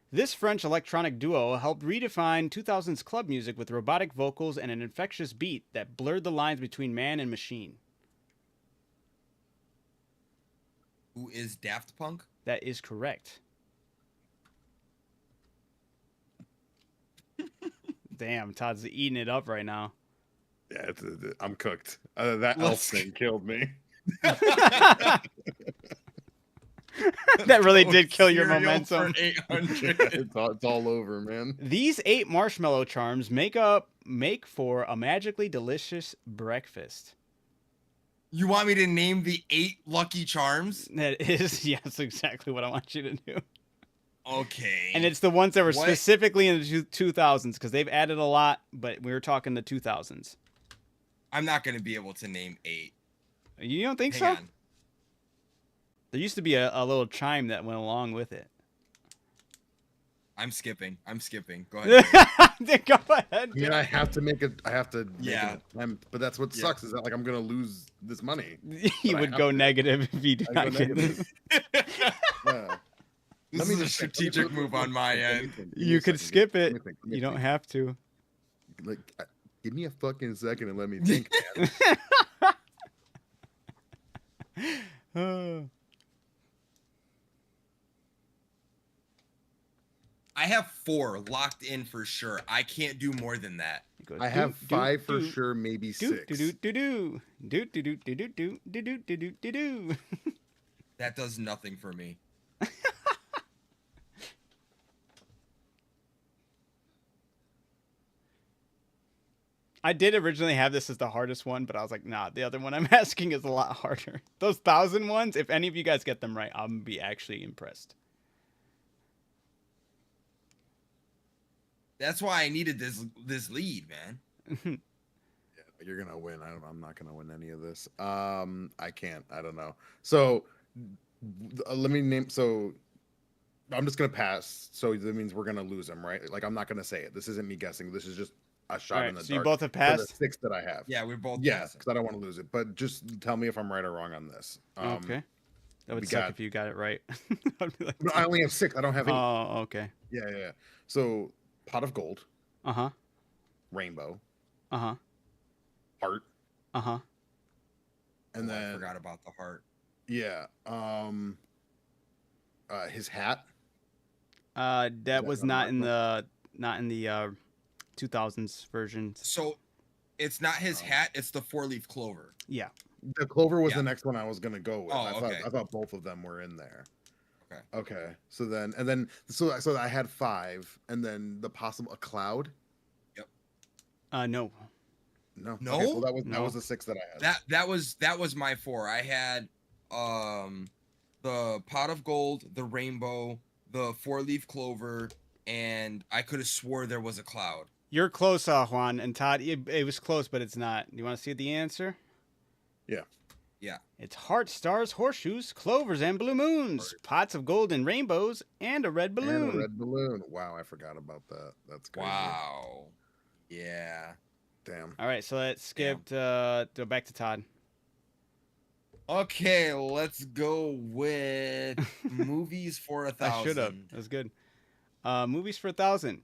This French electronic duo helped redefine 2000s club music with robotic vocals and an infectious beat that blurred the lines between man and machine. Who is Daft Punk? That is correct. Damn, Todd's eating it up right now. Yeah, I'm cooked. That elf thing killed me. That really did kill your Cereal momentum. For 800. It's all over, man. These 8 marshmallow charms make for a magically delicious breakfast. You want me to name the 8 Lucky Charms? That is, yes, exactly what I want you to do. Okay. And it's the ones that were What? specifically in the 2000s, because they've added a lot, but we were talking the 2000s. I'm not going to be able to name 8. You don't think Hang so? on. There used to be a little chime that went along with it. I'm skipping. Go ahead. Go ahead. I mean, I have to make an Yeah. attempt, but that's what Yeah. sucks is that like I'm gonna lose this money. You I would have go to. negative if you do I not go get this. negative. Yeah. This is a strategic move on my end. You could skip it. You don't have to. Like, give me a fucking second and let me think, man. I have 4 locked in for sure. I can't do more than that. It goes I have do, 5 for do, sure, maybe do, 6. do, do, do, do, do, do, do, do, do, do, do, do, do, do. That does nothing for me. I did originally have this as the hardest one, but I was like, nah, the other one I'm asking is a lot harder. Those 1,000 ones, if any of you guys get them right, I'm gonna be actually impressed. That's why I needed this lead, man. You're gonna win. I'm not gonna win any of this. I can't. I don't know. So let me name. So I'm just gonna pass. So that means we're gonna lose them, right? Like I'm not gonna say it. This isn't me guessing. This is just a shot All in the right, so dark. you both have for passed? the 6 that I have. Yeah, we're both Yeah, passing. because I don't want to lose it. But just tell me if I'm right or wrong on this. Okay. That would We suck got- if you got it right. I'd be like, No, I only have 6. I don't have 8. oh, okay. Yeah. So pot of gold, Uh huh. rainbow, Uh huh. heart, Uh huh. and I then forgot about the heart. yeah, his hat. That was not not in the 2000s version. So it's not his Oh. hat, it's the 4-leaf clover. Yeah. The clover was Yeah. the next one I was gonna go with. Oh, I okay. thought both of them were in there. Okay. Okay. So I had 5, and then the possible a cloud. No. No. No? Okay, well, that No. was the 6 that I had. That was my 4. I had the pot of gold, the rainbow, the 4-leaf clover, and I could have swore there was a cloud. You're close, Juan and Todd. It was close, but it's not. You want to see the answer? Yeah. Yeah. It's hearts, stars, horseshoes, clovers, and blue moons, pots of gold and rainbows, and a red balloon. And a red balloon. Wow, I forgot about that. That's crazy. Wow. Yeah. Damn. All right, so let's skip. Go back to Todd. Okay, let's go with movies for 1,000. I should have. That was good. Movies for 1,000.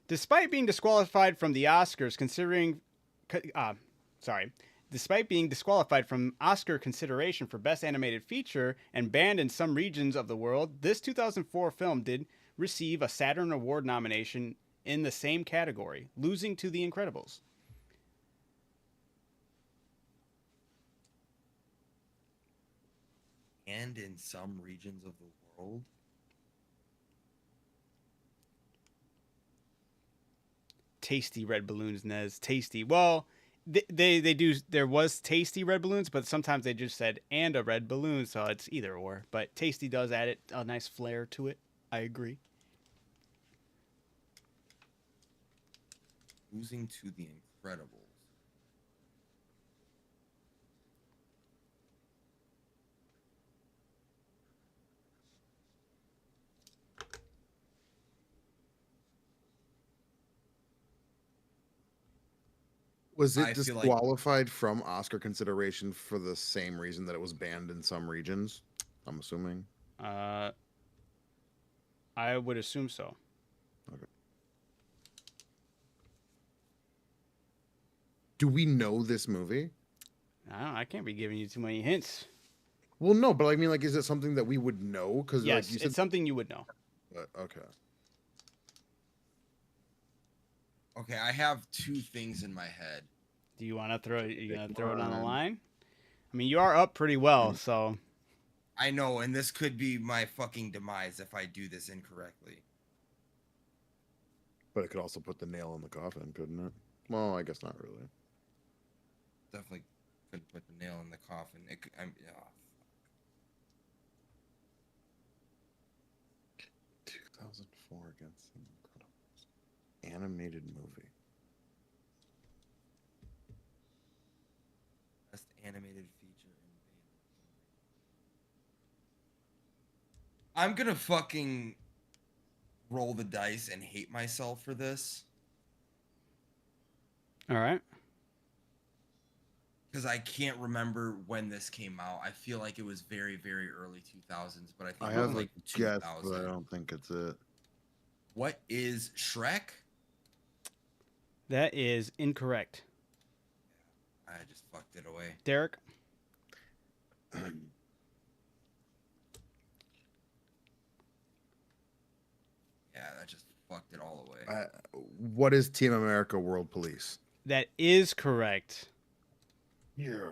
Despite being disqualified from the Oscars, despite being disqualified from Oscar consideration for Best Animated Feature and banned in some regions of the world, this 2004 film did receive a Saturn Award nomination in the same category, losing to The Incredibles. And in some regions of the world. Tasty red balloons, Nez. Tasty. Well, they do. There was tasty red balloons, but sometimes they just said and a red balloon, so it's either or. But tasty does add a nice flair to it. I agree. Losing to The Incredibles. Was I it feel like- disqualified from Oscar consideration for the same reason that it was banned in some regions? I'm assuming. I would assume so. Do we know this movie? I can't be giving you too many hints. Well, no, but I mean, like, is it something that we would know? Because Yes, like you said, it's something you would know. okay. Okay, I have 2 things in my head. Do you want to throw? You gonna throw it on the line? I mean, you are up pretty well, so I know, and this could be my fucking demise if I do this incorrectly. But it could also put the nail in the coffin, couldn't it? Well, I guess not really. Definitely could put the nail in the coffin. It could, oh, 2004 against the Incredibles. Animated movie. best animated feature in I'm gonna fucking roll the dice and hate myself for this all right. because I can't remember when this came out. I feel like it was very, very early 2000s, but I think I it was have like a guess, 2000. but I don't think it's it. What is Shrek? That is incorrect, I just fucked it away. Derek. Yeah, that just fucked it all away. What is Team America World Police? That is correct. Yeah.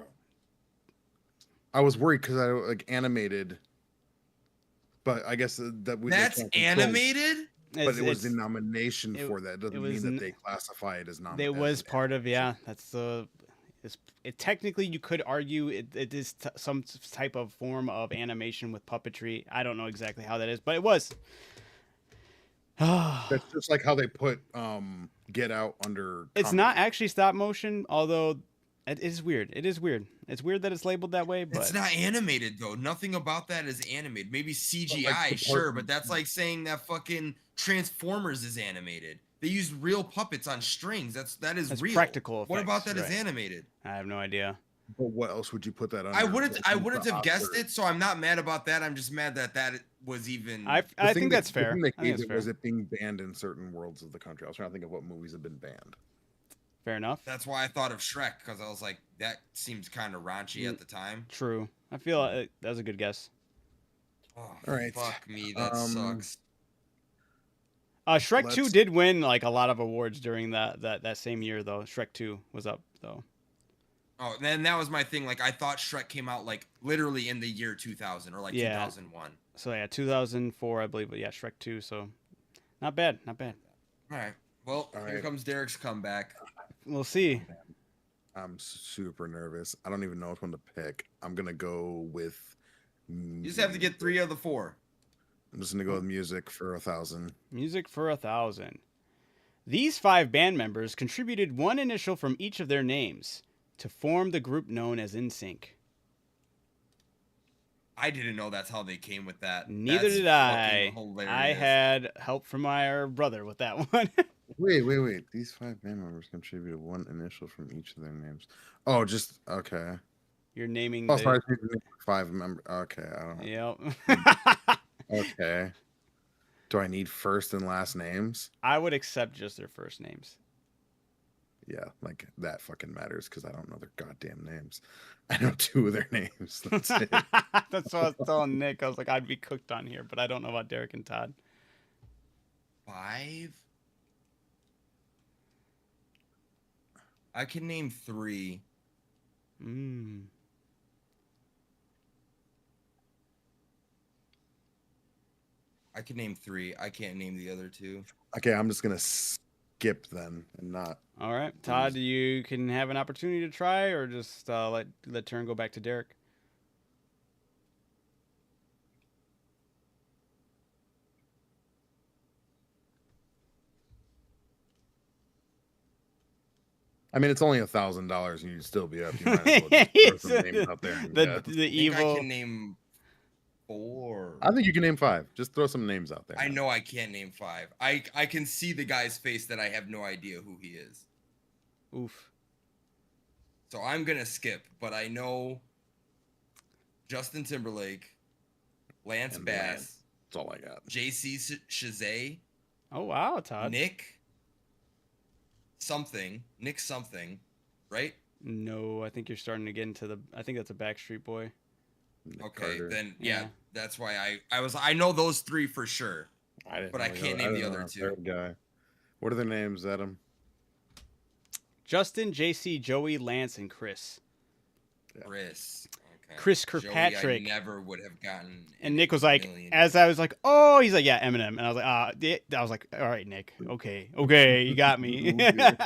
I was worried because I like animated, but I guess that we. they That's can't control- animated? But it was the It's- nomination it- for that. It doesn't it mean was that n- they classify it as It nominated. was part of That's the. It technically you could argue it is some type of form of animation with puppetry. I don't know exactly how that is, but it was. That's just like how they put Get Out under. It's comedy. not actually stop motion, although it is weird. It is weird. It's weird that it's labeled that way, but It's not animated though. Nothing about that is animated. Maybe CGI, the sure, part- but that's like saying that fucking Transformers is animated. They used real puppets on strings. That is That's real. practical What about effects, that is right. animated? I have no idea. But what else would you put that under? I wouldn't The have guessed Oscar- it, so I'm not mad about that. I'm just mad that was even. I The thing think that- that's fair. The thing that I think gave that's it fair. was it being banned in certain worlds of the country. I was trying to think of what movies have been banned. Fair enough. That's why I thought of Shrek, because I was like, that seems kind of raunchy at the time. True. I feel that was a good guess. Oh, All right. fuck me, that sucks. Shrek 2 Let's- did win like a lot of awards during that same year though. Shrek 2 was up though. Oh, then that was my thing. Like, I thought Shrek came out like literally in the year 2000 or like Yeah. 2001. So yeah, 2004 I believe, but yeah, Shrek 2. So not bad, not bad. All right. Well, All here right. comes Derek's comeback. We'll see. I'm super nervous. I don't even know which one to pick. I'm gonna go with. You just have to get 3 of the 4. I'm just gonna go with music for 1,000. Music for 1,000. These 5 band members contributed one initial from each of their names to form the group known as NSYNC. I didn't know that's how they came with that. Neither That's did I. fucking hilarious. I had help from my brother with that one. Wait. These 5 band members contributed one initial from each of their names. Oh, just okay. You're naming Oh, the... sorry, I need to name 5 members. Okay, I don't. Yep. Okay. Do I need first and last names? I would accept just their first names. Yeah, like that fucking matters because I don't know their goddamn names. I know 2 of their names. That's it. That's what I was telling Nick. I was like, I'd be cooked on here, but I don't know about Derek and Todd. 5? I can name 3. I can name 3. I can't name the other 2. Okay, I'm just gonna skip then and not. All right, Todd, you can have an opportunity to try, or just let turn go back to Derek. I mean, it's only $1,000 and you'd still be up. You might as well just throw some names out there. and The guess. the I think evil. I can name 4. I think you can name 5. Just throw some names out there. I know I can't name 5. I can see the guy's face that I have no idea who he is. Oof. So I'm gonna skip, but I know Justin Timberlake, Lance And Bass, Lance. That's all I got. JC Chazé, Oh wow, Todd. Nick something, right? No, I think you're starting to get into the. I think that's a Backstreet Boy. Nick Okay, Carter. then Yeah. yeah, that's why I know those 3 for sure. Didn't but I know can't the- name the didn't know other the 2. third guy. What are their names, Adam? Justin, JC, Joey, Lance, and Chris. Chris. Okay. Chris Joey, Kirkpatrick. I never would have gotten. And Nick was like, million as I was like, oh, he's like, yeah, Eminem, and I was like, I was like, all right, Nick, okay, you got me. Good.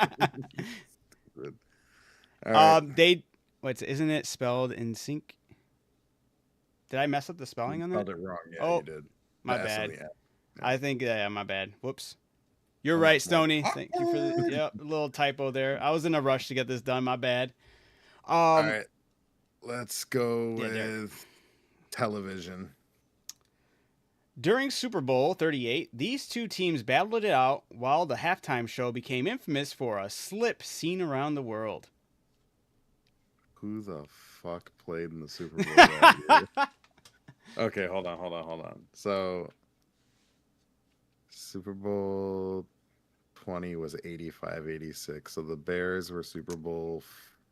All right. Isn't it spelled in sync? Did I mess up the spelling on that? Spelled it wrong. Yeah, Oh, you did. my The S and bad. the F. I think, yeah, my bad. Whoops. You're Oh, right, no. Stoney. Thank you for the yep, little typo there. I was in a rush to get this done. My bad. All right. Let's go yeah, Derek. with television. During Super Bowl 38, these 2 teams battled it out while the halftime show became infamous for a slip seen around the world. Who the fuck played in the Super Bowl that year? Okay, hold on. So, Super Bowl 20 was 85-86. So the Bears were Super Bowl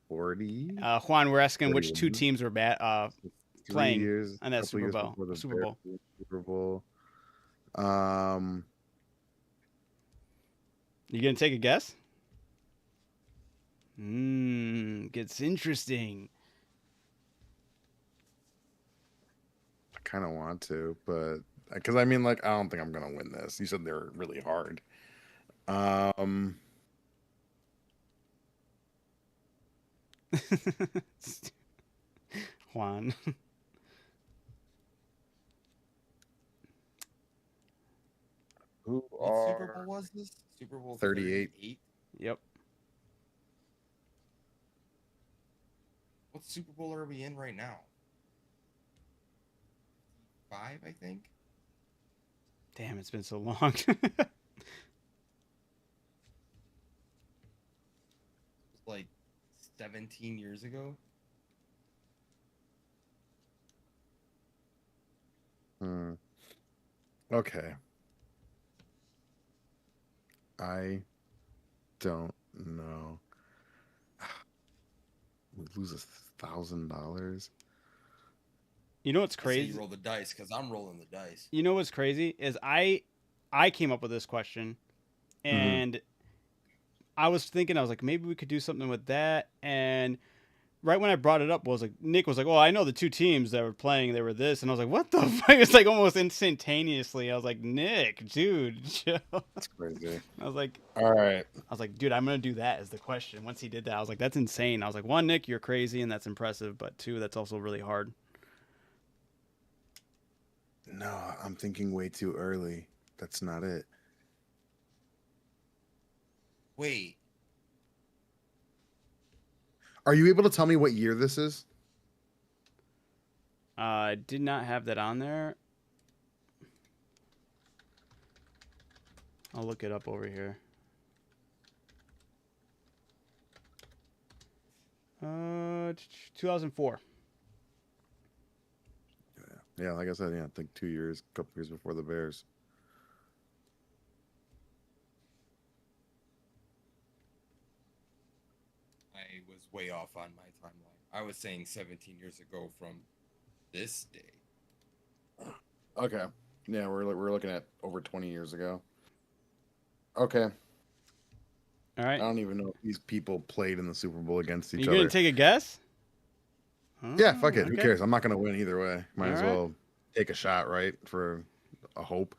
40. Juan, we're asking which 2 41. teams were playing on that couple Super years Bowl. before the Super Bears Bowl. won the Super Bowl. You gonna take a guess? Gets interesting. I kind of want to, but because I mean, like, I don't think I'm gonna win this. You said they're really hard. Juan. Who What Super are Bowl was this? Super Bowl 38. 38? Yep. What Super Bowl are we in right now? 5, I think. Damn, it's been so long. Like 17 years ago. Okay. I don't know. We lose $1,000. You know what's I say you crazy? roll the dice because I'm rolling the dice. You know what's crazy is I came up with this question, and I was thinking, I was like, maybe we could do something with that. And right when I brought it up, was like Nick was like, "Oh, I know the two teams that were playing. They were this," and I was like, "What the fuck?" It's like almost instantaneously. I was like, "Nick, dude, chill." That's crazy. I was like, All right. "Dude, I'm gonna do that as the question." Once he did that, I was like, "That's insane." I was like, "One, Nick, you're crazy, and that's impressive, but two, that's also really hard." No, I'm thinking way too early. That's not it. Wait, Are you able to tell me what year this is? I did not have that on there. I'll look it up over here. 2004. Yeah, like I said, I think 2 years, a couple years before the Bears. I was way off on my timeline. I was saying 17 years ago from this day. Okay. Yeah, we're looking at over 20 years ago. Okay. All I right. don't even know if these people played in the Super Bowl against Are each you other. gonna take a guess? Yeah, fuck it. Who Okay. cares? I'm not gonna win either way. Might as All right. well take a shot, right? For a hope.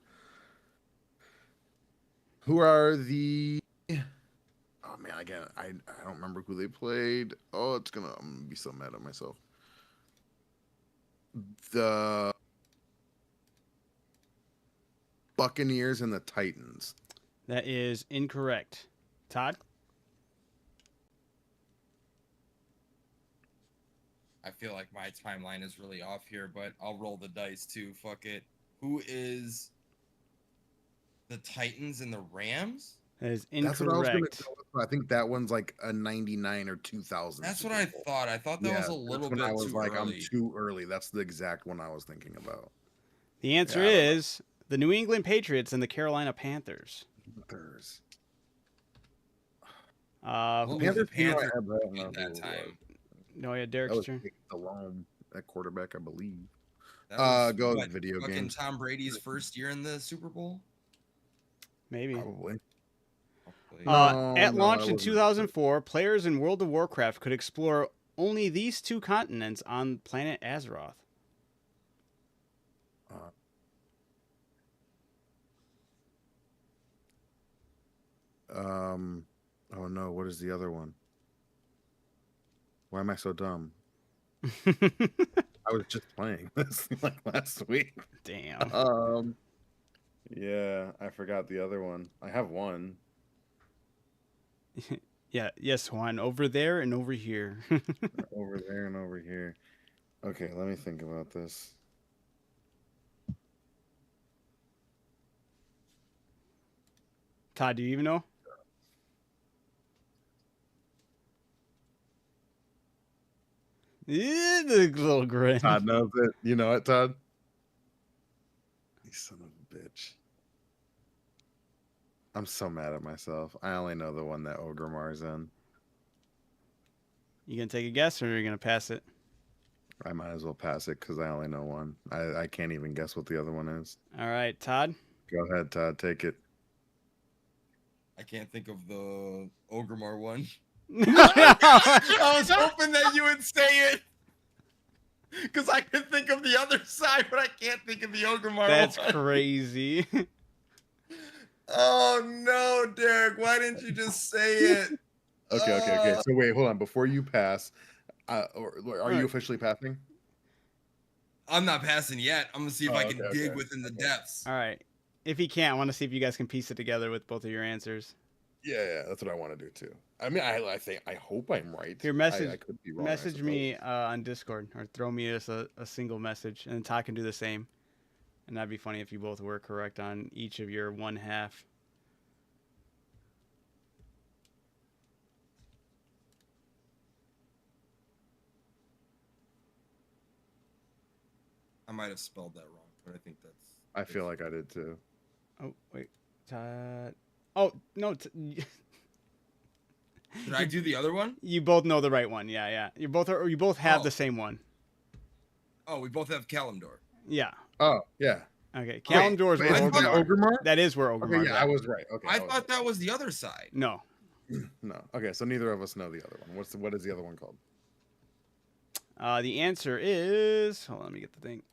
Who are the? Oh man, again, I don't remember who they played. Oh, I'm gonna be so mad at myself. The Buccaneers and the Titans. That is incorrect. Todd? I feel like my timeline is really off here, but I'll roll the dice too. Fuck it. Who is the Titans and the Rams? That is That's what I was gonna incorrect. go with. I think that one's like a 99 or 2000. That's Super what I Bowl. thought. I thought that Yeah, was a that's little when I bit was too like, early. I'm too early. That's the exact one I was thinking about. The answer Yeah, I don't know. is the New England Patriots and the Carolina Panthers. Panthers. What Who- was the Panthers team I Panthers had, but I don't know at who that it was. time? No, yeah, That Derek's was turn. Jake Delhomme at quarterback, I believe. That was Go with what, video fucking games. Tom Brady's first year in the Super Bowl? Maybe. Probably. Hopefully. No, At no, launch I in wasn't. 2004, players in World of Warcraft could explore only these two continents on planet Azeroth. Oh no, what is the other one? Why am I so dumb? I was just playing this like last week. Damn. Yeah, I forgot the other one. I have one. Yeah, yes, Juan. Over there and over here. Over there and over here. Okay, let me think about this. Todd, do you even know? The little grin. Todd knows it. You know it, Todd? You son of a bitch. I'm so mad at myself. I only know the one that Ogrimar's in. You gonna take a guess or are you gonna pass it? I might as well pass it because I only know one. I can't even guess what the other one is. All right, Todd. Go ahead, Todd. Take it. I can't think of the Ogremar one. No. I was hoping that you would say it. Because I could think of the other side, but I can't think of the Ogremar That's one. crazy. Oh no, Derek. Why didn't you just say it? Okay. So wait, hold on. Before you pass, are Right. you officially passing? I'm not passing yet. I'm gonna see if I Oh, can okay, dig okay. within the depths. All right. If he can't, I want to see if you guys can piece it together with both of your answers. Yeah, that's what I want to do too. I mean, I think I hope I'm right. Here, I could be wrong. I message me suppose. on Discord or throw me just a single message, and then Todd can do the same. And that'd be funny if you both were correct on each of your one half. I might have spelled that wrong, but I think that's. I feel like I did too. Oh wait, Todd. Oh no, Did I do the other one? you both know the right one. Yeah, yeah. You both are. You both have the same one. Oh, we both have Kalimdor. Yeah. Oh yeah. Okay. Kalimdor is Wait, where I thought Orgrimmar. Orgrimmar? That is where Okay, Orgrimmar. yeah, I was right. Okay, I thought that was the other side. No. no. Okay, so neither of us know the other one. What is the other one called? The answer is. Hold on, let me get the thing.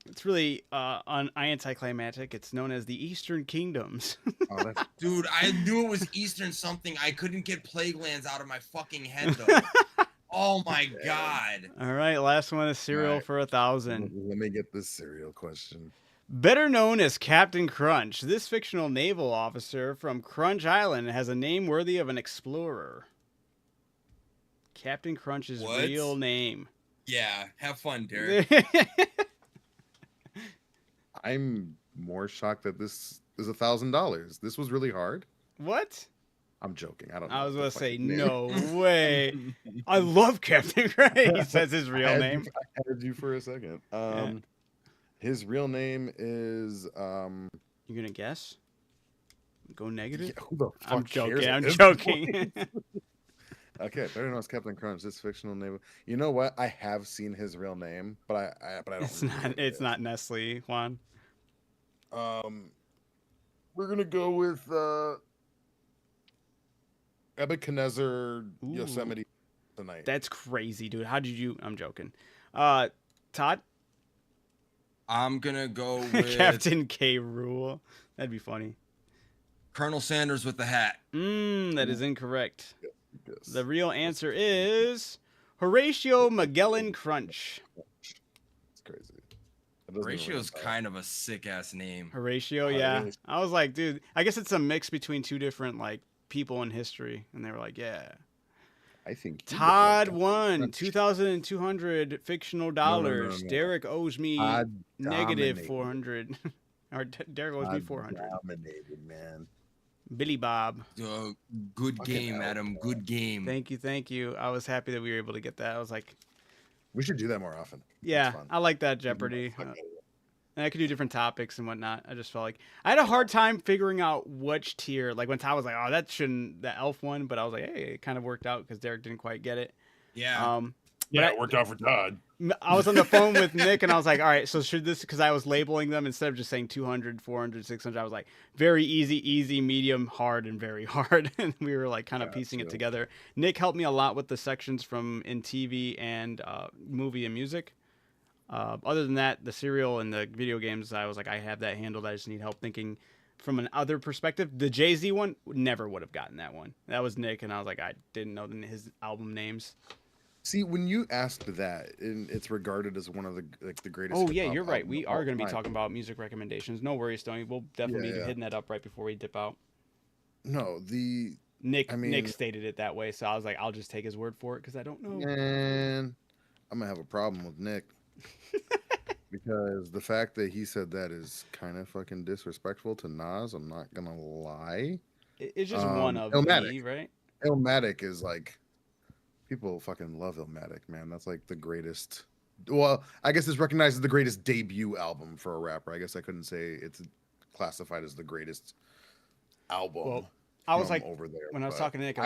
It's really anticlimactic. It's known as the Eastern Kingdoms. Oh, that's Dude, I knew it was Eastern something. I couldn't get Plague Lands out of my fucking head though. Oh my god. All right, last one is cereal All right. for 1,000. Let me get this cereal question. Better known as Captain Crunch, this fictional naval officer from Crunch Island has a name worthy of an explorer. Captain Crunch's What? real name. Yeah, have fun, Derek. I'm more shocked that this is $1,000. This was really hard. What? I'm joking. I don't know. I was what going the to say, fucking name- no way. I love Captain Crunch. He says his I real had name. I had you for a second. His real name is You going to guess? Go negative? yeah, who the fuck I'm cares joking. at I'm this joking. point? Okay, better known as Captain Crunch. This fictional name. You know what? I have seen his real name, but I don't. It's remember not. what it It's is. not Nestle, Juan. We're gonna go with Nebuchadnezzar Ooh. Yosemite tonight. That's crazy, dude. How did you? I'm joking. Todd, I'm gonna go with Captain K. Rule. That'd be funny. Colonel Sanders with the hat. That is incorrect. Yes. The real answer is Horatio Magellan Crunch. It's crazy. That doesn't even Ratio's ring a bell. kind of a sick ass name. Horatio, Oh, it yeah. is. I was like, dude, I guess it's a mix between two different like people in history, and they were like, yeah. I think you Todd got won Crunch. 2,200 fictional dollars. no. Derek owes me Todd negative dominated. 400. Or Derek owes me Todd 400. Dominated, man. Billy Bob. Good Fucking game, hell, Adam. man. Good game. Thank you, thank you. I was happy that we were able to get that. I was like, We should do that more often. yeah, It's fun. I like that We can do Jeopardy. the fuck out of it. And I could do different topics and whatnot. I just felt like I had a hard time figuring out which tier. Like when Todd was like, "Oh, that shouldn't the elf one," but I was like, "Hey, it kind of worked out because Derek didn't quite get it." Yeah. But it worked out for Todd. I was on the phone with Nick and I was like, all right, so should this, because I was labeling them instead of just saying 200, 400, 600, I was like, very easy, medium, hard, and very hard. And we were like kind of piecing it Gotcha. together. Nick helped me a lot with the sections from in TV and movie and music. Other than that, the cereal and the video games, I was like, I have that handled. I just need help thinking from an other perspective. The Jay-Z one, never would have gotten that one. That was Nick, and I was like, I didn't know his album names. See, when you asked that, and it's regarded as one of the greatest. Oh yeah, hip-hop you're right. albums We of all are going to be time. talking about music recommendations. No worries, Stoney. We'll definitely be Yeah. hitting that up right before we dip out. No, Nick I mean- Nick stated it that way, so I was like, I'll just take his word for it because I don't know. and I'm gonna have a problem with Nick because the fact that he said that is kind of fucking disrespectful to Nas. I'm not gonna lie. It's just one of Illmatic. me, right? Illmatic is like people fucking love Illmatic, man. That's like the greatest. Well, I guess it's recognized as the greatest debut album for a rapper. I guess I couldn't say it's classified as the greatest album. Well, I was from like, over there. when I was but talking to Nick,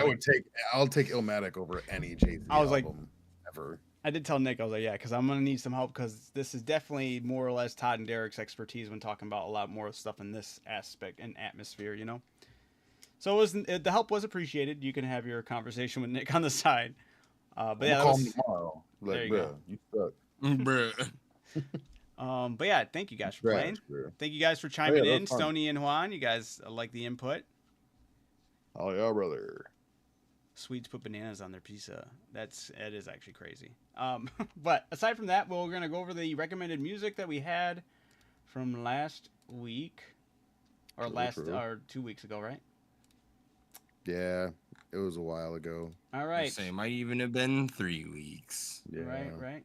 I'll take Illmatic over any Jay-Z I was like- album ever. I did tell Nick, I was like, yeah, because I'm going to need some help because this is definitely more or less Todd and Derek's expertise when talking about a lot more stuff in this aspect and atmosphere, you know? So the help was appreciated. You can have your conversation with Nick on the side. But yeah, that call was, him tomorrow. there Like, you bro, go. you suck. Bruh. but yeah, thank you guys for playing. Trash, bro. Thank you guys for chiming that in, was fun. Stoney and Juan. You guys like the input. Oh yeah, brother. Swedes put bananas on their pizza. It is actually crazy. But aside from that, we're gonna go over the recommended music that we had from last week, or True. or 2 weeks ago, right? Yeah, it was a while ago. All Right. right. Say, might even have been 3 weeks. Yeah, Right.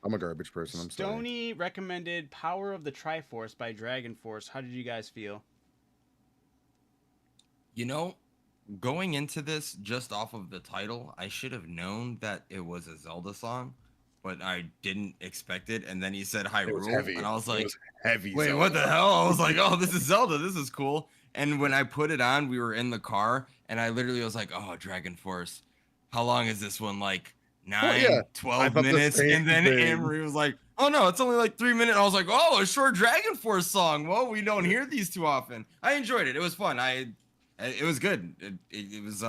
I'm a garbage person. I'm sorry. Stoney recommended "Power of the Triforce" by Dragon Force. How did you guys feel? You know, going into this just off of the title, I should have known that it was a Zelda song, but I didn't expect it. And then he said It was Hyrule, heavy. and I was It like, was heavy. wait, Zelda. what the hell? I was like, oh, this is Zelda. This is cool. And when I put it on, we were in the car, and I literally was like, oh, Dragon Force. How long is this one? Like 9, yeah. I 12 thought the minutes? same And then thing. Amory was like, oh, no, it's only like 3 minutes. I was like, oh, a short Dragon Force song. Well, we don't hear these too often. I enjoyed it. It was fun. It was good. It was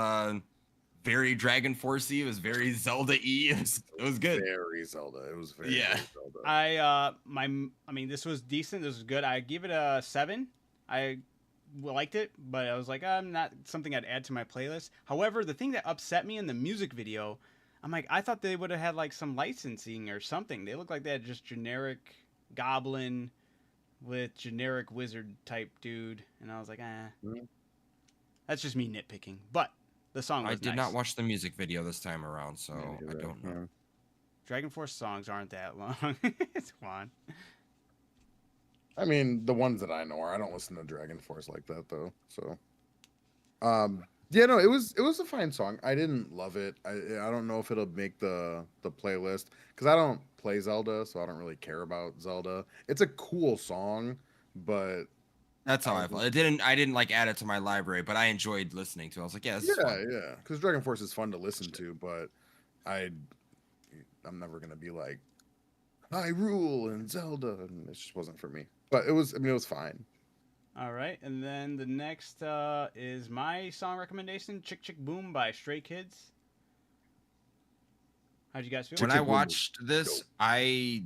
very Dragon Forcey. It was very Zelda-y. It was good. Very Zelda. It was very, Yeah. very Zelda. I mean, this was decent. This was good. I give it a 7. I liked it, but I was like, I'm not something I'd add to my playlist. However, the thing that upset me in the music video, I'm like, I thought they would have had like some licensing or something. They look like they had just generic goblin with generic wizard type dude, and I was like, that's just me nitpicking. But the song was I did nice. not watch the music video this time around, so I don't know. Dragon Force songs aren't that long. It's fun. I mean, the ones that I know are. I don't listen to Dragon Force like that though. So, yeah, no, it was a fine song. I didn't love it. I don't know if it'll make the playlist because I don't play Zelda, so I don't really care about Zelda. It's a cool song, but That's how I felt. I didn't like add it to my library, but I enjoyed listening to it. I was like, yeah, this is fun. yeah, because Dragon Force is fun to listen to, but I'm never gonna be like Hyrule and Zelda, and it just wasn't for me. But it was. I mean, it was fine. All right, and then the next is my song recommendation, "Chick Chick Boom" by Stray Kids. How'd you guys feel? When Chick I Chick Boom watched was this, dope. I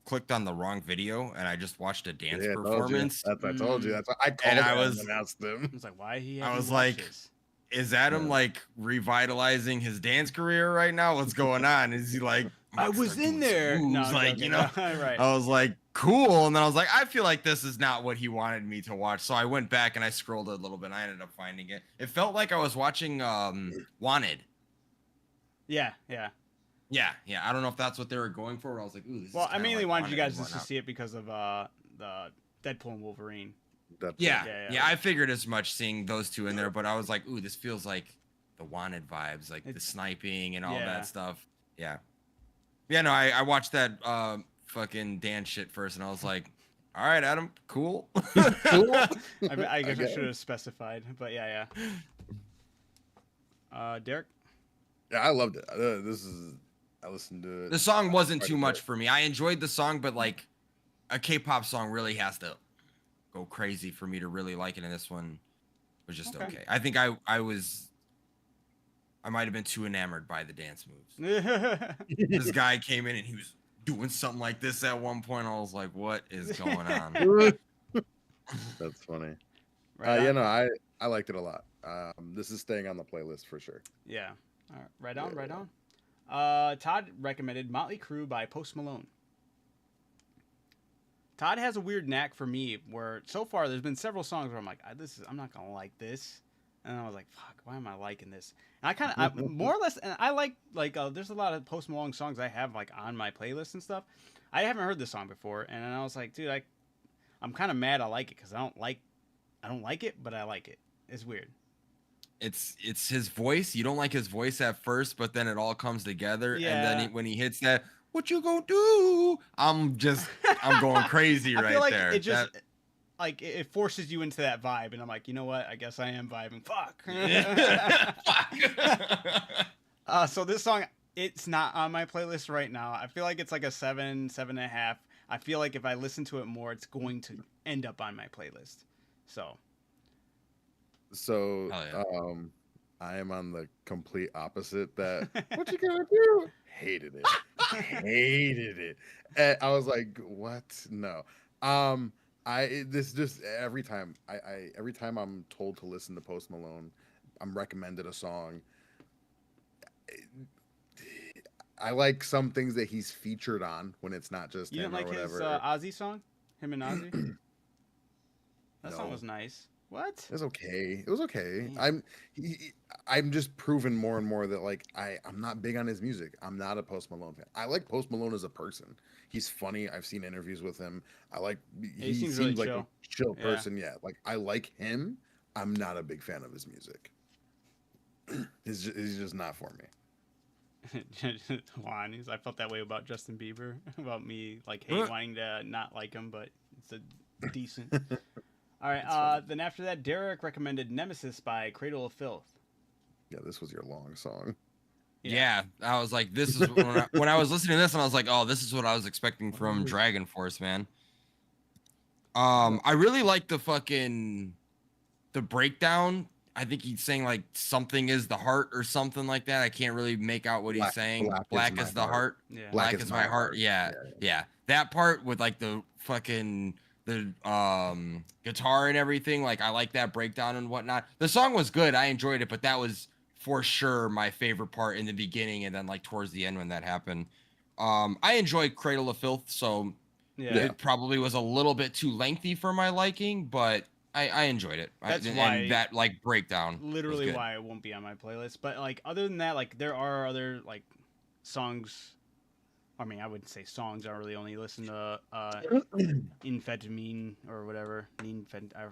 clicked on the wrong video and I just watched a dance Yeah, I told you. performance. That's I told you. That's why I called And I him was- and asked him. I was like, why he? I haven't was watched like, this? Is Adam Yeah. like revitalizing his dance career right now? What's going on? Is he like, I'm I about to was start in doing some there. No, moves, I'm like, joking. you know? Right. I was like, cool. And then I was like, I feel like this is not what he wanted me to watch. So I went back and I scrolled a little bit and I ended up finding it. It felt like I was watching Wanted. Yeah. Yeah. I don't know if that's what they were going for. I was like, ooh, this Well, is I kinda mainly like wanted you Wanted guys and just to whatnot. see it because of the Deadpool and Wolverine. That's Yeah, I figured as much seeing those two in there, but I was like, ooh, this feels like the Wanted vibes, like the It's- sniping and all yeah. that stuff. Yeah. No, I watched that fucking dance shit first, and I was like, all right, Adam, cool. cool. I guess I guess. should have specified, but yeah. Derek. Yeah, I loved it. I listened to it. The song wasn't quite too a much bit. for me. I enjoyed the song, but like a K-pop song really has to go crazy for me to really like it, and this one was just Okay. okay. I think I might have been too enamored by the dance moves. This guy came in and he was doing something like this at one point. I was like, what is going on? That's funny. Right Yeah, on. no, I liked it a lot. This is staying on the playlist for sure. Yeah. All right. Right Yeah. on. Todd recommended Motley Crue by Post Malone. Todd has a weird knack for me where so far there's been several songs where I'm like, I'm not gonna like this, and I was like, fuck, why am I liking this? And I kind of more or less, and I like there's a lot of Post Malone songs I have like on my playlist and stuff. I haven't heard this song before, and I was like, dude, I'm kind of mad I like it because I don't like it, but I like it. It's weird. It's his voice. You don't like his voice at first, but then it all comes together. Yeah. And then when he hits that, what you gonna do? I'm going crazy I right feel like there. it just like it forces you into that vibe, and I'm like, you know what? I guess I am vibing. Fuck. So this song, it's not on my playlist right now. I feel like it's like a 7.5. I feel like if I listen to it more, it's going to end up on my playlist. So So, Hell yeah. I am on the complete opposite. That what you gonna do? Hated it. Hated it. And I was like, what? No. This just every time every time I'm told to listen to Post Malone, I'm recommended a song. I like some things that he's featured on when it's not just you him didn't like or his whatever. Ozzy song? Him and Ozzy? That song No. was nice. What? It was okay. It was okay. Damn. I'm just proving more and more that like I'm not big on his music. I'm not a Post Malone fan. I like Post Malone as a person. He's funny. I've seen interviews with him. I like he he seems seems really like chill. a chill Yeah. person. Yeah, like I like him. I'm not a big fan of his music. He's just not for me. Juan, I felt that way about Justin Bieber, about me like Huh. wanting to not like him, but it's a decent. All right. It's funny. Then after that, Derek recommended Nemesis by Cradle of Filth. Yeah, this was your long song. Yeah, I was like, this is when I was listening to this, and I was like, oh, this is what I was expecting from Dragon Force, man. I really like the breakdown. I think he's saying like something is the heart or something like that. I can't really make out what he's saying. Black is the heart. Yeah. Black is my heart. Yeah. That part with like the guitar and everything. Like I like that breakdown and whatnot. The song was good. I enjoyed it, but that was for sure my favorite part in the beginning and then like towards the end when that happened. I enjoyed Cradle of Filth, so Yeah. it probably was a little bit too lengthy for my liking, but I enjoyed it. That's And why- that like breakdown. was Literally good. why it won't be on my playlist. But like other than that, like there are other like songs. I mean, I wouldn't say songs. I really only listen to Amphetamine or whatever. I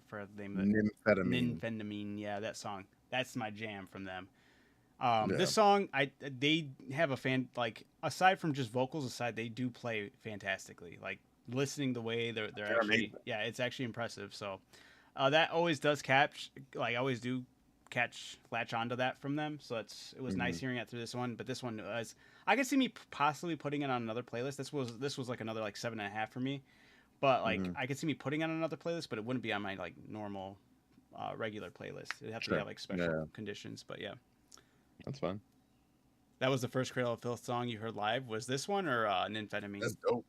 forgot the name of it. Nymphetamine. Ninphentamine. Yeah, that song. That's my jam from them. Yeah. This song, they have a fan, like aside from just vocals aside, they do play fantastically. Like listening the way they're actually, amazing. yeah, it's actually impressive. So that always does I always do latch onto that from them. So it was nice hearing it through this one. But this one was, I could see me possibly putting it on another playlist. This was like another like 7.5 for me. But like I could see me putting it on another playlist, but it wouldn't be on my like normal regular playlist. It'd have to Sure. have like special conditions. But yeah. That's fine. That was the first Cradle of Filth song you heard live. Was this one or Nymphetamine? That's dope.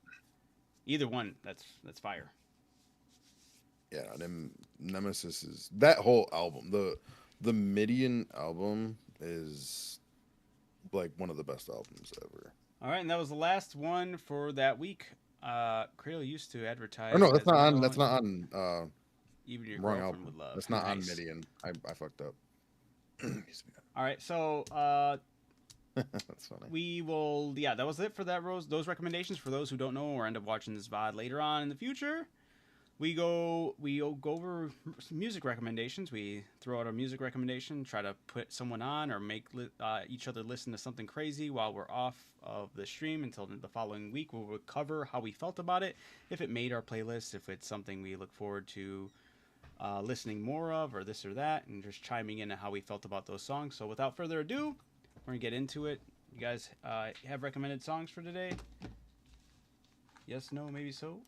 Either one. That's fire. Yeah, Nemesis is that whole album. The Midian album is like one of the best albums ever. All right, and that was the last one for that week. Cradle used to advertise. Oh no, that's as not on. well, That's not on. Even your Wrong girlfriend album. would love. That's not Nice. on Midian. I fucked up. Excuse me. All right, so That's funny. we will. Yeah, that was it for that. Those recommendations for those who don't know or end up watching this VOD later on in the future. We go over some music recommendations. We throw out a music recommendation, try to put someone on or make each other listen to something crazy while we're off of the stream until the following week. We'll cover how we felt about it, if it made our playlist, if it's something we look forward to listening more of, or this or that, and just chiming in on how we felt about those songs. So without further ado, we're gonna get into it. You guys have recommended songs for today? Yes, no, maybe so.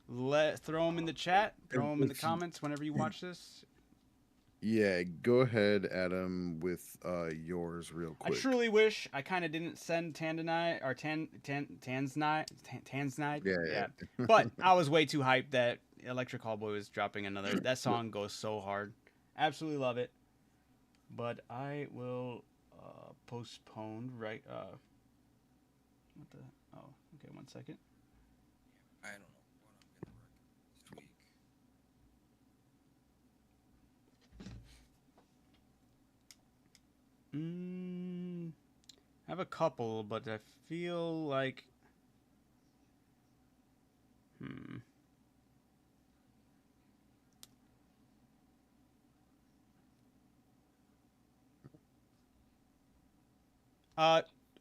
Throw them in the chat. Throw them in the comments whenever you watch this. Yeah, go ahead, Adam, with yours real I quick. truly wish I kind of didn't send Tanzanite or Tanzanite. Yeah. But I was way too hyped that Electric Callboy was dropping another. That song goes so hard. Absolutely love it. But I will postpone right. What the? Oh, okay. 1 second. I don't know what I'm gonna work this week. I have a couple, but I feel like.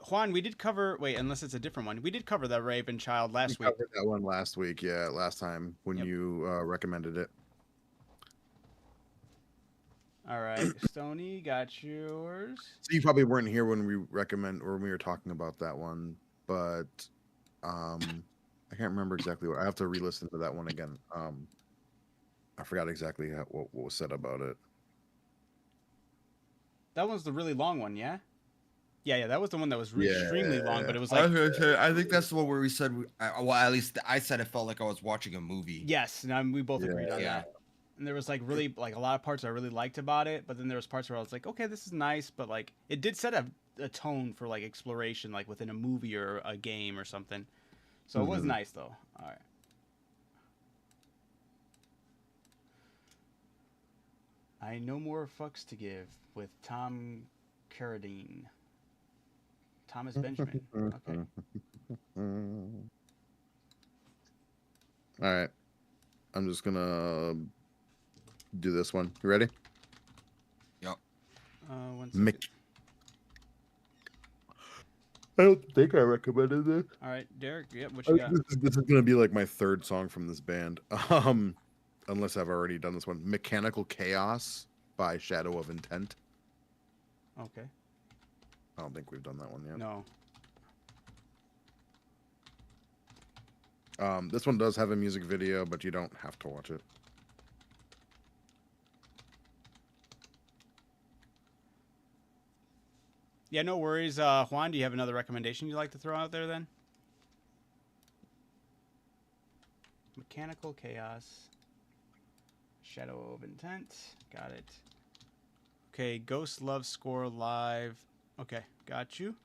Juan, we did cover. Wait, unless it's a different one. We did cover that Raven Child last We week. covered that one last week. Yeah, last time when Yep. you recommended it. All right, Stony, got yours. So you probably weren't here when we were talking about that one, but I can't remember exactly what. I have to re-listen to that one again. I forgot exactly what was said about it. That one's the really long one, yeah. Yeah. That was the one that was extremely long, but it was I like was gonna say, I think that's the one where we said, well, at least I said it felt like I was watching a movie. yes, and we both agreed on Yeah. that. And there was like really like a lot of parts I really liked about it, but then there was parts where I was like, okay, this is nice, but like it did set a tone for like exploration, like within a movie or a game or something. So it was nice though. All right. I No More Fucks to Give with Tom Carradine. Thomas Benjamin. Okay. All right, I'm just gonna do this one. You ready? Yep. 1 second. I don't think I recommended this. All right, Derek. Yep. What you got? This is gonna be like my third song from this band. Um, unless I've already done this one. Mechanical Chaos by Shadow of Intent. Okay. I don't think we've done that one yet. No. This one does have a music video, but you don't have to watch it. Yeah, no worries. Juan, do you have another recommendation you'd like to throw out there then? Mechanical Chaos. Shadow of Intent. Got it. Okay, Ghost Love Score Live. Okay, got you.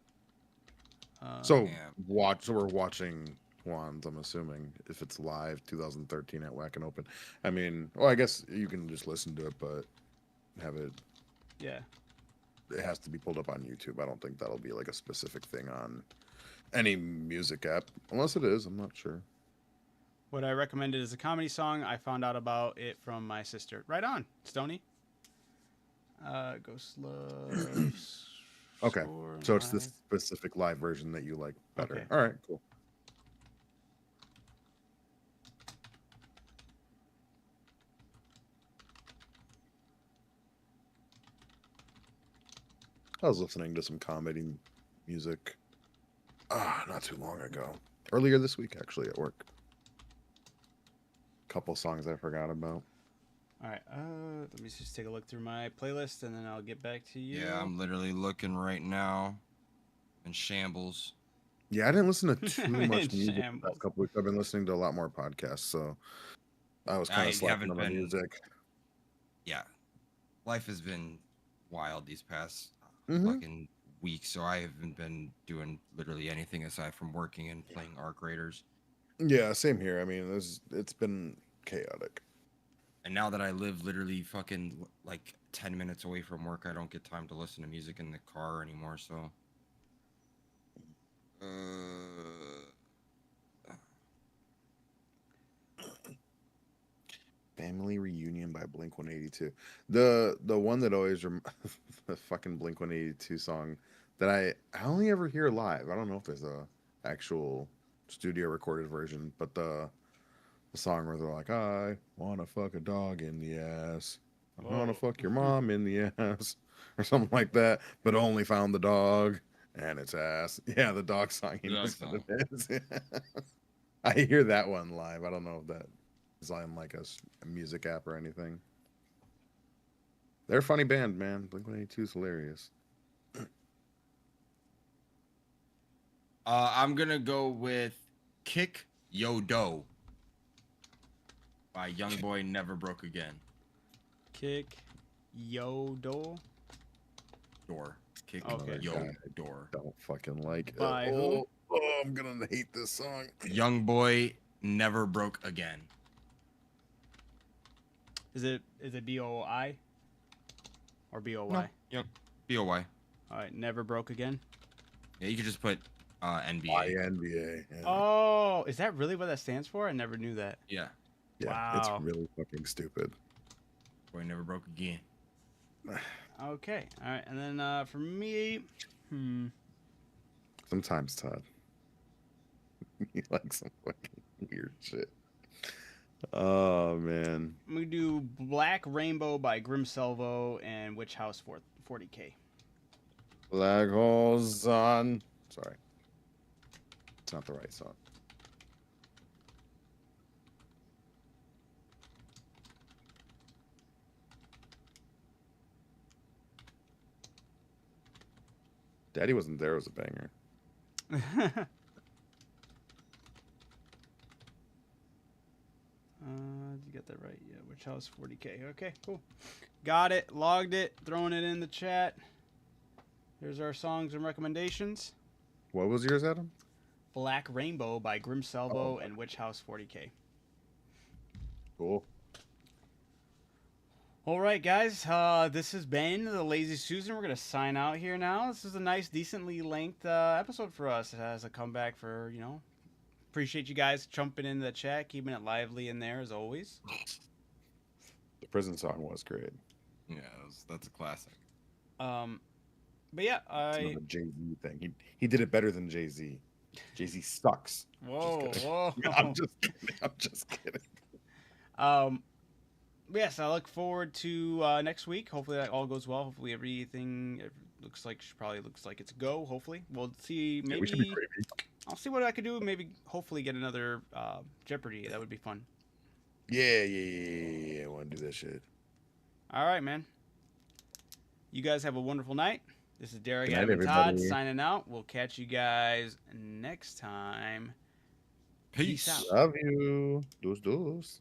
So Yeah. So we're watching Juan's. I'm assuming if it's live, 2013 at Whack and Open. I mean, well, I guess you can just listen to it, but have it. Yeah. It has to be pulled up on YouTube. I don't think that'll be like a specific thing on any music app, unless it is. I'm not sure. What I recommended is a comedy song. I found out about it from my sister. Right on, Stony. Ghost Love. Okay, Score so it's Live. this specific live version that you like better. Okay. All right, cool. I was listening to some comedy music not too long ago. Earlier this week, actually, at work. Couple songs I forgot about. All right. Let me just take a look through my playlist and then I'll get back to you. Yeah, I'm literally looking right now in shambles. Yeah, I didn't listen to too I'm in much music the shambles. past couple weeks. I've been listening to a lot more podcasts, so I was kind I of slacking haven't on the been- music. Yeah, life has been wild these past Mhm. fucking weeks, so I haven't been doing literally anything aside from working and playing Arc Raiders. Yeah, same here. I mean, it's been chaotic. And now that I live literally fucking like 10 minutes away from work, I don't get time to listen to music in the car anymore, so. Family Reunion by Blink 182. The one that always the fucking Blink 182 song that I only ever hear live. I don't know if there's a actual studio recorded version, but the song where they're like, I wanna fuck a dog in the ass. I wanna fuck your mom in the ass. Or something like that. But only found the dog and its ass. Yeah, the dog song. He The dog knows what song. it is. I hear that one live. I don't know if that is on like a music app or anything. They're a funny band, man. Blink-182 is hilarious. I'm gonna go with Kick Yo Do by Youngboy Never Broke Again. Kick Yodel. Door. Kick Okay. Yo Guy. Door. Don't fucking like it. By who? Oh, I'm gonna hate this song. Youngboy Never Broke Again. Is it BOI or BOY? Yep. BOY. All right. Never broke again. Yeah, you could just put NBA. NBA. Yeah. Oh, is that really what that stands for? I never knew that. Yeah. Yeah, wow. it's really fucking stupid. Boy Never Broke Again. Okay. All right. And then for me, Sometimes, Todd. You like some fucking weird shit. Oh man. I'm gonna do Black Rainbow by Grim Salvo and Witch House 40K. Black holes on. Sorry. It's not the right song. Daddy Wasn't There was a banger. You got that right? Yeah, Witch House 40K. Okay, cool. Got it. Logged it. Throwing it in the chat. Here's our songs and recommendations. What was yours, Adam? Black Rainbow by Grim Salvo Oh. and Witch House 40K. Cool. All right, guys. This has been the Lazy Susan. We're gonna sign out here now. This is a nice, decently length episode for us. It has a comeback for Appreciate you guys jumping in the chat, keeping it lively in there as always. The prison song was great. Yeah, that's a classic. But yeah, It's not a Jay-Z thing. He did it better than Jay-Z. Jay-Z sucks. whoa, Just whoa. kidding. I'm just kidding. I'm just kidding. But yes, I look forward to next week. Hopefully that all goes well. Hopefully everything looks like it's a go. Hopefully we'll see. Yeah, Maybe we should be gravy. I'll see what I could do. Maybe hopefully get another Jeopardy. That would be fun. Yeah. I want to do that shit. All right, man. You guys have a wonderful night. This is Derek, Good night, Adam, and Todd everybody. signing out. We'll catch you guys next time. Peace out. Love you. Deuce.